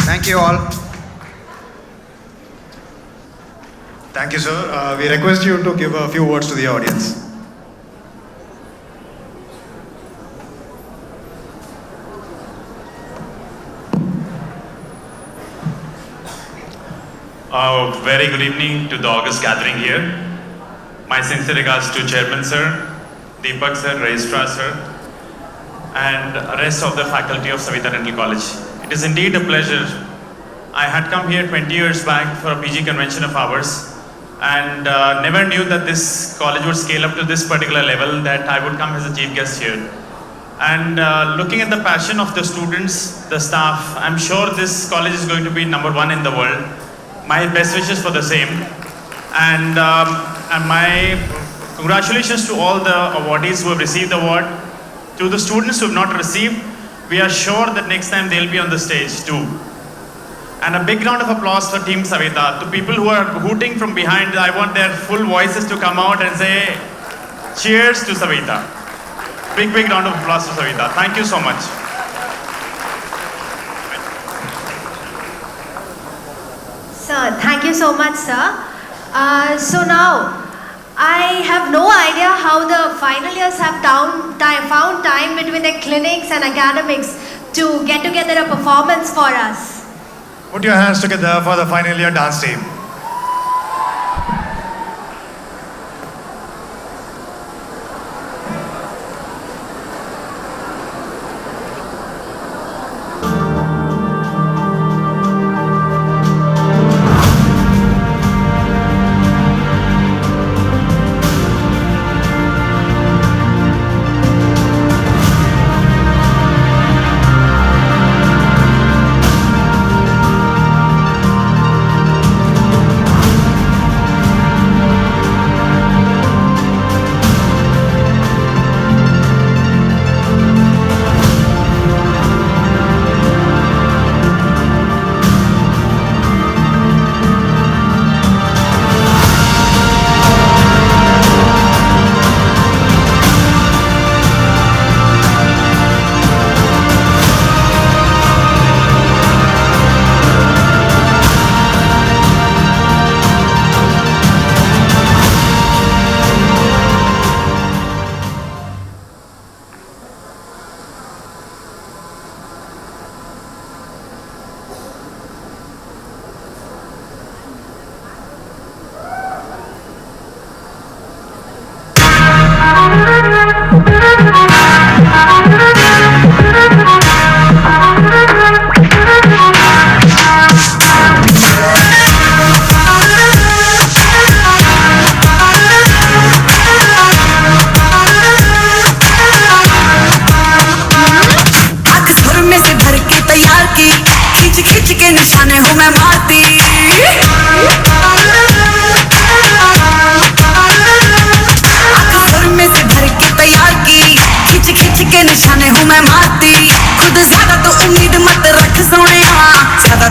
Thank you all. Thank you, sir. We request you to give a few words to the audience. Very good evening to the August gathering here. My sincere regards to Chairman Sir, Deepak Sir, Registrar Sir, and rest of the faculty of Saveetha Dental College. It is indeed a pleasure. I had come here 20 years back for a PG convention of ours and never knew that this college would scale up to this particular level, that I would come as a chief guest here. And looking at the passion of the students, the staff, I'm sure this college is going to be #1 in the world. My best wishes for the same. And my congratulations to all the awardees who have received the award. To the students who have not received, we are sure that next time they'll be on the stage too. And a big round of applause for Team Saveetha. To people who are hooting from behind, I want their full voices to come out and say, cheers to Saveetha. Big round of applause to Saveetha. Thank you so much. Sir, thank you so much, sir. So now, I have no idea how the final years have found time between their clinics and academics to get together a performance for us. Put your hands together for the final year dance team.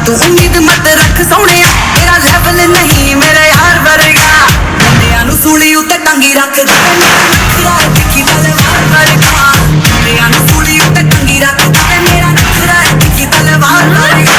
तू उम्मीद मत रख सोने तेरा level नहीं मेरे यार वर्गा बंदियां नु सूली उते टंगी रख दे मेरा नखरा दिखी तलवार वर्गा बंदियां नु सूली उते टंगी रख दे मेरा नखरा दिखी तलवार वर्गा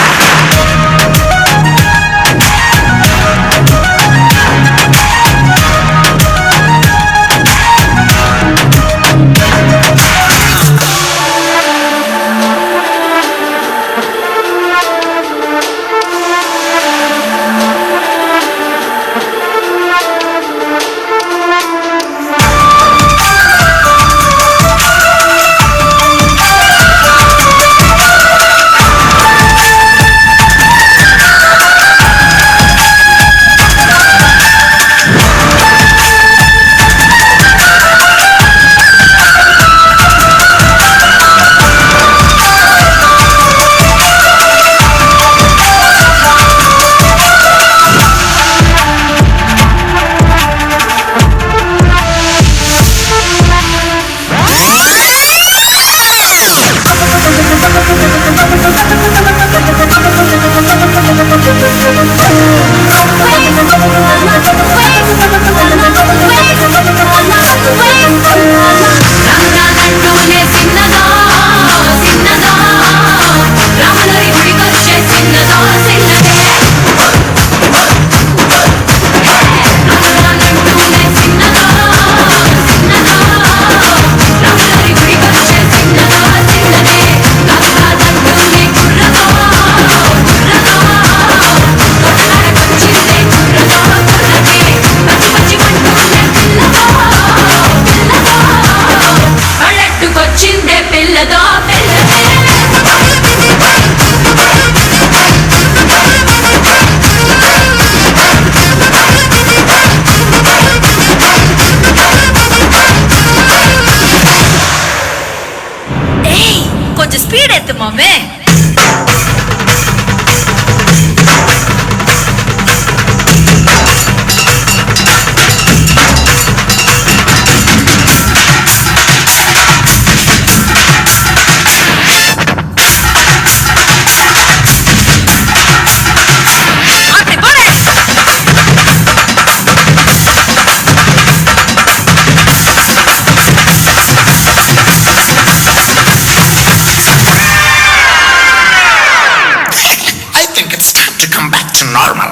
to come back to normal.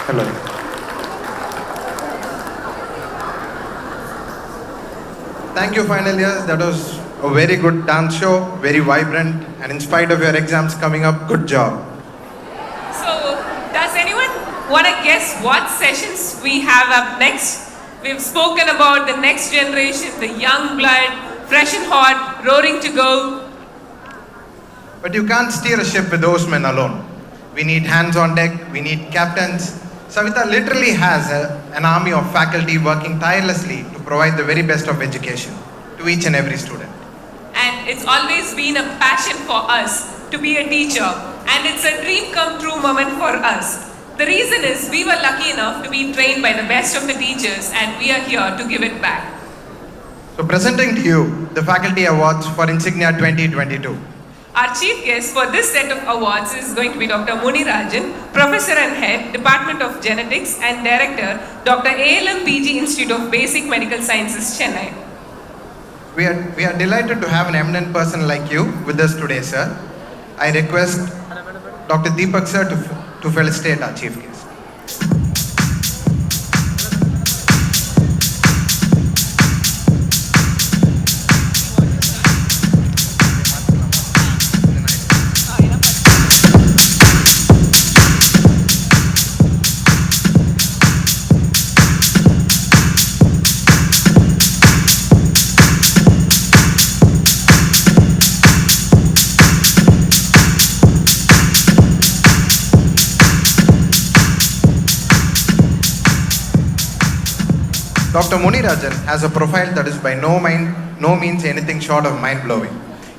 Hello. Thank you, final years. That was a very good dance show, very vibrant, and in spite of your exams coming up, good job. So, does anyone want to guess what sessions we have up next? We've spoken about the next generation, the young blood, fresh and hot, roaring to go. But you can't steer a ship with oarsmen alone. We need hands on deck, we need captains. Saveetha literally has an army of faculty working tirelessly to provide the very best of education to each and every student. And it's always been a passion for us to be a teacher, and it's a dream come true moment for us. The reason is we were lucky enough to be trained by the best of the teachers, and we are here to give it back. So presenting to you the Faculty Awards for INSIGNIA 2022. Our chief guest for this set of awards is going to be Dr. Munirajan, Professor and Head, Department of Genetics, and Director, Dr. ALM PG Institute of Basic Medical Sciences, Chennai. We are delighted to have an eminent person like you with us today, sir. I request Dr. Deepak sir to felicitate our chief guest. Dr. Munirajan has a profile that is by no means anything short of mind-blowing.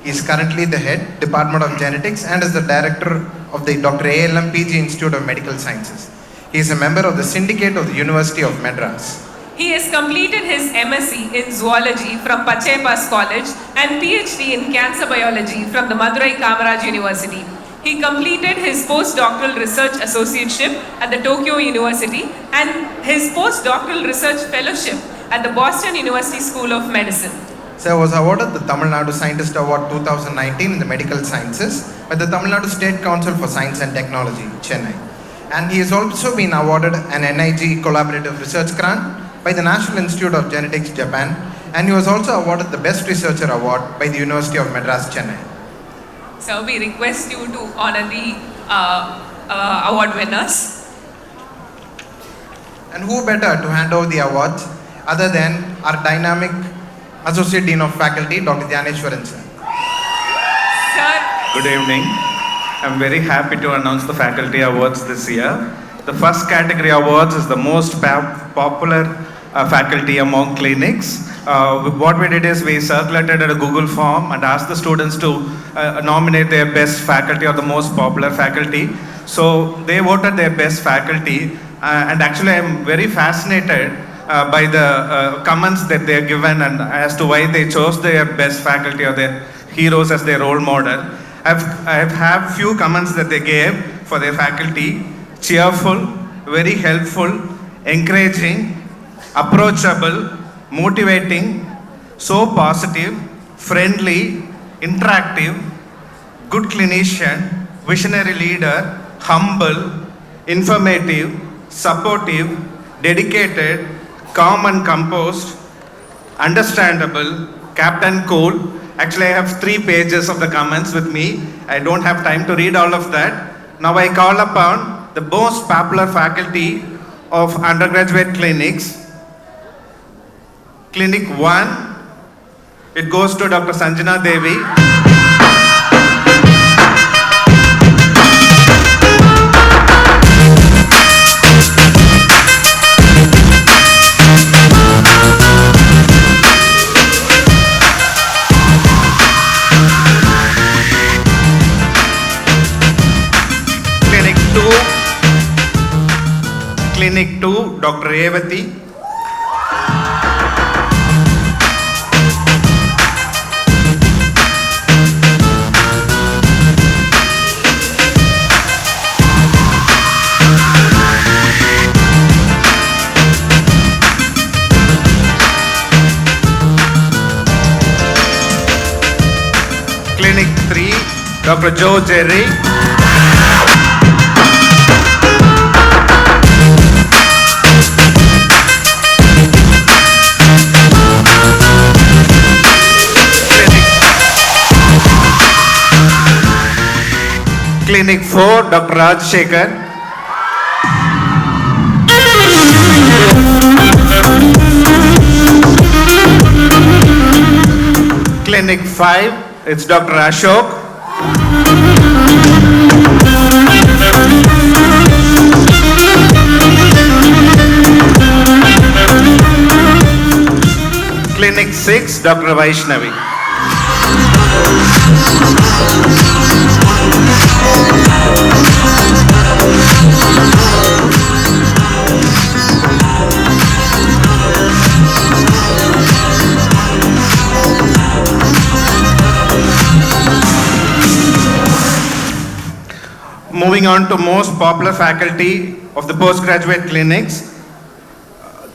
He is currently the head, Department of Genetics, and is the director of the Dr. ALM PG Institute of Medical Sciences. He is a member of the Syndicate of the University of Madras. He has completed his MSc in Zoology from Pachaipas College and PhD in Cancer Biology from the Madurai Kamaraj University. He completed his postdoctoral research associateship at the Tokyo University and his postdoctoral research fellowship at the Boston University School of Medicine. Sir was awarded the Tamil Nadu Scientist Award 2019 in the Medical Sciences by the Tamil Nadu State Council for Science and Technology, Chennai. And he has also been awarded an NIG Collaborative Research Grant by the National Institute of Genetics, Japan, and he was also awarded the Best Researcher Award by the University of Madras, Chennai. So we request you to honor the award winners. And who better to hand over the awards other than our dynamic Associate Dean of Faculty, Dr. Dhyaneshwaran sir. Good evening. I'm very happy to announce the faculty awards this year. The first category awards is the most popular faculty among clinics. What we did is we circulated a Google form and asked the students to nominate their best faculty or the most popular faculty. So they voted their best faculty, and actually I'm very fascinated by the comments that they are given and as to why they chose their best faculty or their heroes as their role model. I have few comments that they gave for their faculty: cheerful, very helpful, encouraging, approachable, motivating, so positive, friendly, interactive, good clinician, visionary leader, humble, informative, supportive, dedicated, calm and composed, understandable, Captain Cool. Actually, I have 3 pages of the comments with me. I don't have time to read all of that. Now I call upon the most popular faculty of undergraduate clinics. Clinic 1, it goes to Dr. Sanjana Devi. Clinic 2, Dr. Revati. Dr. Joe Jerry. Clinic 4, Dr. Raj Shekhar. Clinic 5, it's Dr. Ashok. Clinic 6, Dr. Vaishnavi. Moving on to most popular faculty of the postgraduate clinics.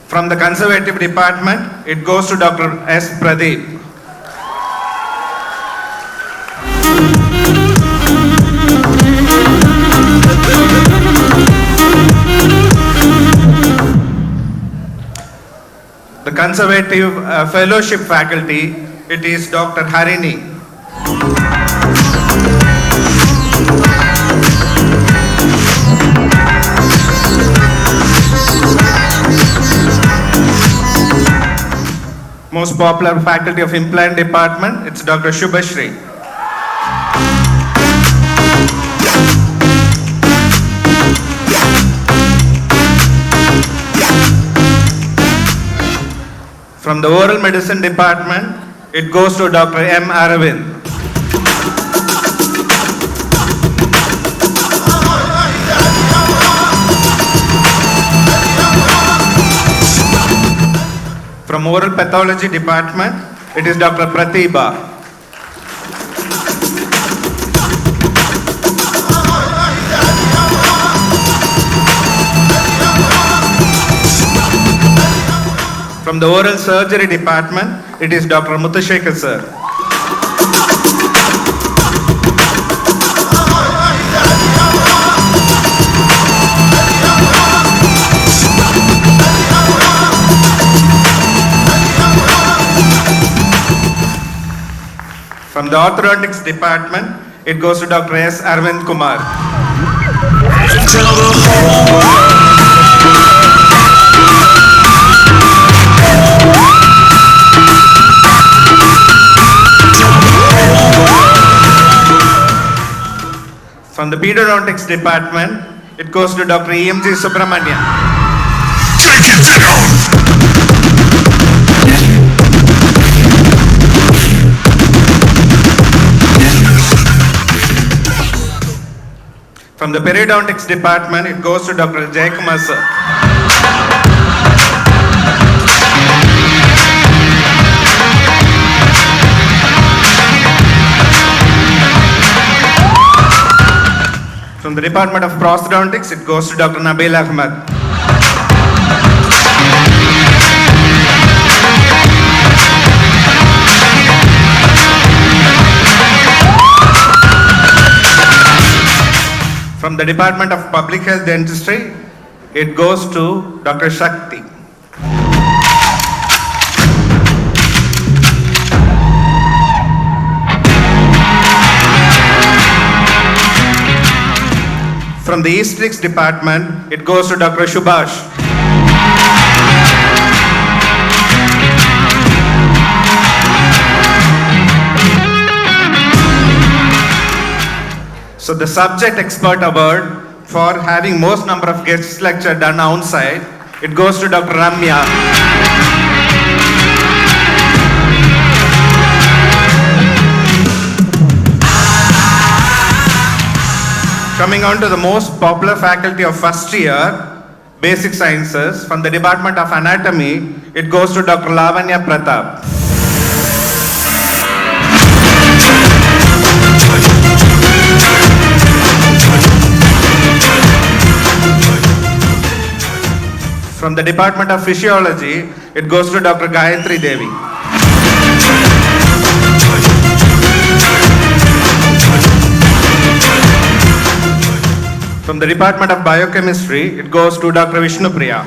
From the conservative department, it goes to Dr. S. Pradeep. The conservative fellowship faculty, it is Dr. Harini. Most popular faculty of implant department, it's Dr. Shubhashri. From the oral medicine department, it goes to Dr. M. Aravind. From oral pathology department, it is Dr. Pratibha. From the oral surgery department, it is Dr. Muthushekhar sir. From the orthodontics department, it goes to Dr. S. Arvind Kumar. From the pedodontics department, it goes to Dr. E.M.G. Subramanian. Take it down! From the periodontics department, it goes to Dr. Jayakumar sir. From the Department of Prosthodontics, it goes to Dr. Nabil Ahmed. From the Department of Public Health Dentistry, it goes to Dr. Shakti. From the Aesthetics Department, it goes to Dr. Subhash. So the Subject Expert Award for having most number of guest lecture done outside, it goes to Dr. Ramya. Coming on to the most popular faculty of first year, Basic Sciences, from the Department of Anatomy, it goes to Dr. Lavanya Pratap. From the Department of Physiology, it goes to Dr. Gayatri Devi. From the Department of Biochemistry, it goes to Dr. Vishnupriya.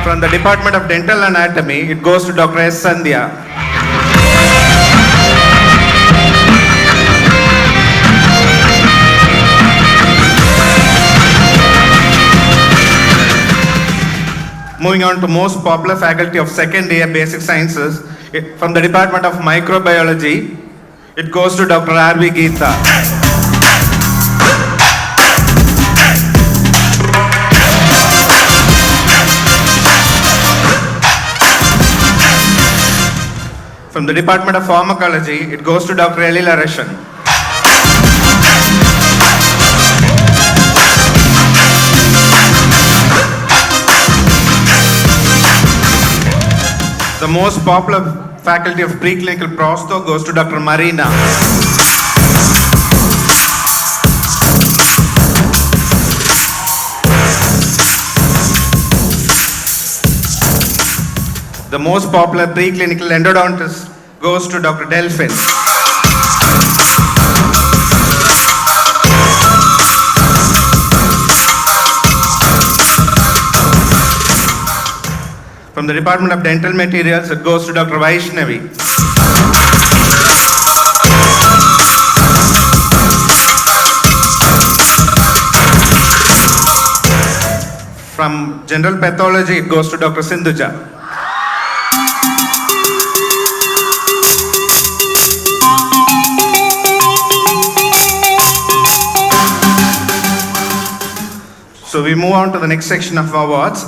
From the Department of Dental Anatomy, it goes to Dr. S. Sandhya. Moving on to most popular faculty of second year basic sciences, from the Department of Microbiology, it goes to Dr. R.V. Geetha. From the Department of Pharmacology, it goes to Dr. Elila Rashan. The most popular faculty of preclinical prostho goes to Dr. Marina. The most popular preclinical endodontist goes to Dr. Delphin. From the Department of Dental Materials, it goes to Dr. Vaishnavi. From General Pathology, it goes to Dr. Sindhuja. So we move on to the next section of awards.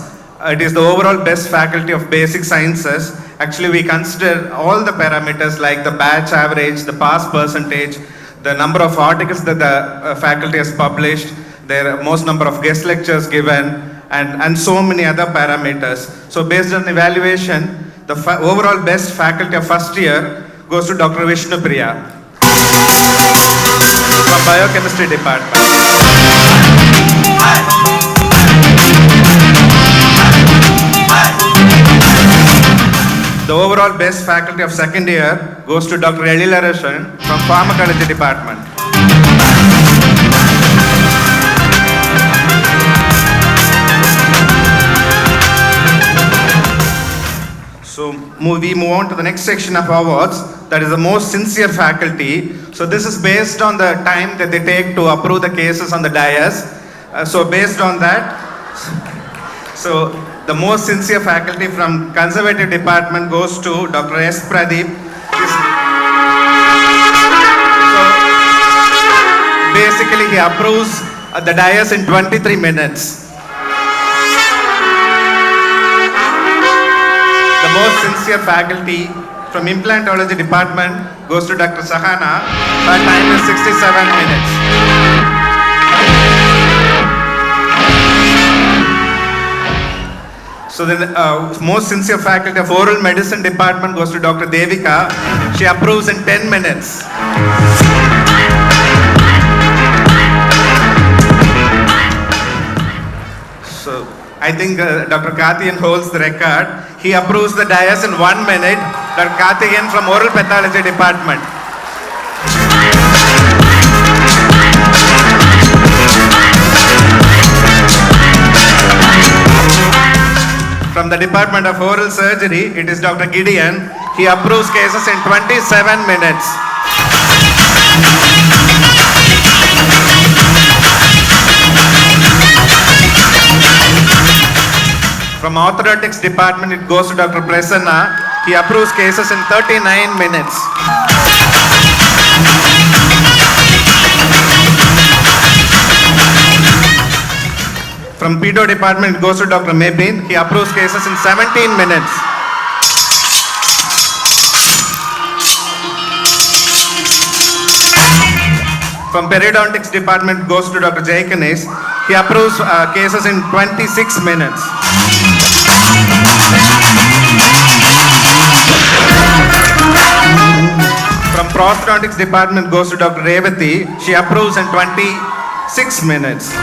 It is the overall best faculty of basic sciences. Actually, we consider all the parameters like the batch average, the pass percentage, the number of articles that the faculty has published, their most number of guest lectures given, and so many other parameters. So based on evaluation, the overall best faculty of first year goes to Dr. Vishnupriya from Biochemistry Department. The overall best faculty of second year goes to Dr. Elila Rashan from Pharmacology Department. So we move on to the next section of awards, that is the most sincere faculty. So this is based on the time that they take to approve the cases on the dais. So based on that, the most sincere faculty from Conservative Department goes to Dr. S. Pradeep. So basically he approves the dais in 23 minutes. The most sincere faculty from Implantology Department goes to Dr. Sahana. Her time is 67 minutes. So the most sincere faculty of Oral Medicine Department goes to Dr. Devika. She approves in 10 minutes. So I think Dr. Karthikeyan holds the record. He approves the dais in 1 minute. Dr. Karthikeyan from Oral Pathology Department. From the Department of Oral Surgery, it is Dr. Gideon. He approves cases in 27 minutes. From Orthodontics Department, it goes to Dr. Prasanna. He approves cases in 39 minutes. From Pedo Department, it goes to Dr. Mebin. He approves cases in 17 minutes. From Periodontics Department, it goes to Dr. Jaikanes. He approves cases in 26 minutes. From Prosthodontics Department, goes to Dr. Revati. She approves in 26 minutes.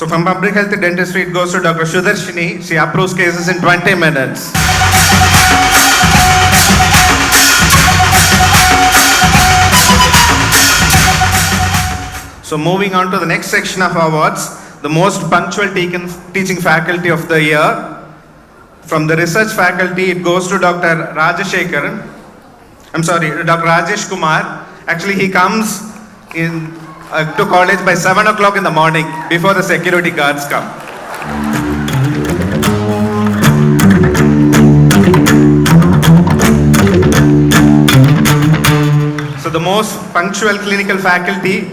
So from public health dentistry, it goes to Dr. Shudarshini. She approves cases in 20 minutes. So moving on to the next section of awards, the most punctual teaching faculty of the year. From the research faculty, it goes to Dr. Rajesh Kumar. Actually, he comes to college by 7 o'clock in the morning before the security guards come. So the most punctual clinical faculty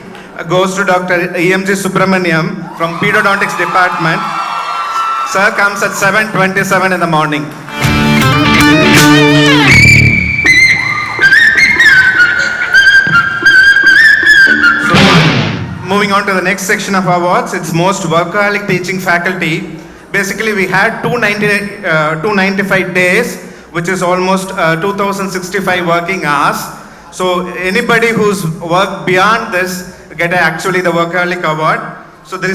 goes to Dr. EMG Subramaniam from Pedodontics Department. Sir comes at 7:27 in the morning. So, moving on to the next section of awards, it's most workaholic teaching faculty. Basically, we had 295 days, which is almost 2065 working hours. So anybody who's worked beyond this get actually the workaholic award. So the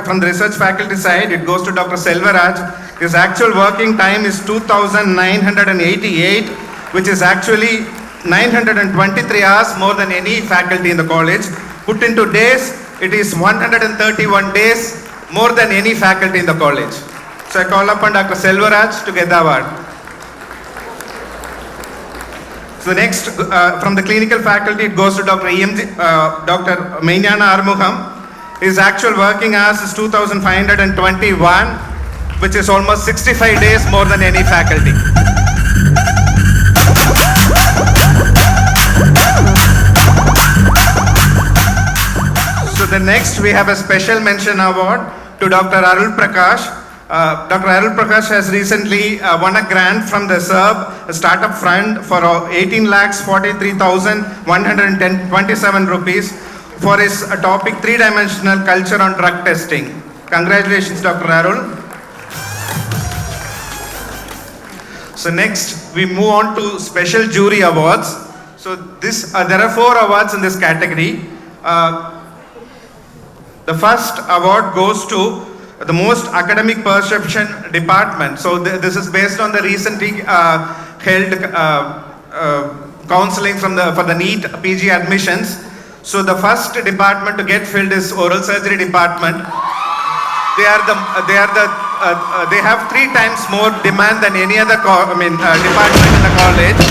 from the research faculty side, it goes to Dr. Selvaraj. His actual working time is 2,988, which is actually 923 hours more than any faculty in the college. Put into days, it is 131 days more than any faculty in the college. So I call upon Dr. Selvaraj to get the award. So next, from the clinical faculty, it goes to Dr. Dr. Mainyana Armugham. His actual working hours is 2,521, which is almost 65 days more than any faculty. So the next, we have a special mention award to Dr. Arul Prakash. Dr. Arul Prakash has recently won a grant from the SERB, a startup fund, for 18,43,127 rupees for his topic 3-dimensional culture on drug testing. Congratulations, Dr. Arul. So next, we move on to special jury awards. So there are 4 awards in this category. The first award goes to the most academic perception department. So this is based on the recently held counseling for the NEET PG admissions. So the first department to get filled is oral surgery department. They have 3 times more demand than any other department in the college.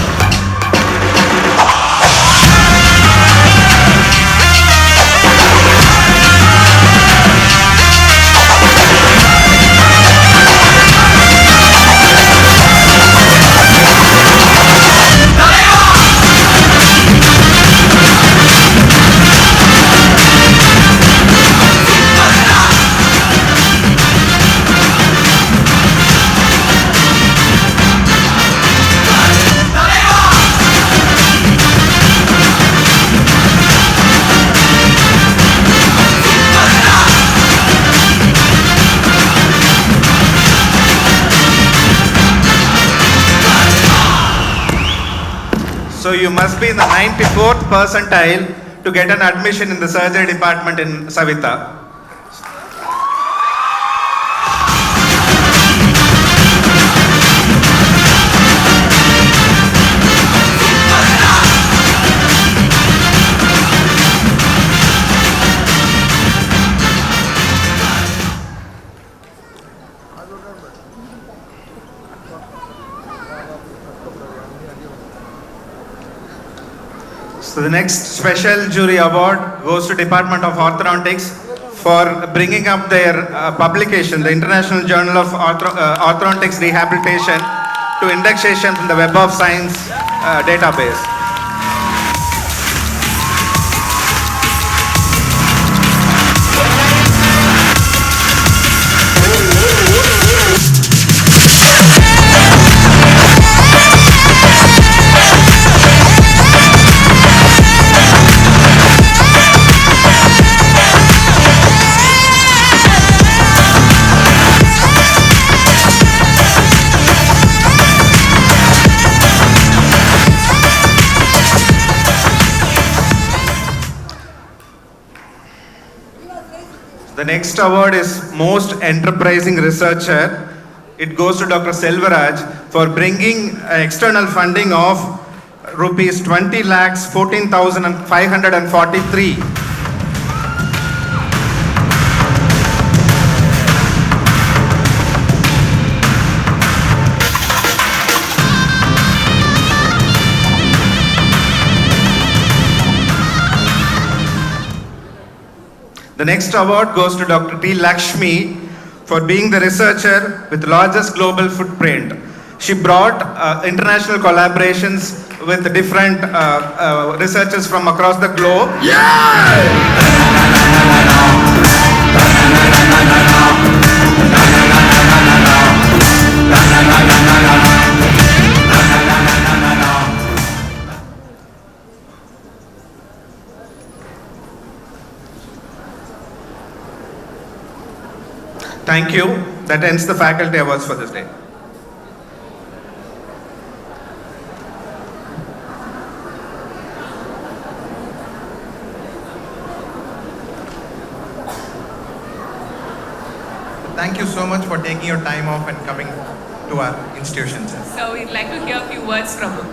So you must be in the 94th percentile to get an admission in the surgery department in Saveetha. So the next special jury award goes to Department of Orthodontics for bringing up their publication, the International Journal of Orthodontics Rehabilitation, to indexation from the Web of Science database. The next award is Most Enterprising Researcher. It goes to Dr. Selvaraj for bringing external funding of rupees 20,14,543. The next award goes to Dr. T. Lakshmi for being the researcher with largest global footprint. She brought international collaborations with different researchers from across the globe. Thank you. That ends the faculty awards for this day. Thank you so much for taking your time off and coming to our institution, sir. So we'd like to hear a few words from you.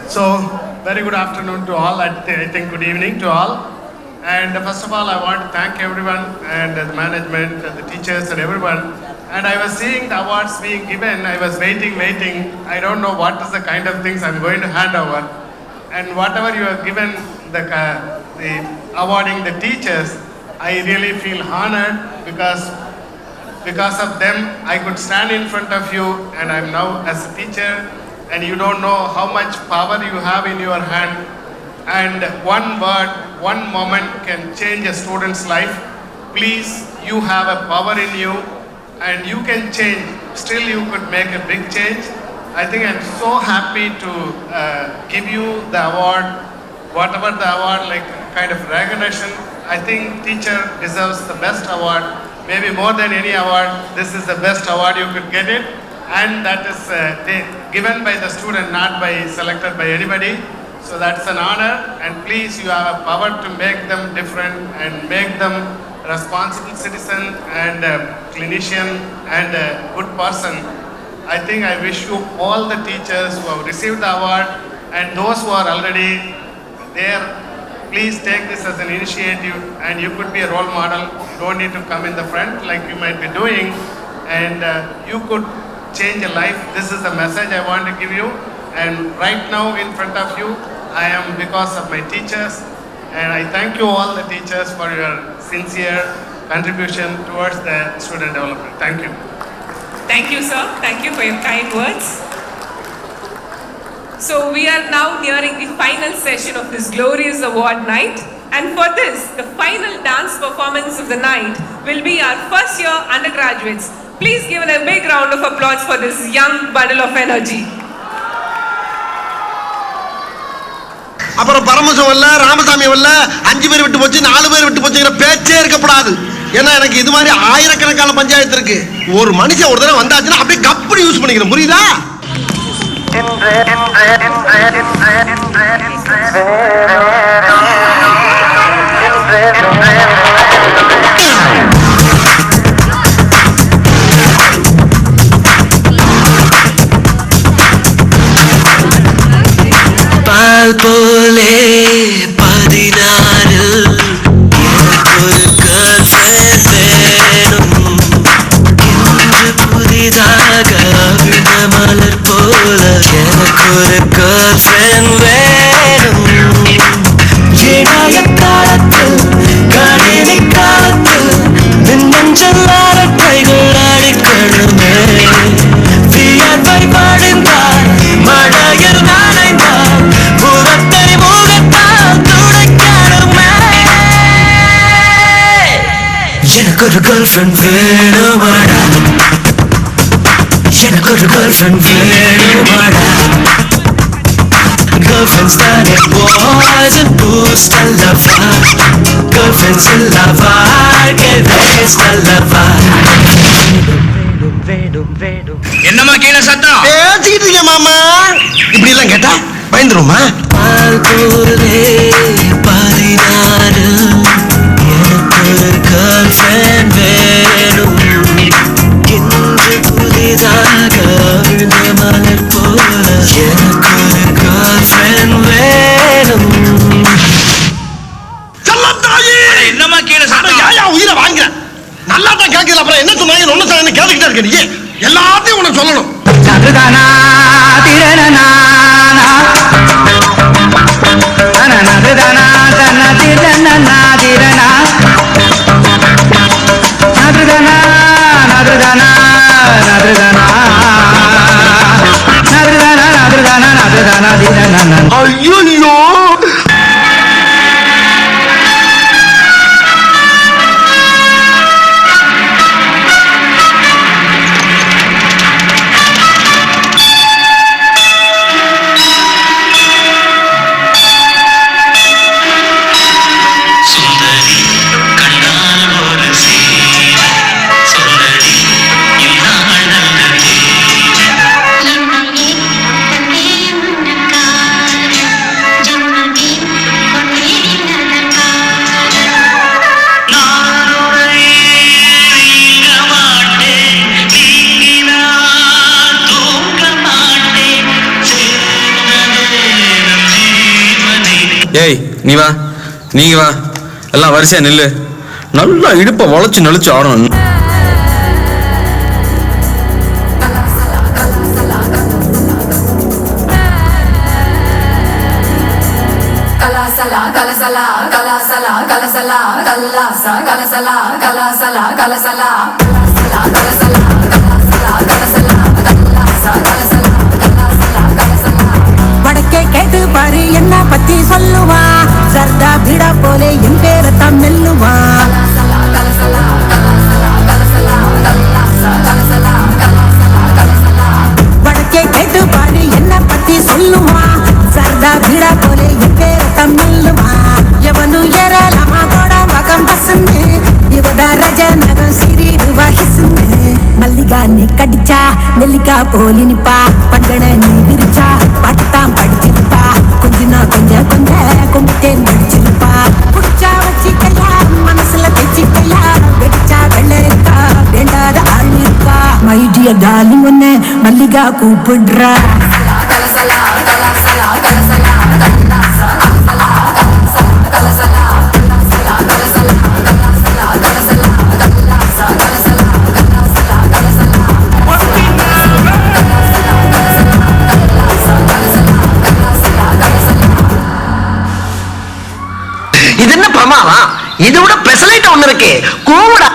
So, very good afternoon to all. I think good evening to all. And first of all, I want to thank everyone and the management, and the teachers and everyone. And I was seeing the awards being given. I was waiting. I don't know what is the kind of things I'm going to hand over. And whatever you have given the awarding the teachers, I really feel honored because of them I could stand in front of you, and I'm now as a teacher, and you don't know how much power you have in your hand. And one word, one moment can change a student's life. Please, you have a power in you and you can change. Still, you could make a big change. I think I'm so happy to give you the award, whatever the award, like kind of recognition. I think teacher deserves the best award, maybe more than any award. This is the best award you could get it. And that is given by the student, not selected by anybody. So that's an honor, and please, you have a power to make them different and make them responsible citizen and clinician and a good person. I think I wish you all the teachers who have received the award and those who are already there, please take this as an initiative, and you could be a role model. You don't need to come in the front like you might be doing, and you could change a life. This is the message I want to give you. And right now in front of you, I am because of my teachers, and I thank you all the teachers for your sincere contribution towards the student development. Thank you. Thank you, sir. Thank you for your kind words. So we are now nearing the final session of this glorious award night, and for this, the final dance performance of the night will be our first year undergraduates. Please give a big round of applause for this young bundle of energy. அப்புறம் பரமசம் வரல, ராமசாமி வரல, 5 பேர் விட்டு போச்சு, 4 பேர் விட்டு போச்சுங்கிற பேச்சே இருக்கப்படாது. ஏன்னா எனக்கு இது மாதிரி ஆயிரக்கணக்கான பஞ்சாயத்து இருக்கு. ஒரு மனுஷன் ஒரு தடவை வந்தாச்சுன்னா அப்படியே கப்புனு யூஸ் பண்ணிக்கணும், புரியுதா? பால் போலே 16 ஒரு girlfriend வேணும். இன்று புதிதாக விழுந்த மலர் போல எனக்கு ஒரு girlfriend வேணும். இணைய காலத்தில் கணினி காலத்தில் மின்னஞ்சல் அரட்டைகள் அடிக்கணுமே. வியர்வை வழிந்தால் மழையில் நனைந்தால் முகத்தை முகத்தால் துடைக்கணுமே. எனக்கு ஒரு girlfriend வேணுமாடா, எனக்கு ஒரு girlfriend வேணுமாடா. Girlfriends தானே boys and boost அல்லவா, girlfriends இல்லா வாழ்க்கை waste அல்லவா. என்னம்மா கீழே சத்தம்? பேசிக்கிட்டு இருக்க மாமா. இப்படி எல்லாம் கேட்டா பயந்துருமா? பால் போலே 16 இருக்க நீ எல்லாத்தையும் உனக்கு சொல்லணும். நதுதனா திரணனா நதுதனா தன திரணனா திரணா நதுதனா நதுதனா நதுதனா நதுதனா நதுதனா நதுதனா திரணனா. ஐயோ ஏய் நீ வா, நீங்க வா, எல்லாம் வரிசையா நில்லு. நல்லா இடுப்பை வளைச்சு நெளிச்சு ஆடணும். வடக்கே கேட்டு பாரு என்ன பத்தி சொல்லுவா, சர்தா பிடா போலே என் பேரத்தான் மெல்லுவா. வடக்கே கேட்டு பாரு என்ன பத்தி சொல்லுவா, சர்தா பிடா போலே என் பேரத்தான் மெல்லுவா. எவனு ஏறலாமா தோட மகம் பசந்து, இவதா ரஜ நகம் சிறிடுவா ஹிசுந்து. மல்லிகா நீ கடிச்சா நெல்லிக்கா போலி நிப்பா, பங்கன நீ விரிச்சா பட்டாம் படிச்சிருப்பா. கொஞ்சனா கொஞ்ச கொஞ்ச கும்பிட்டேன் முடிச்சிருப்பா. புடிச்சா வச்சிக்கையா மனசுல தைச்சிக்கையா, வெடிச்சா வெள்ளரிக்கா வேண்டாத ஆள் இருக்கா. மை டியர் டார்லிங் ஒன்னு மல்லிகா கூப்பிடுறா. இது என்ன பிரமாதம், இதை விட பெசலைட் ஒண்ணு இருக்கு, கூவிடா.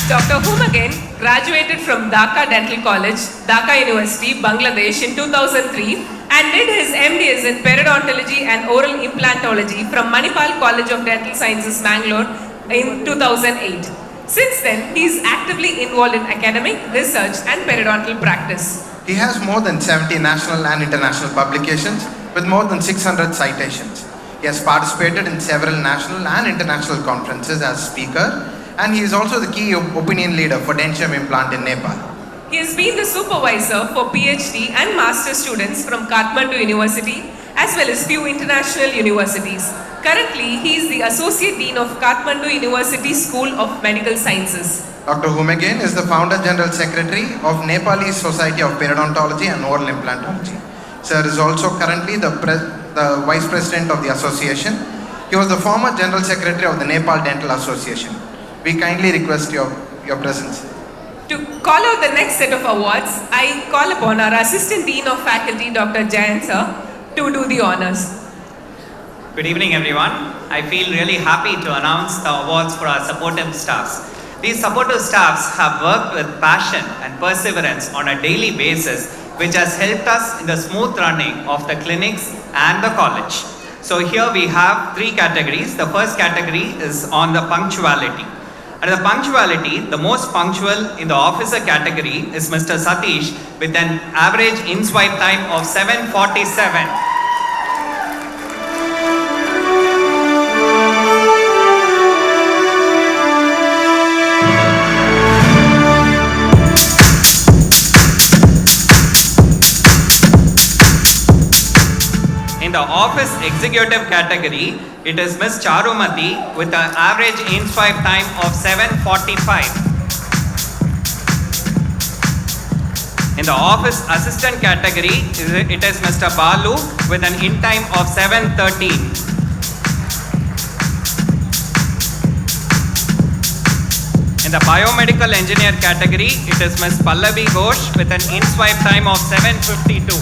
Dr. Humagen graduated from Dhaka Dental College, Dhaka University, Bangladesh in 2003 and did his MDs in Periodontology and Oral Implantology from Manipal College of Dental Sciences, Bangalore in 2008. Since then, he is actively involved in academic, research and periodontal practice. He has more than 70 national and international publications with more than 600 citations. He has participated in several national and international conferences as speaker, and he is also the key opinion leader for dentium implant in Nepal. He has been the supervisor for PhD and master students from Kathmandu University as well as few international universities. Currently, he is the Associate Dean of Kathmandu University School of Medical Sciences. Dr. Humegain is the Founder General Secretary of Nepalese Society of Periodontology and Oral Implantology. Sir is also currently the Vice President of the association. He was the former General Secretary of the Nepal Dental Association. We kindly request your presence. To call out the next set of awards, I call upon our Assistant Dean of Faculty, Dr. Jayan sir, to do the honors. Good evening, everyone. I feel really happy to announce the awards for our supportive staffs. These supportive staffs have worked with passion and perseverance on a daily basis, which has helped us in the smooth running of the clinics and the college. So here we have three categories. The first category is on the punctuality. And the punctuality, the most punctual in the officer category is Mr. Satish with an average in-swipe time of 7:47. In the office executive category, it is Ms. Charumati with an average in-swipe time of 7:45. In the office assistant category, it is Mr. Balu with an in-time of 7:13. In the biomedical engineer category, it is Ms. Pallavi Ghosh with an in-swipe time of 7:52.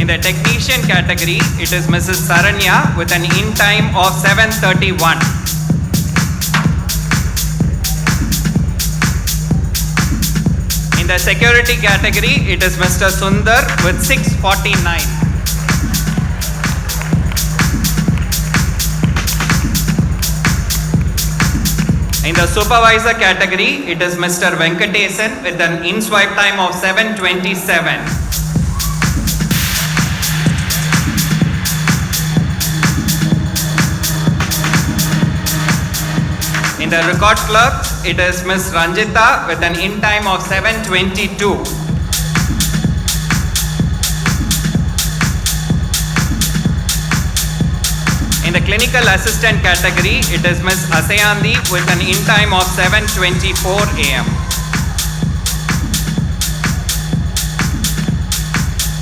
In the technician category, it is Mrs. Saranya with an in-time of 7:31. In the security category, it is Mr. Sundar with 6:49. In the supervisor category, it is Mr. Venkatesan with an in-swipe time of 7:27. In the record clerk, it is Ms. Ranjita with an in-time of 7:22. In the clinical assistant category, it is Ms. Asayandi with an in-time of 7:24 a.m.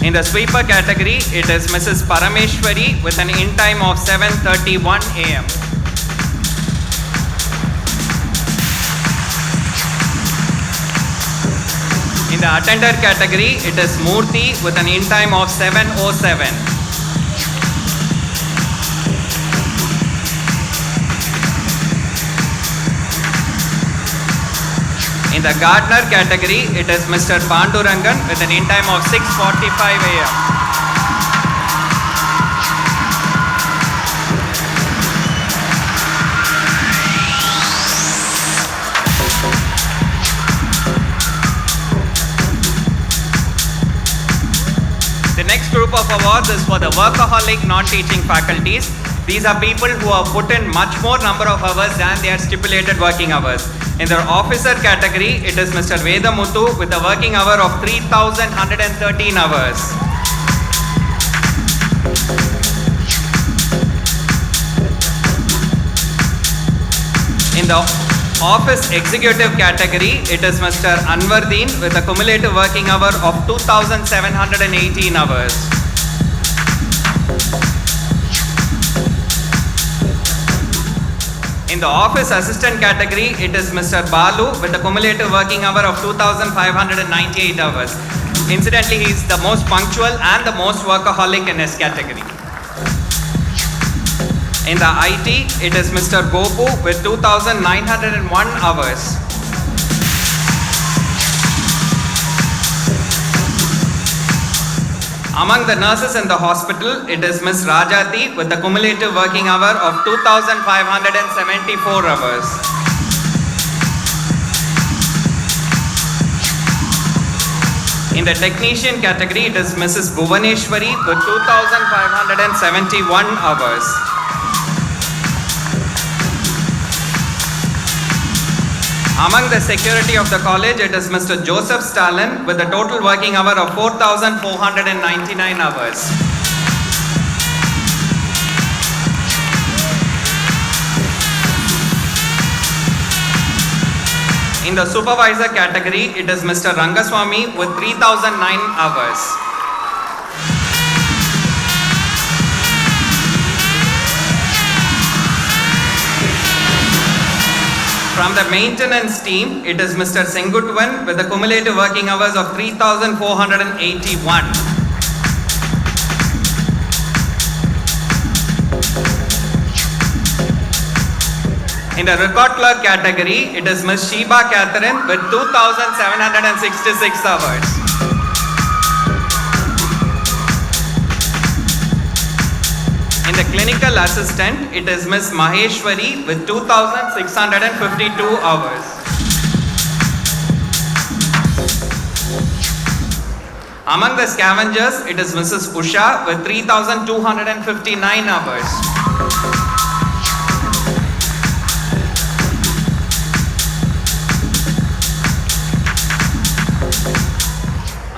In the sweeper category, it is Mrs. Parameshwari with an in-time of 7:31 a.m. In the attender category, it is Murthy with an in-time of 7:07. In the gardener category, it is Mr. Pandurangan with an in-time of 6:45 a.m. The next group of awards is for the workaholic non-teaching faculties. These are people who have put in much more number of hours than their stipulated working hours. In the officer category, it is Mr. Vedamuthu with a working hour of 3,113 hours. In the office executive category, it is Mr. Anwardeen with a cumulative working hour of 2,718 hours. In the office assistant category, it is Mr. Balu with a cumulative working hour of 2,598 hours. Incidentally, he is the most punctual and the most workaholic in his category. In the IT, it is Mr. Gopu with 2,901 hours. Among the nurses in the hospital, it is Ms. Rajati with a cumulative working hour of 2,574 hours. In the technician category, it is Mrs. Bhuvaneshwari with 2,571 hours. Among the security of the college, it is Mr. Joseph Stalin with a total working hour of 4,499 hours. In the supervisor category, it is Mr. Rangaswamy with 3,009 hours. From the maintenance team, it is Mr. Sengutwan with a cumulative working hours of 3,481. In the record clerk category, it is Ms. Sheba Catherine with 2,766 hours. In the clinical assistant, it is Ms. Maheshwari with 2,652 hours. Among the scavengers, it is Mrs. Usha with 3,259 hours.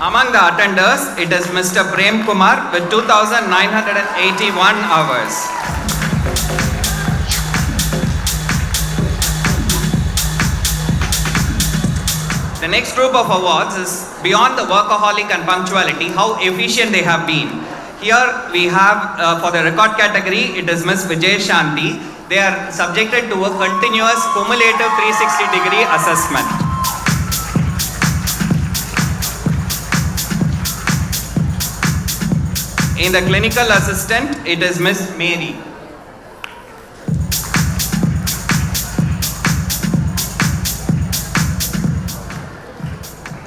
Among the attenders, it is Mr. Prem Kumar with 2,981 hours. The next group of awards is beyond the workaholic and punctuality, how efficient they have been. Here we have for the record category, it is Ms. Vijay Shanti. They are subjected to a continuous cumulative 360-degree assessment. In the clinical assistant, it is Miss Mary.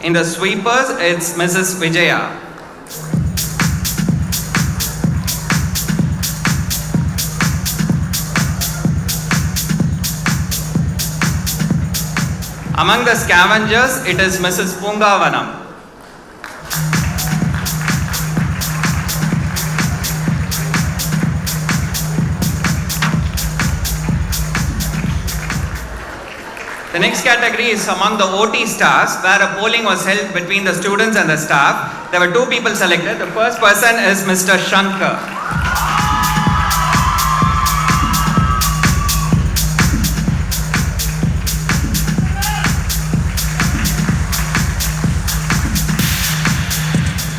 In the sweepers, it's Mrs. Vijaya. Among the scavengers, it is Mrs. Pungavanam. The next category is among the OT stars, where a polling was held between the students and the staff. There were two people selected. The first person is Mr. Shankar.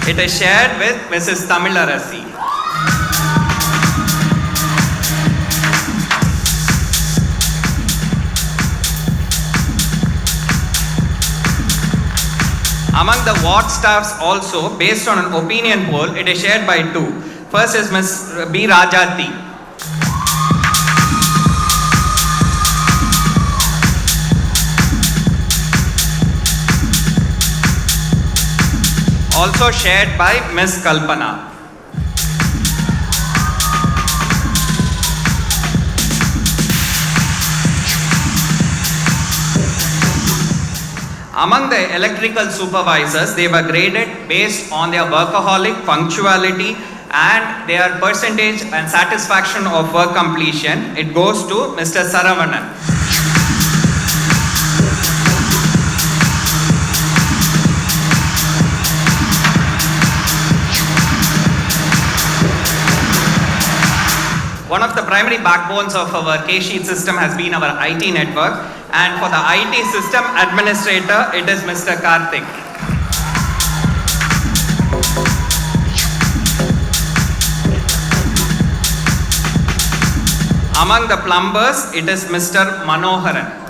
It is shared with Mrs. Tamilarasi. Among the ward staffs also, based on an opinion poll, it is shared by two. First is Ms. B. Rajati. Also shared by Ms. Kalpana. Among the electrical supervisors, they were graded based on their workaholic, punctuality, and their percentage and satisfaction of work completion. It goes to Mr. Saravanan. One of the primary backbones of our K-sheet system has been our IT network, and for the IT system administrator, it is Mr. Karthik. Among the plumbers, it is Mr. Manoharan.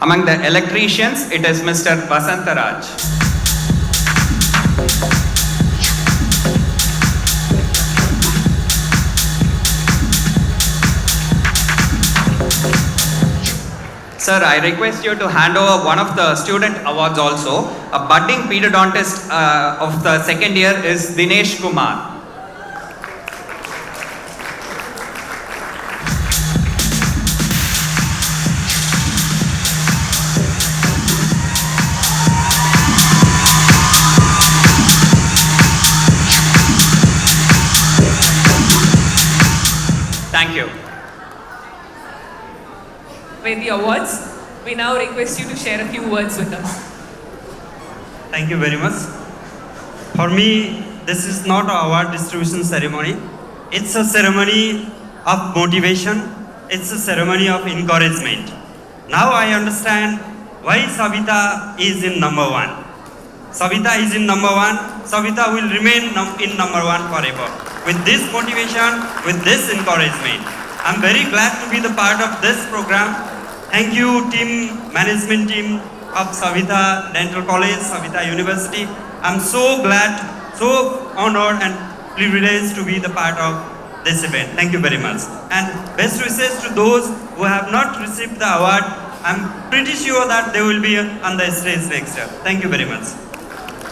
Among the electricians, it is Mr. Vasantaraj. Sir, I request you to hand over one of the student awards also. A budding pediodontist of the second year is Dinesh Kumar. convey the awards. We now request you to share a few words with us. Thank you very much. For me, this is not an award distribution ceremony. It's a ceremony of motivation. It's a ceremony of encouragement. Now I understand why Saveetha is in number one. Saveetha is in number one. Saveetha will remain in number one forever. With this motivation, with this encouragement, I'm very glad to be the part of this program. Thank you, management team of Saveetha Dental College, Saveetha University. I'm so glad, so honored and privileged to be the part of this event. Thank you very much. And best wishes to those who have not received the award. I'm pretty sure that they will be on the stage next year. Thank you very much.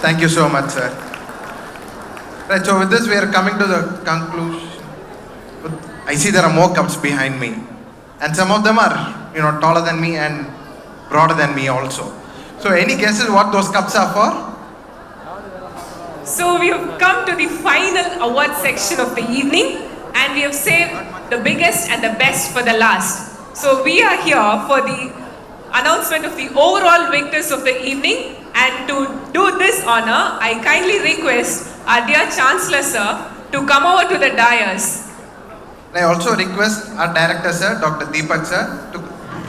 Thank you so much, sir. Right, so with this we are coming to the conclusion. I see there are more cups behind me. And some of them are, taller than me and broader than me also. So any guesses what those cups are for? So we have come to the final award section of the evening, and we have saved the biggest and the best for the last. So we are here for the announcement of the overall victors of the evening, and to do this honor, I kindly request our dear Chancellor sir to come over to the dais. I also request our director sir, Dr. Deepak sir,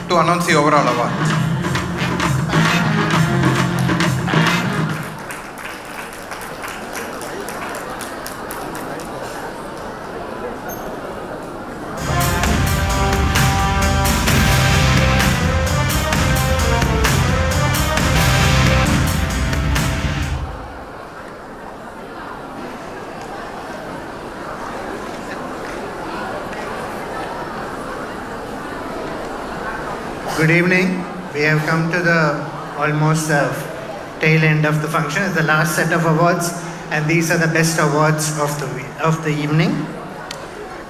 to announce the overall award. Good evening. We have come to the almost tail end of the function. It's the last set of awards, and these are the best awards of the evening.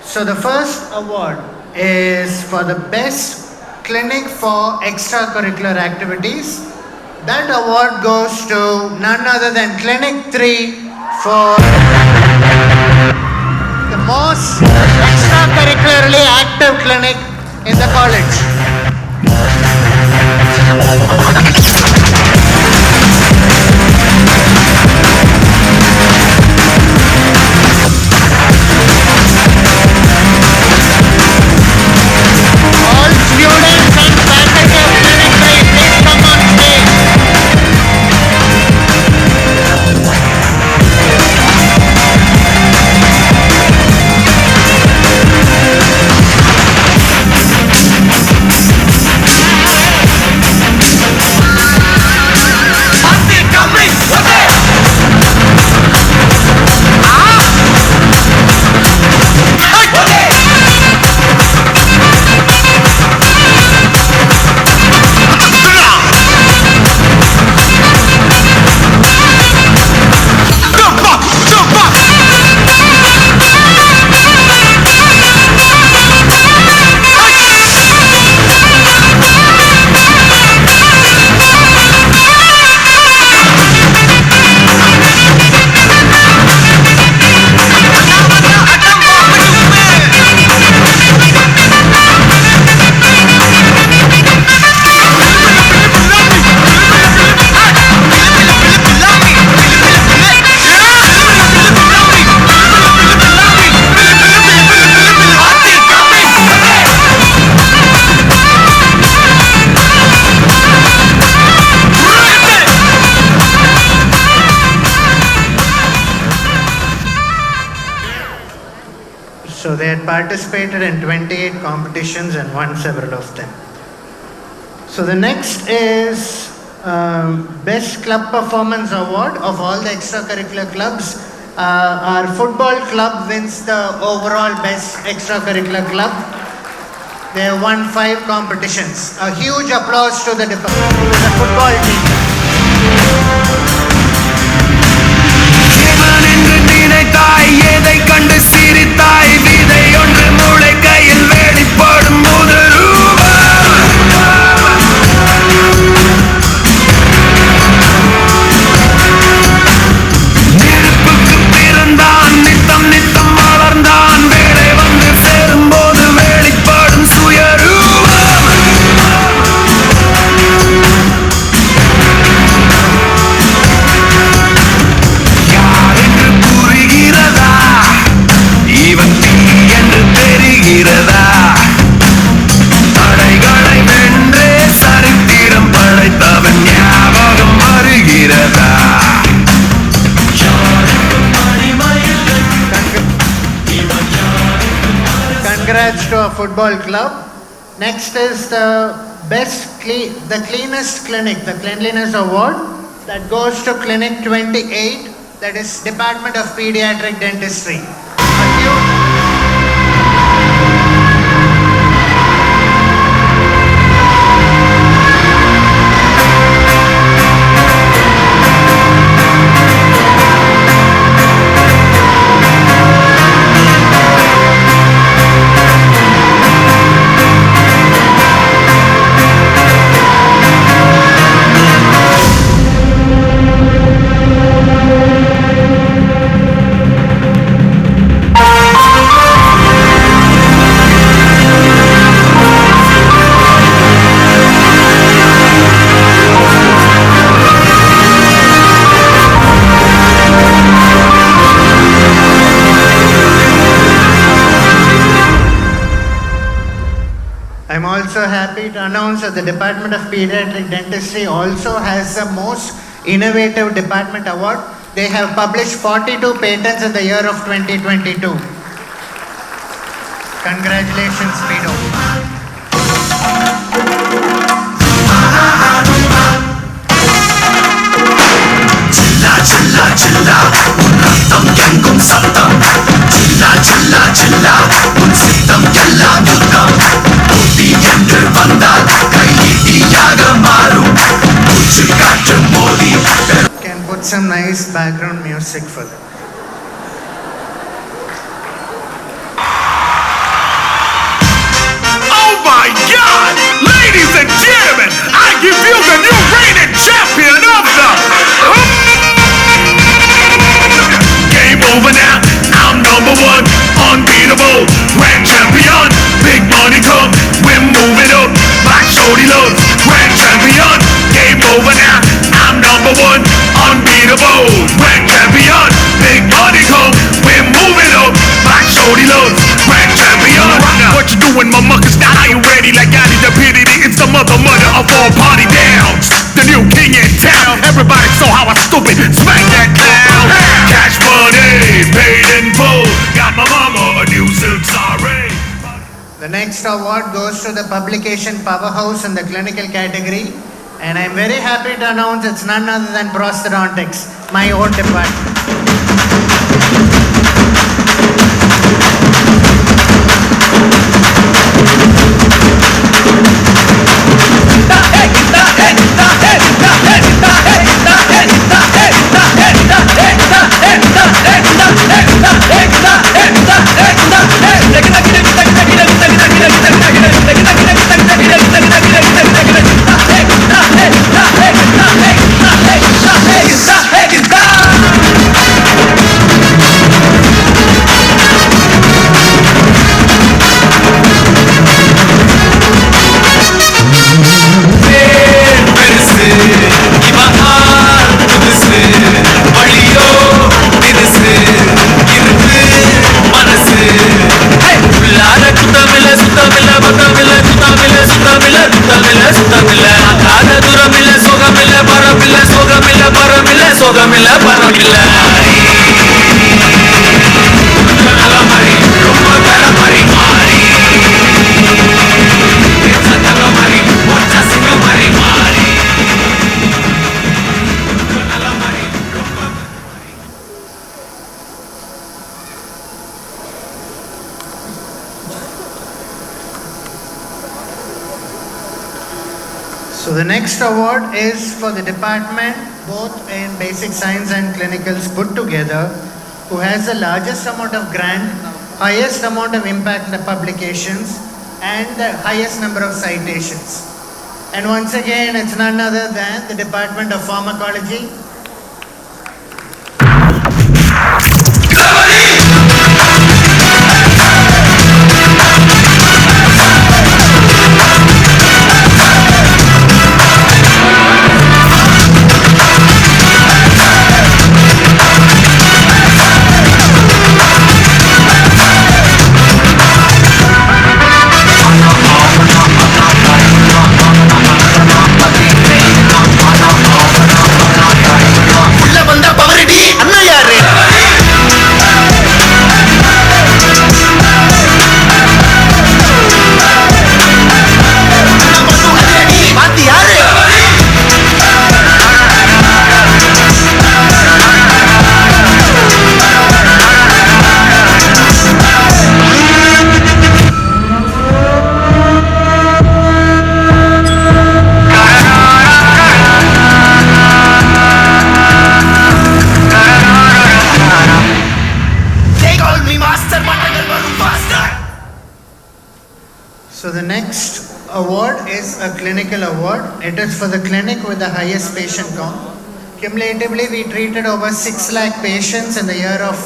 So the first award is for the best clinic for extracurricular activities. That award goes to none other than Clinic 3 for the most extracurricularly active clinic in the college. All students and faculty of Clinic 3, please come on stage. So they had participated in 28 competitions and won several of them. So the next is Best Club Performance Award of all the extracurricular clubs. Our football club wins the overall Best Extracurricular Club. They have won 5 competitions. A huge applause to the football team. எதை கண்டு சிரித்தாய் விதை ஒன்று மூளை கையில் வெளிப்படும் முதல் நெருப்புக்கு பிறந்தான் நித்தம் நித்தம் வளர்ந்தான் வேலை வந்து சேரும்போது வெளிப்படும் சுயரூபம் congrats to our football club. Next is the cleanest clinic, the cleanliness award that goes to Clinic 28, that is Department of Pediatric Dentistry. I'm also happy to announce that the Department of Pediatric Dentistry also has the most innovative department award. They have published 42 patents in the year of 2022. Congratulations, Pedo. Chilla, chilla, chilla, un rattam yangum sattam. Chilla, chilla, chilla, un sittam yellam yuddam. Poti என்று வந்தால் கையிடியாக மாறும். மூச்சு காற்று மோதி. Can put some nice background music for them. Oh my God! Ladies and gentlemen, I give you the new reigning champion of the game over now. I'm number one, unbeatable, grand champion. Big money come, we're moving up. My shorty loves, grand champion. Game over now. I'm number one, unbeatable, grand champion. Big money come, we're moving up. My shorty loves, grand champion. What you doing, my muckers? Now are you ready? Like I need the pity. It's the mother of all party downs. The new king in town. Everybody saw how I stupid smack that clown. Cash money, paid in full. Got my mama a new silk sorry. The next award goes to the publication powerhouse in the clinical category, and I'm very happy to announce it's none other than prosthodontics, my own department. So the next award is for the department, both in basic science and clinicals put together, who has the largest amount of grant, highest amount of impact in the publications, and the highest number of citations. And once again, it's none other than the Department of Pharmacology. So the next award is a clinical award. It is for the clinic with the highest patient count. Cumulatively, we treated over 6 lakh patients in the year of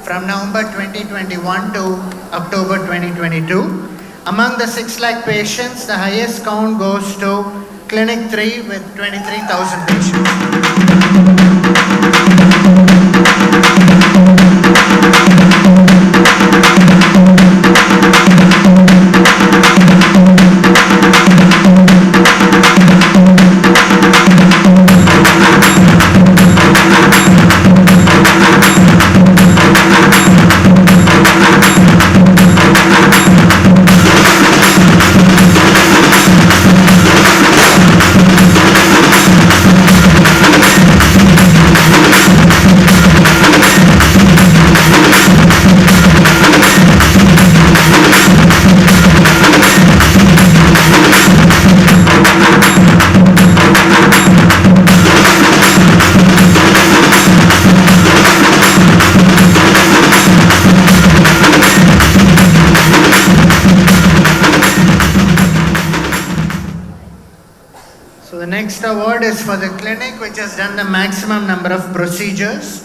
from November 2021 to October 2022. Among the 6 lakh patients, the highest count goes to Clinic 3 with 23,000 patients. So the next award is for the clinic which has done the maximum number of procedures.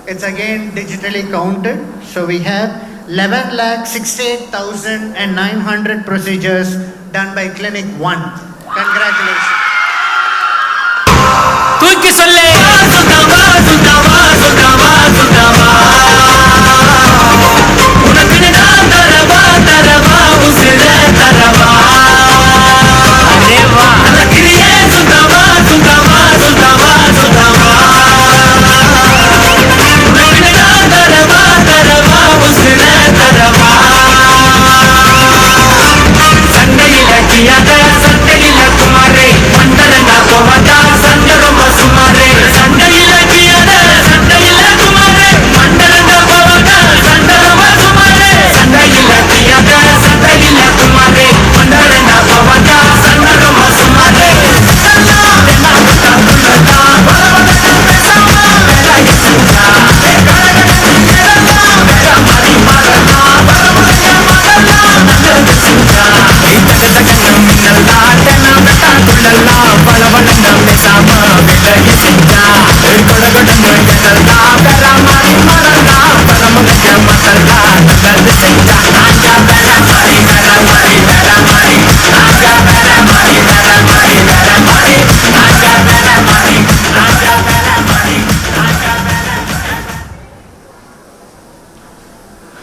It's again digitally counted. So we have 11,68,900 procedures done by Clinic 1. Congratulations.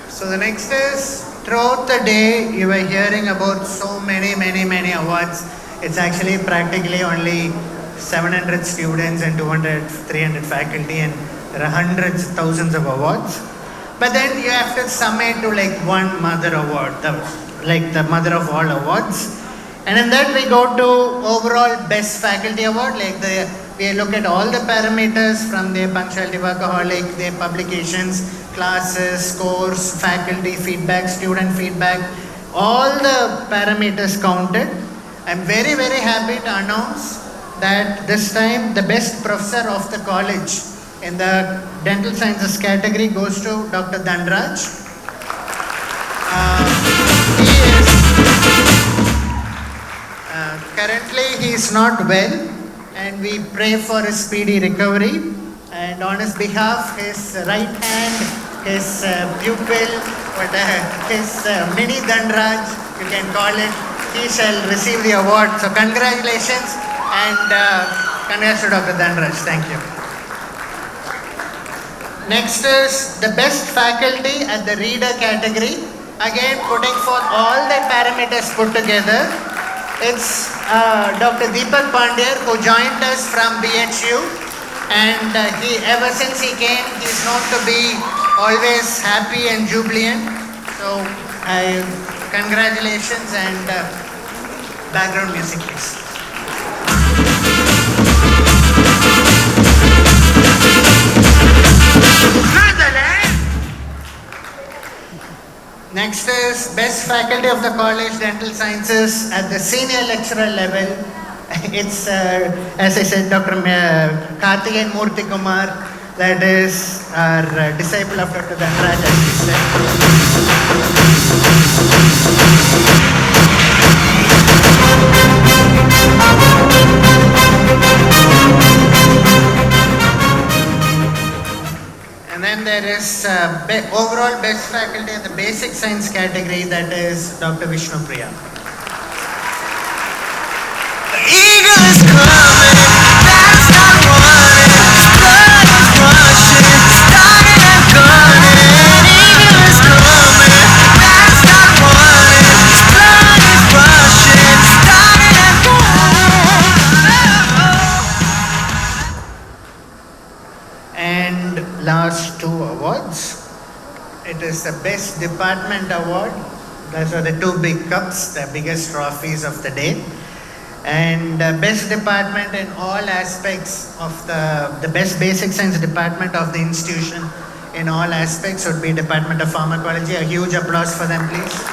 So the next is, throughout the day you were hearing about so many awards. It's actually practically only 700 students and 300 faculty, and there are hundreds, thousands of awards. But then you have to sum it to like one mother award, the mother of all awards. And in that we go to overall best faculty award, we look at all the parameters from their punctuality, workaholic, their publications, classes, scores, faculty feedback, student feedback, all the parameters counted. I'm very happy to announce that this time the best professor of the college in the dental sciences category goes to Dr. Dhanraj. Currently he is not well, and we pray for his speedy recovery. And on his behalf, his right hand, his pupil, his mini Dhanraj, you can call it, he shall receive the award. So congratulations, and congrats to Dr. Dhanraj. Thank you. Next is the best faculty at the reader category. Again, putting forth all the parameters put together. It's Dr. Deepak Pandya, who joined us from BHU, and ever since he came, he's known to be always happy and jubilant. So, congratulations, and background music, please. Next is best faculty of the college, dental sciences at the senior lecturer level. It's, as I said, Dr. Karthikeyan Murthy Kumar, that is our disciple of Dr. Dhanraj, as he said. And then there is overall best faculty in the basic science category, that is Dr. Vishnu Priya. Eagle is coming, that's not running, blood is rushing, starting and gunning. Eagle is coming, that's not running, blood is rushing, starting and gunning. And last two awards. It is the Best Department Award. Those are the two big cups, the biggest trophies of the day. And Best Department in all aspects of the best basic science department of the institution in all aspects would be Department of Pharmacology. A huge applause for them, please.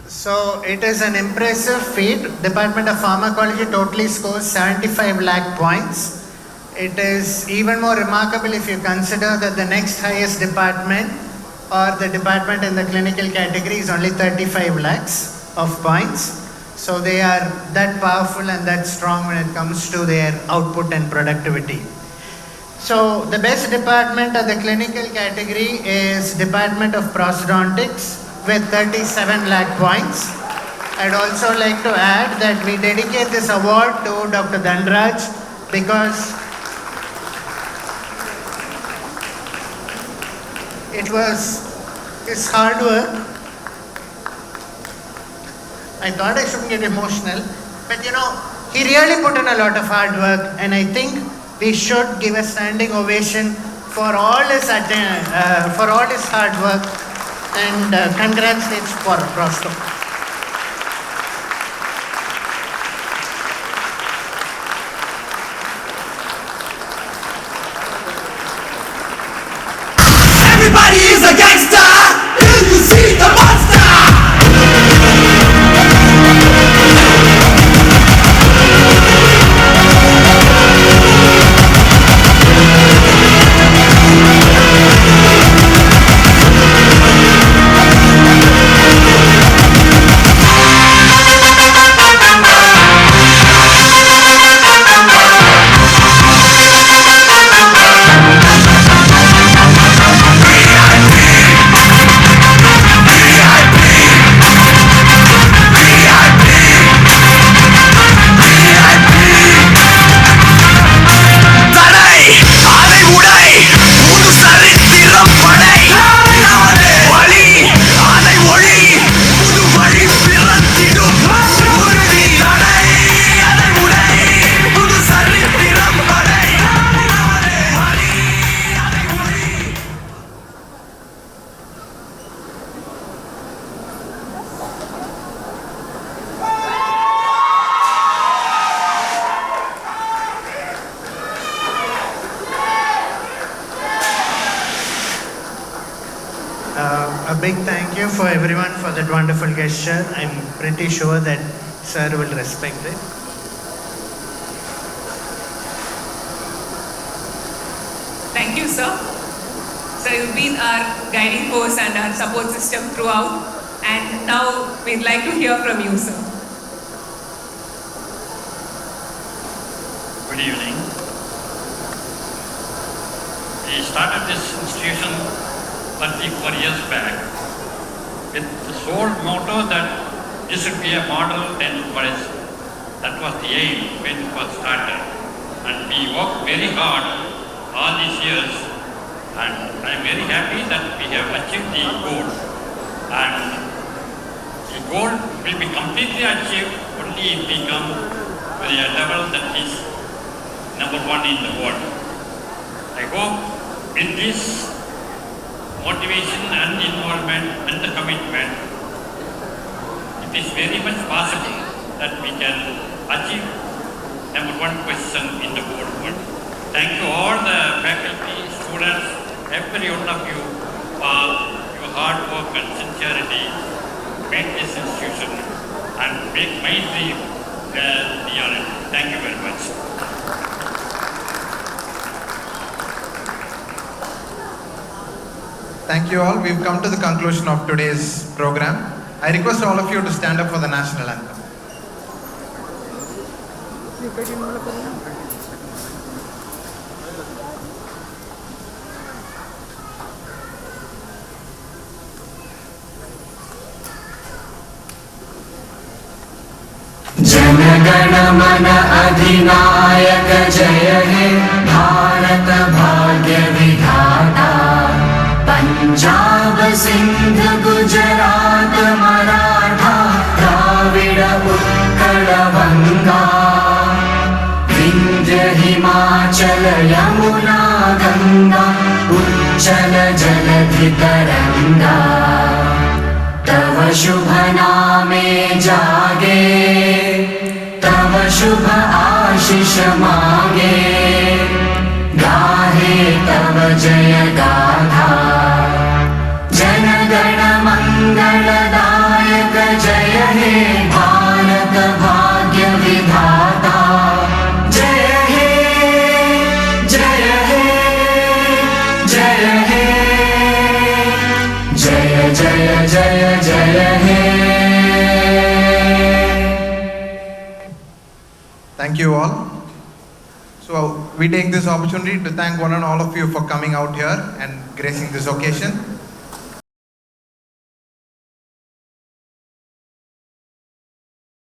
So it is an impressive feat. Department of Pharmacology totally scores 75 lakh points. It is even more remarkable if you consider that the next highest department or the department in the clinical category is only 35 lakhs of points. So they are that powerful and that strong when it comes to their output and productivity. So the best department of the clinical category is Department of Prosthodontics with 37 lakh points. I'd also like to add that we dedicate this award to Dr. Dhanraj because it was his hard work. I thought I shouldn't get emotional, but he really put in a lot of hard work, and I think we should give a standing ovation for all his hard work, and congratulations for Prosto. Everybody is a gangster till you see the monster. A big thank you for everyone for that wonderful gesture. I'm pretty sure that sir will respect it. Thank you, sir. Sir, you've been our guiding force and our support system throughout. And now we'd like to hear from you, sir. Good evening. We started this institution 34 years back with the sole motto that this should be a model dental college. That was the aim when it was started. And we worked very hard all these years, and I am very happy that we have achieved the goal. And the goal will be completely achieved only if we come to a level that is number one in the world. I hope with this motivation and involvement and the commitment, it is very much possible that we can achieve number one position in the whole world. Thank you all the faculty, students, every one of you for your hard work and sincerity to make this institution and make my dream a reality. Thank you very much. Thank you all. We've come to the conclusion of today's program. I request all of you to stand up for the national anthem. जनगण मन अधिनायक जय हे भारत भाग्य विधाता पंजाब सिंध गुजरात मराठा द्राविड उत्कल बंगा विंध्य हिमाचल यमुना गंगा उच्चल जलधि तरंगा तव शुभ नामे जागे तव शुभ आशीष मांगे गाहे तव जय गाथा जनगण मंगलदायक जय हे भारत भाग्य विधाता जय हे जय हे जय हे जय जय जय जय हे. Thank you all. So we take this opportunity to thank one and all of you for coming out here and gracing this occasion.